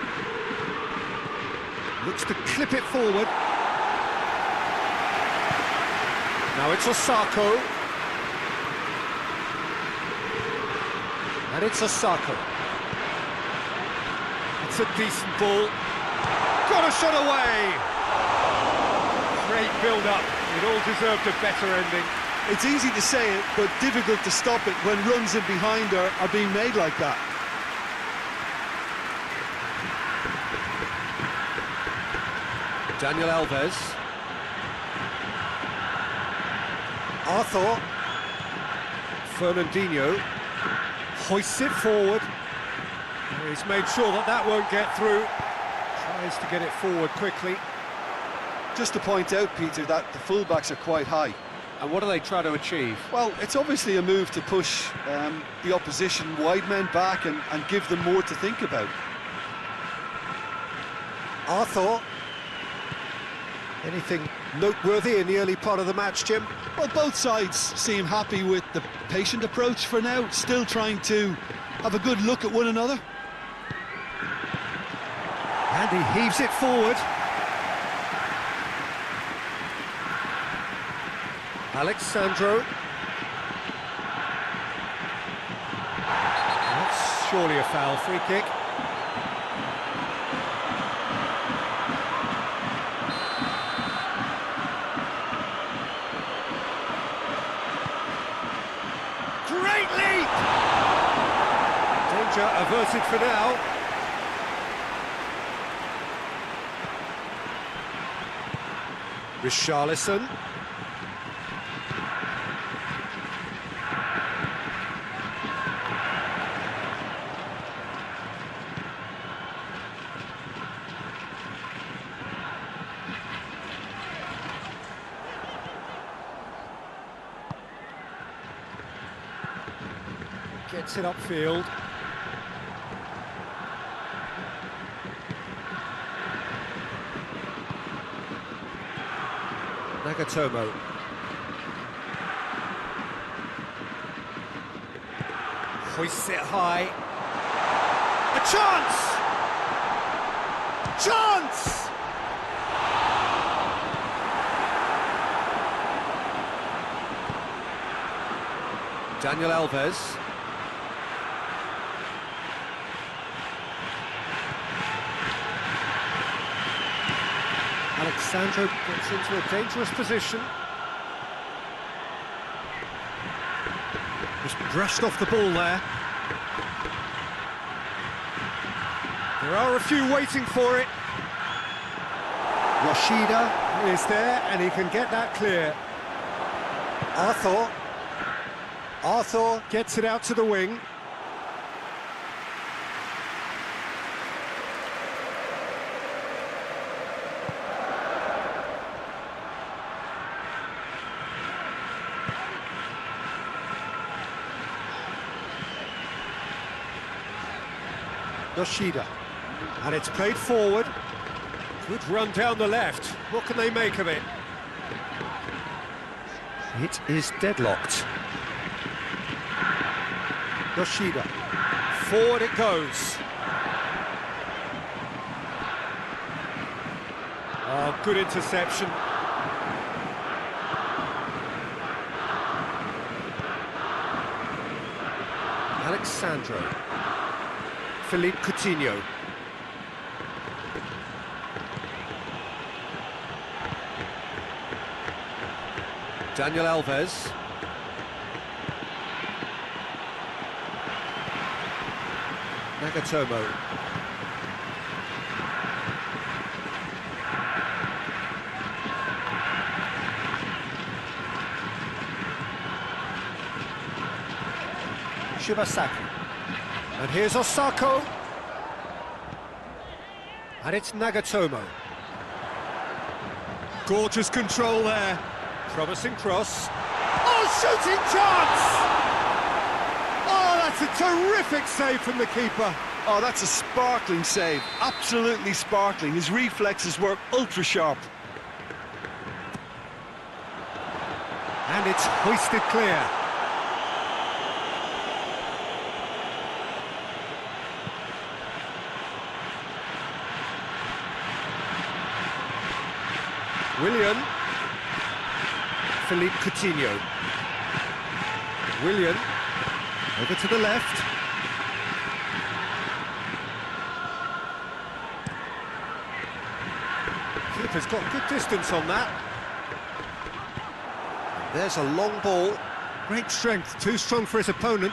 Looks to clip it forward. Now it's Osako. And it's Osako. It's a decent ball. Got a shot away! Great build-up. It all deserved a better ending. It's easy to say it, but difficult to stop it when runs in behind are being made like that. Daniel Alves. Arthur. Fernandinho. Hoists it forward. He's made sure that that won't get through. Tries to get it forward quickly. Just to point out, Peter, that the fullbacks are quite high. And what do they try to achieve? Well, it's obviously a move to push the opposition wide men back and give them more to think about. Arthur. Anything noteworthy in the early part of the match, Jim? Well, both sides seem happy with the patient approach for now, still trying to have a good look at one another. And he heaves it forward. Alexandro. That's surely a foul, free kick. Great leap! Danger averted for now. Richarlison. Gets it upfield. Nagatomo. Hoists it high. A chance! Chance! Daniel Alves. Alexandro gets into a dangerous position. Just brushed off the ball there. There are a few waiting for it. Yoshida is there and he can get that clear. Arthur gets it out to the wing. Yoshida, and it's played forward. Good run down the left. What can they make of it? It is deadlocked. Yoshida, forward it goes. Oh, good interception. Alexandro. Philippe Coutinho. Daniel Alves. Nagatomo. Shibasaki. And here's Osako. And it's Nagatomo. Gorgeous control there. Promising cross. Oh, shooting chance! Oh, that's a terrific save from the keeper. Oh, that's a sparkling save. Absolutely sparkling. His reflexes were ultra sharp. And it's hoisted clear. Willian. Philippe Coutinho. Willian. Over to the left. Keeper's got good distance on that. There's a long ball. Great strength, too strong for his opponent.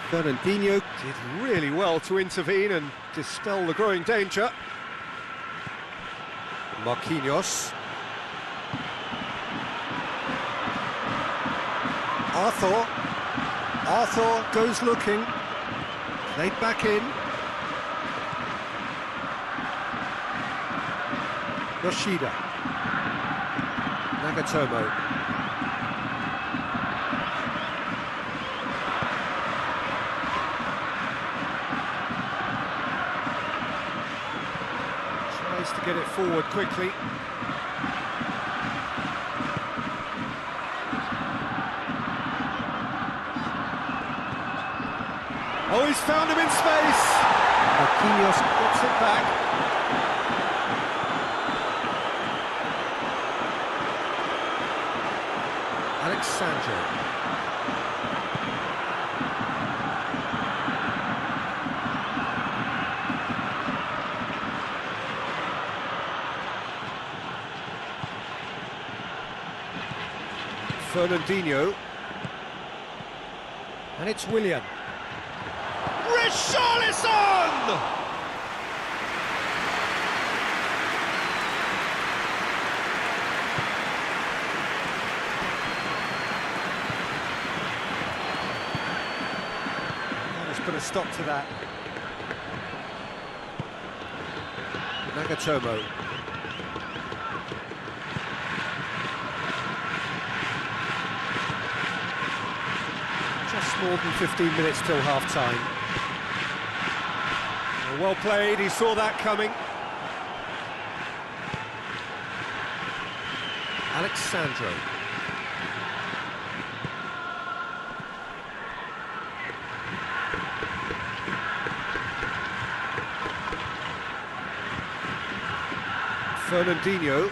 Fernandinho did really well to intervene and dispel the growing danger. Marquinhos. Arthur goes looking. Played back in. Yoshida. Nagatomo. Tries to get it forward quickly. Oh, he's found him in space! Marquinhos gets it back. Alexandro. Fernandinho. And it's Willian. Richarlison! Let's put a stop to that. Nagatomo. Just more than 15 minutes till half-time. Well played, he saw that coming. Alexandro. Fernandinho.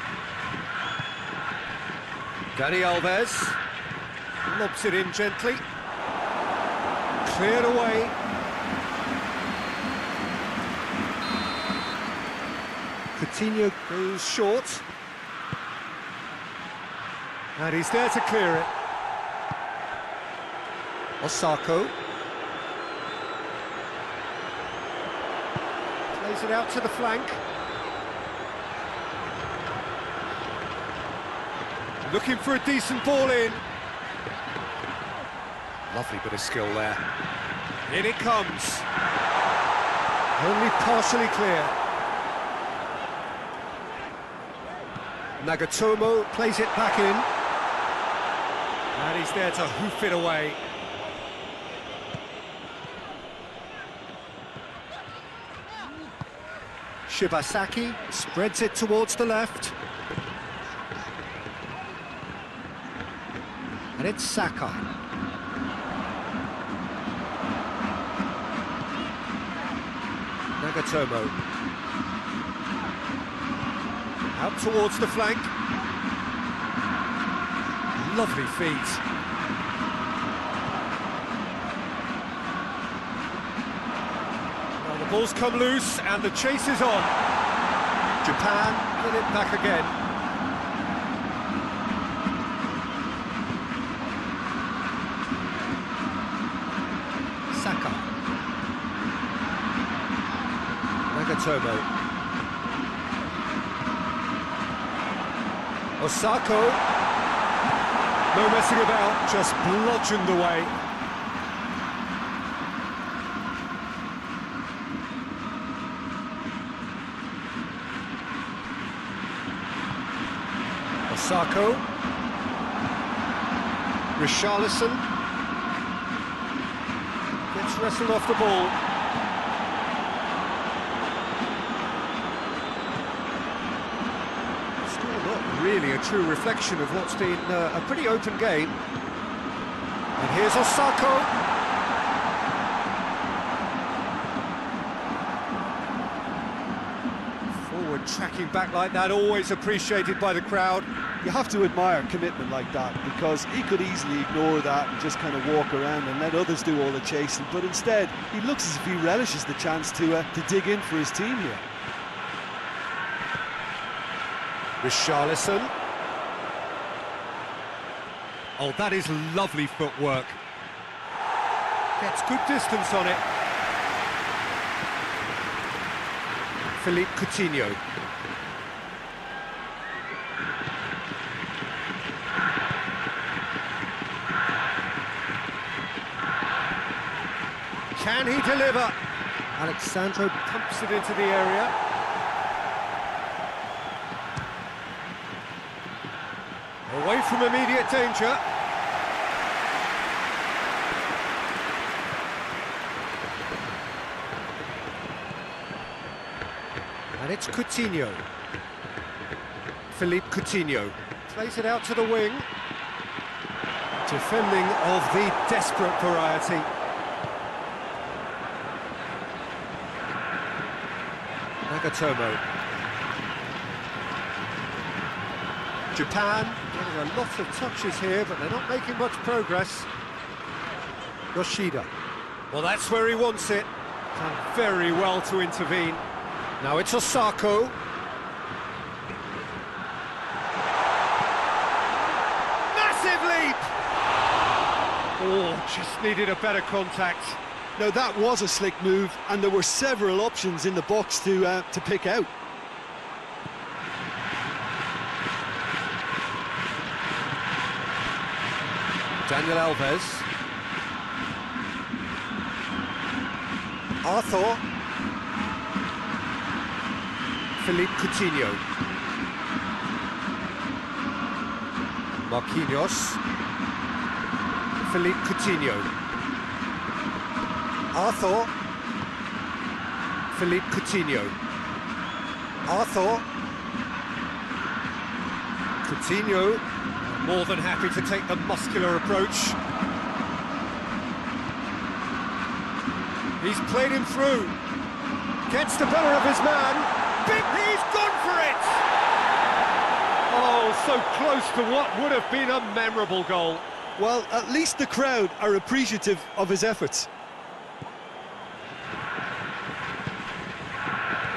Dani Alves. Lobs it in gently. Cleared away. Coutinho goes short. And he's there to clear it. Osako. Plays it out to the flank. Looking for a decent ball in. Lovely bit of skill there. In it comes. Only partially clear. Nagatomo plays it back in. And he's there to hoof it away. Shibasaki spreads it towards the left. And it's Saka. Nagatomo. Out towards the flank. Lovely feet. Now the ball's come loose and the chase is on. Japan get it back again. Saka. Nagatomo. Osako, no messing about, just bludgeoned away. Osako, Richarlison, gets wrestled off the ball. Really a true reflection of what's been a pretty open game. And here's Osako. Forward tracking back like that, always appreciated by the crowd. You have to admire commitment like that, because he could easily ignore that and just kind of walk around and let others do all the chasing, but instead he looks as if he relishes the chance to dig in for his team here. Richarlison. Oh, that is lovely footwork. Gets good distance on it. Philippe Coutinho. Can he deliver? Alexandro pumps it into the area. Away from immediate danger. And it's Coutinho. Philippe Coutinho plays it out to the wing. Defending of the desperate variety. Nagatomo. Japan getting a lot of touches here, but they're not making much progress. Yoshida. Well, that's where he wants it. Done very well to intervene. Now it's Osako. Massive leap! Oh, just needed a better contact. Now that was a slick move, and there were several options in the box to pick out. Daniel Alves. Arthur. Philippe Coutinho. Marquinhos. Philippe Coutinho. Arthur. Philippe Coutinho. Arthur. Coutinho, more than happy to take the muscular approach. He's played him through. Gets the better of his man. He's gone for it! Oh, so close to what would have been a memorable goal. Well, at least the crowd are appreciative of his efforts.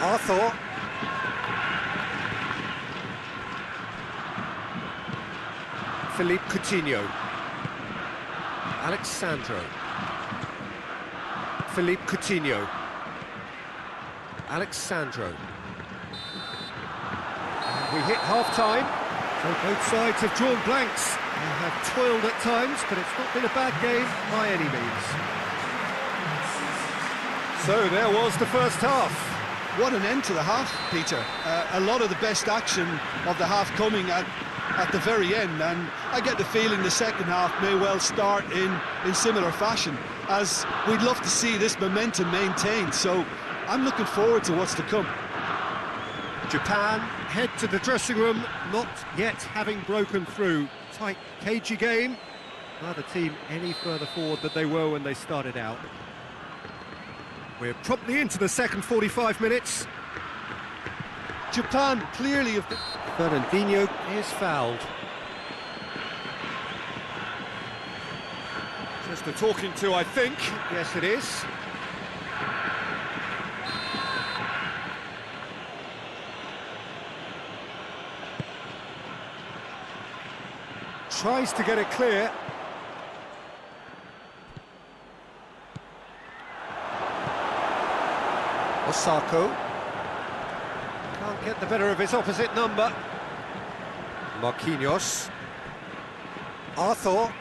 Arthur. Philippe Coutinho. Alexandro. Philippe Coutinho. Alexandro. And we hit half-time, so both sides have drawn blanks. They have toiled at times, but it's not been a bad game by any means. So there was the first half. What an end to the half, Peter. A lot of the best action of the half coming at the very end, and I get the feeling the second half may well start in similar fashion, as we'd love to see this momentum maintained, so I'm looking forward to what's to come. Japan head to the dressing room, not yet having broken through. Tight, cagey game. Neither team any further forward than they were when they started out. We're promptly into the second 45 minutes. Japan clearly have... Fernandinho is fouled. Just a talking to, I think. Yes, it is. Tries to get it clear. Osako. Can't get the better of his opposite number. Marquinhos. Arthur.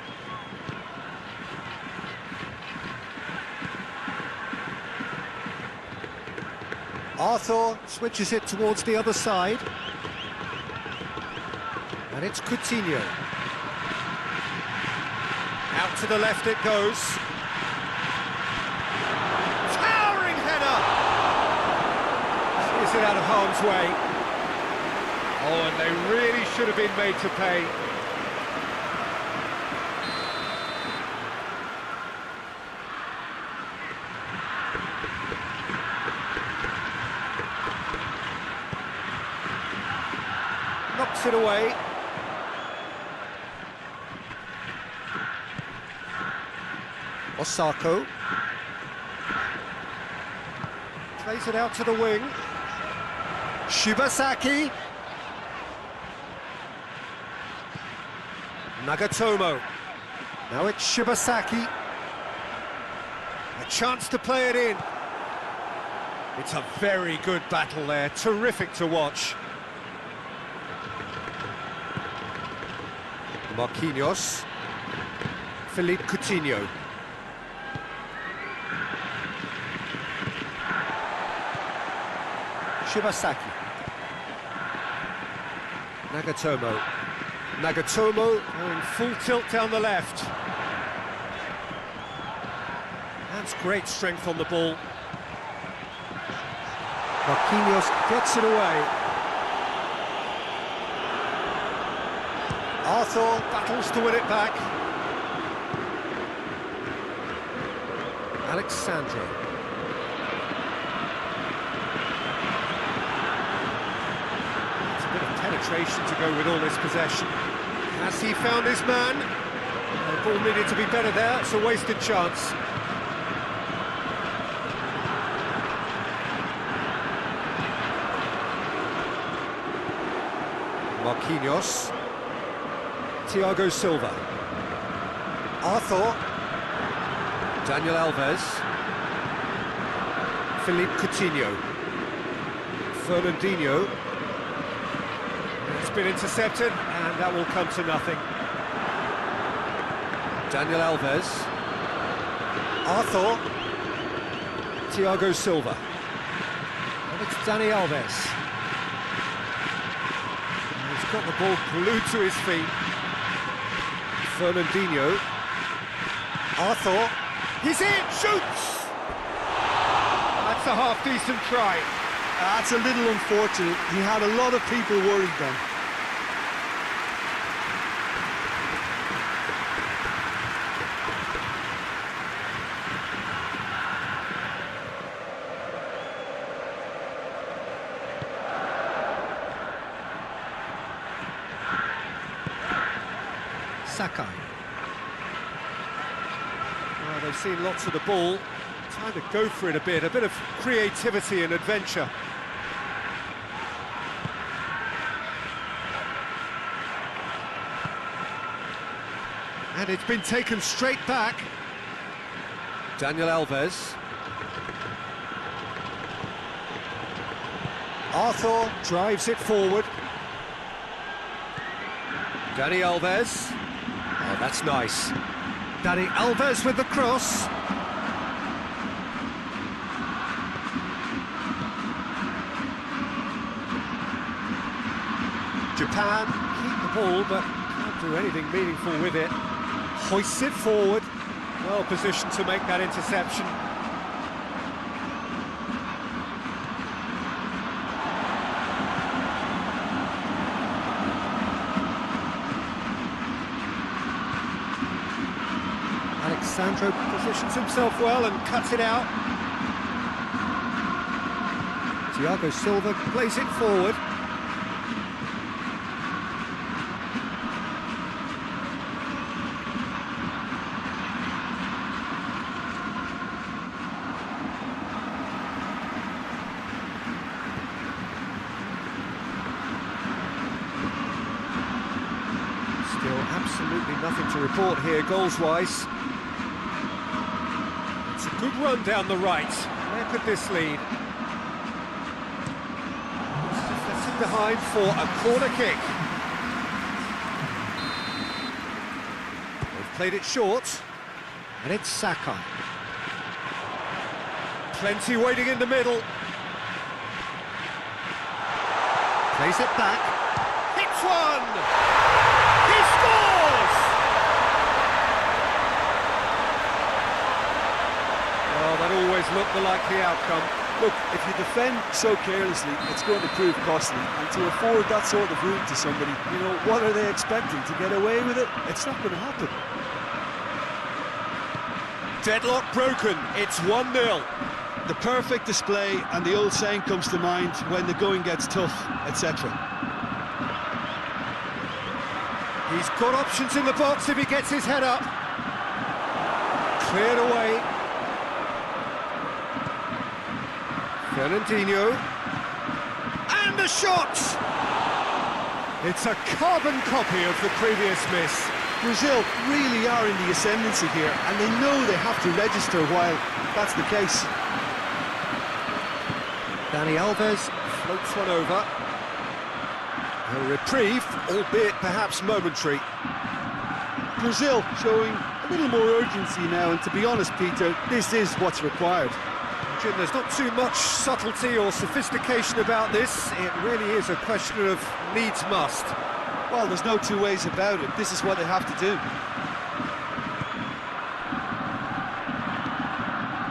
Arthur switches it towards the other side. And it's Coutinho. Out to the left it goes. Towering header! Is it out of harm's way? Oh, and they really should have been made to pay. Knocks it away. Osako. Plays it out to the wing. Shibasaki. Nagatomo. Now it's Shibasaki. chance to play it in. It's a very good battle there, terrific to watch. Marquinhos. Philippe Coutinho. Shibasaki. Nagatomo. Nagatomo going full tilt down the left. That's great strength on the ball. Marquinhos gets it away. Arthur battles to win it back. Alexandro. It's a bit of penetration to go with all this possession. Has he found his man? The ball needed to be better there, it's a wasted chance. Marquinhos. Thiago Silva. Arthur. Daniel Alves. Philippe Coutinho. Fernandinho. It's been intercepted, and that will come to nothing. Daniel Alves. Arthur. Thiago Silva. And it's Dani Alves. He's got the ball glued to his feet. Fernandinho. Arthur. He's in! Shoots! That's a half-decent try. That's a little unfortunate. He had a lot of people worried then. Sakai. Well, they've seen lots of the ball. Time to go for it a bit of creativity and adventure. And it's been taken straight back. Daniel Alves. Arthur drives it forward. Dani Alves. Oh, that's nice. Dani Alves with the cross. Japan keep the ball, but can't do anything meaningful with it. Hoists it forward. Well positioned to make that interception. Alexandro positions himself well and cuts it out. Thiago Silva plays it forward. Still absolutely nothing to report here goals-wise. It's a good run down the right. Where could this lead? Left it behind for a corner kick. They've played it short, and it's Sakai. Plenty waiting in the middle. Plays it back. Hits one! He scores! Well, that always looked the likely outcome. Look, if you defend so carelessly, it's going to prove costly. And to afford that sort of room to somebody, you know, what are they expecting? To get away with it? It's not going to happen. Deadlock broken. It's 1-0. The perfect display, and the old saying comes to mind, when the going gets tough, etc. He's got options in the box if he gets his head up. Cleared away. Fernandinho. And the shot! It's a carbon copy of the previous miss. Brazil really are in the ascendancy here, and they know they have to register while that's the case. Dani Alves floats one over. A reprieve, albeit perhaps momentary. Brazil showing a little more urgency now, and to be honest, Peter, this is what's required. Jim, there's not too much subtlety or sophistication about this. It really is a question of needs must. Well, there's no two ways about it. This is what they have to do.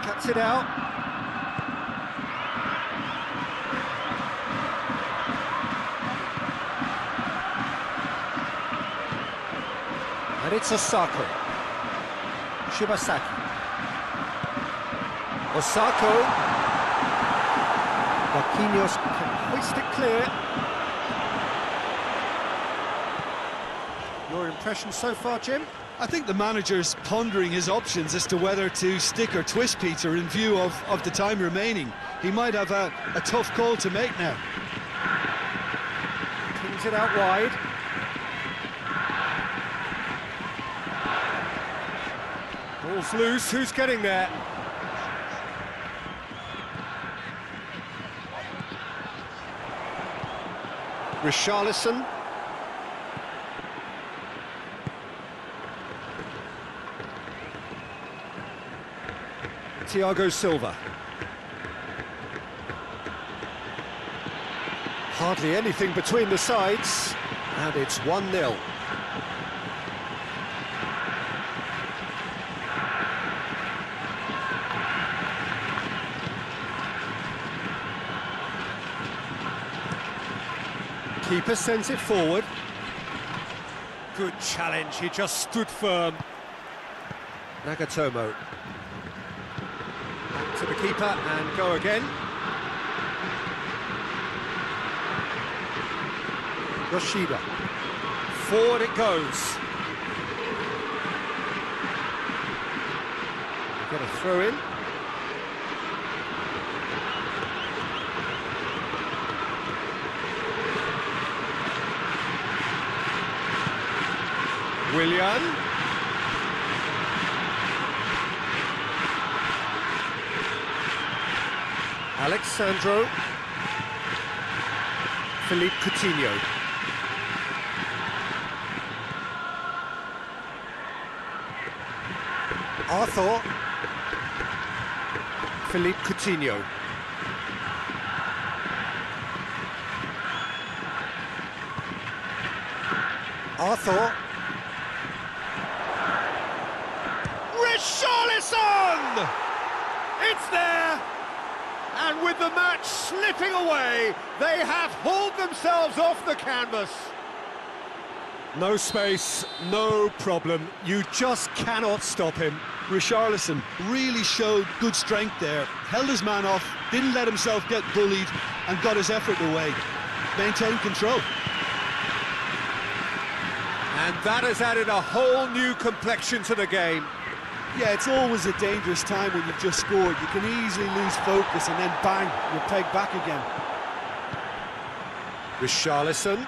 Cuts it out. And it's Osako. Shibasaki. Osako. Marquinhos can hoist it clear. Your impression so far, Jim? I think the manager's pondering his options as to whether to stick or twist Peter in view of the time remaining. He might have a tough call to make now. Pings it out wide. Ball's loose, who's getting there? Richarlison. Thiago Silva. Hardly anything between the sides, and it's 1-0. Keeper sends it forward. Good challenge, he just stood firm. Nagatomo. Back to the keeper and go again. Yoshida. Forward it goes. Get a throw in. Willian. Alexandro. Philippe Coutinho. Arthur. Philippe Coutinho. Arthur. Richarlison! It's there! And with the match slipping away, they have hauled themselves off the canvas. No space, no problem. You just cannot stop him. Richarlison really showed good strength there, held his man off, didn't let himself get bullied, and got his effort away. Maintained control. And that has added a whole new complexion to the game. Yeah, it's always a dangerous time when you've just scored. You can easily lose focus and then bang, you're pegged back again. Richarlison.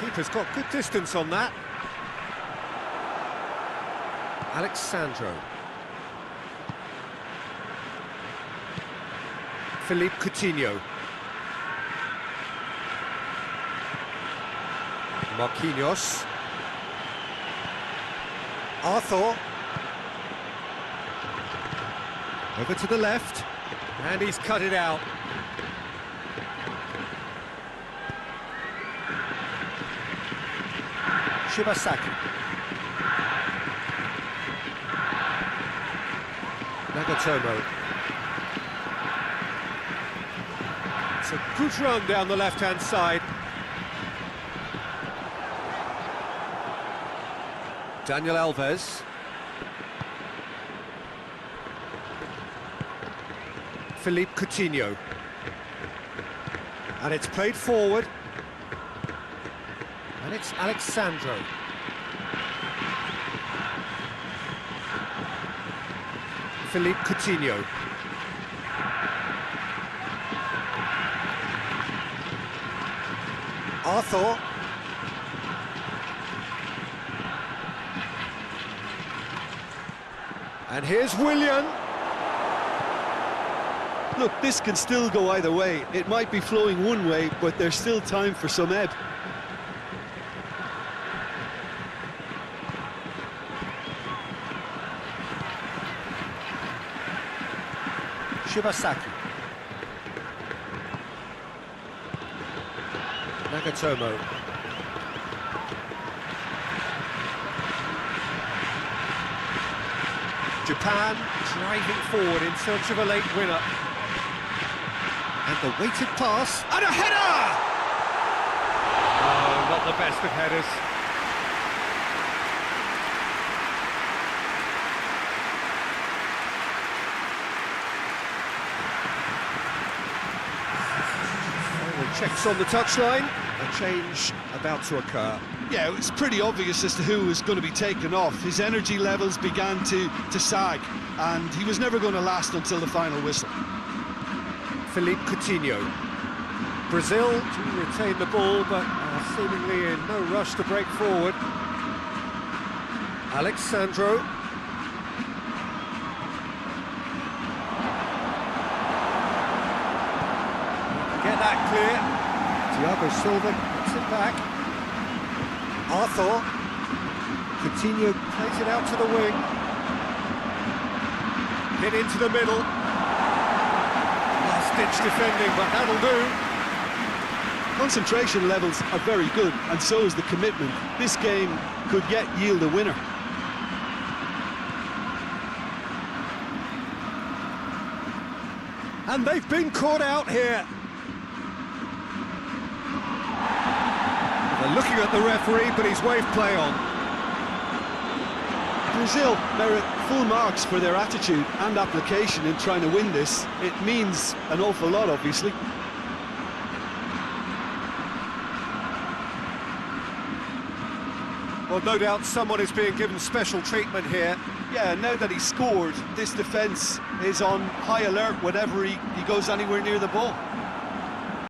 Keeper's got good distance on that. Alexandro. Philippe Coutinho. Marquinhos. Arthur. Over to the left. And he's cut it out. Shibasaki. Nagatomo. It's a good run down the left-hand side. Daniel Alves. Philippe Coutinho. And it's played forward. And it's Alexandro. Philippe Coutinho. Arthur. And here's Willian. Look, this can still go either way. It might be flowing one way, but there's still time for some ebb. Shibasaki. Nagatomo. Japan driving forward in search of a late winner. And the weighted pass. And a header! Oh, not the best of headers. Checks on the touchline, a change about to occur. Yeah, it was pretty obvious as to who was going to be taken off. His energy levels began to sag, and he was never going to last until the final whistle. Philippe Coutinho. Brazil to retain the ball, but seemingly in no rush to break forward. Alexandro. Get that clear. Thiago Silva gets it back. Arthur. Coutinho plays it out to the wing. Hit into the middle. Last-ditch defending, but that'll do. Concentration levels are very good, and so is the commitment. This game could yet yield a winner. And they've been caught out here. They're looking at the referee, but he's waved play on. Brazil merit full marks for their attitude and application in trying to win this. It means an awful lot, obviously. Well, no doubt someone is being given special treatment here. Yeah, now that he's scored, this defence is on high alert whenever he goes anywhere near the ball.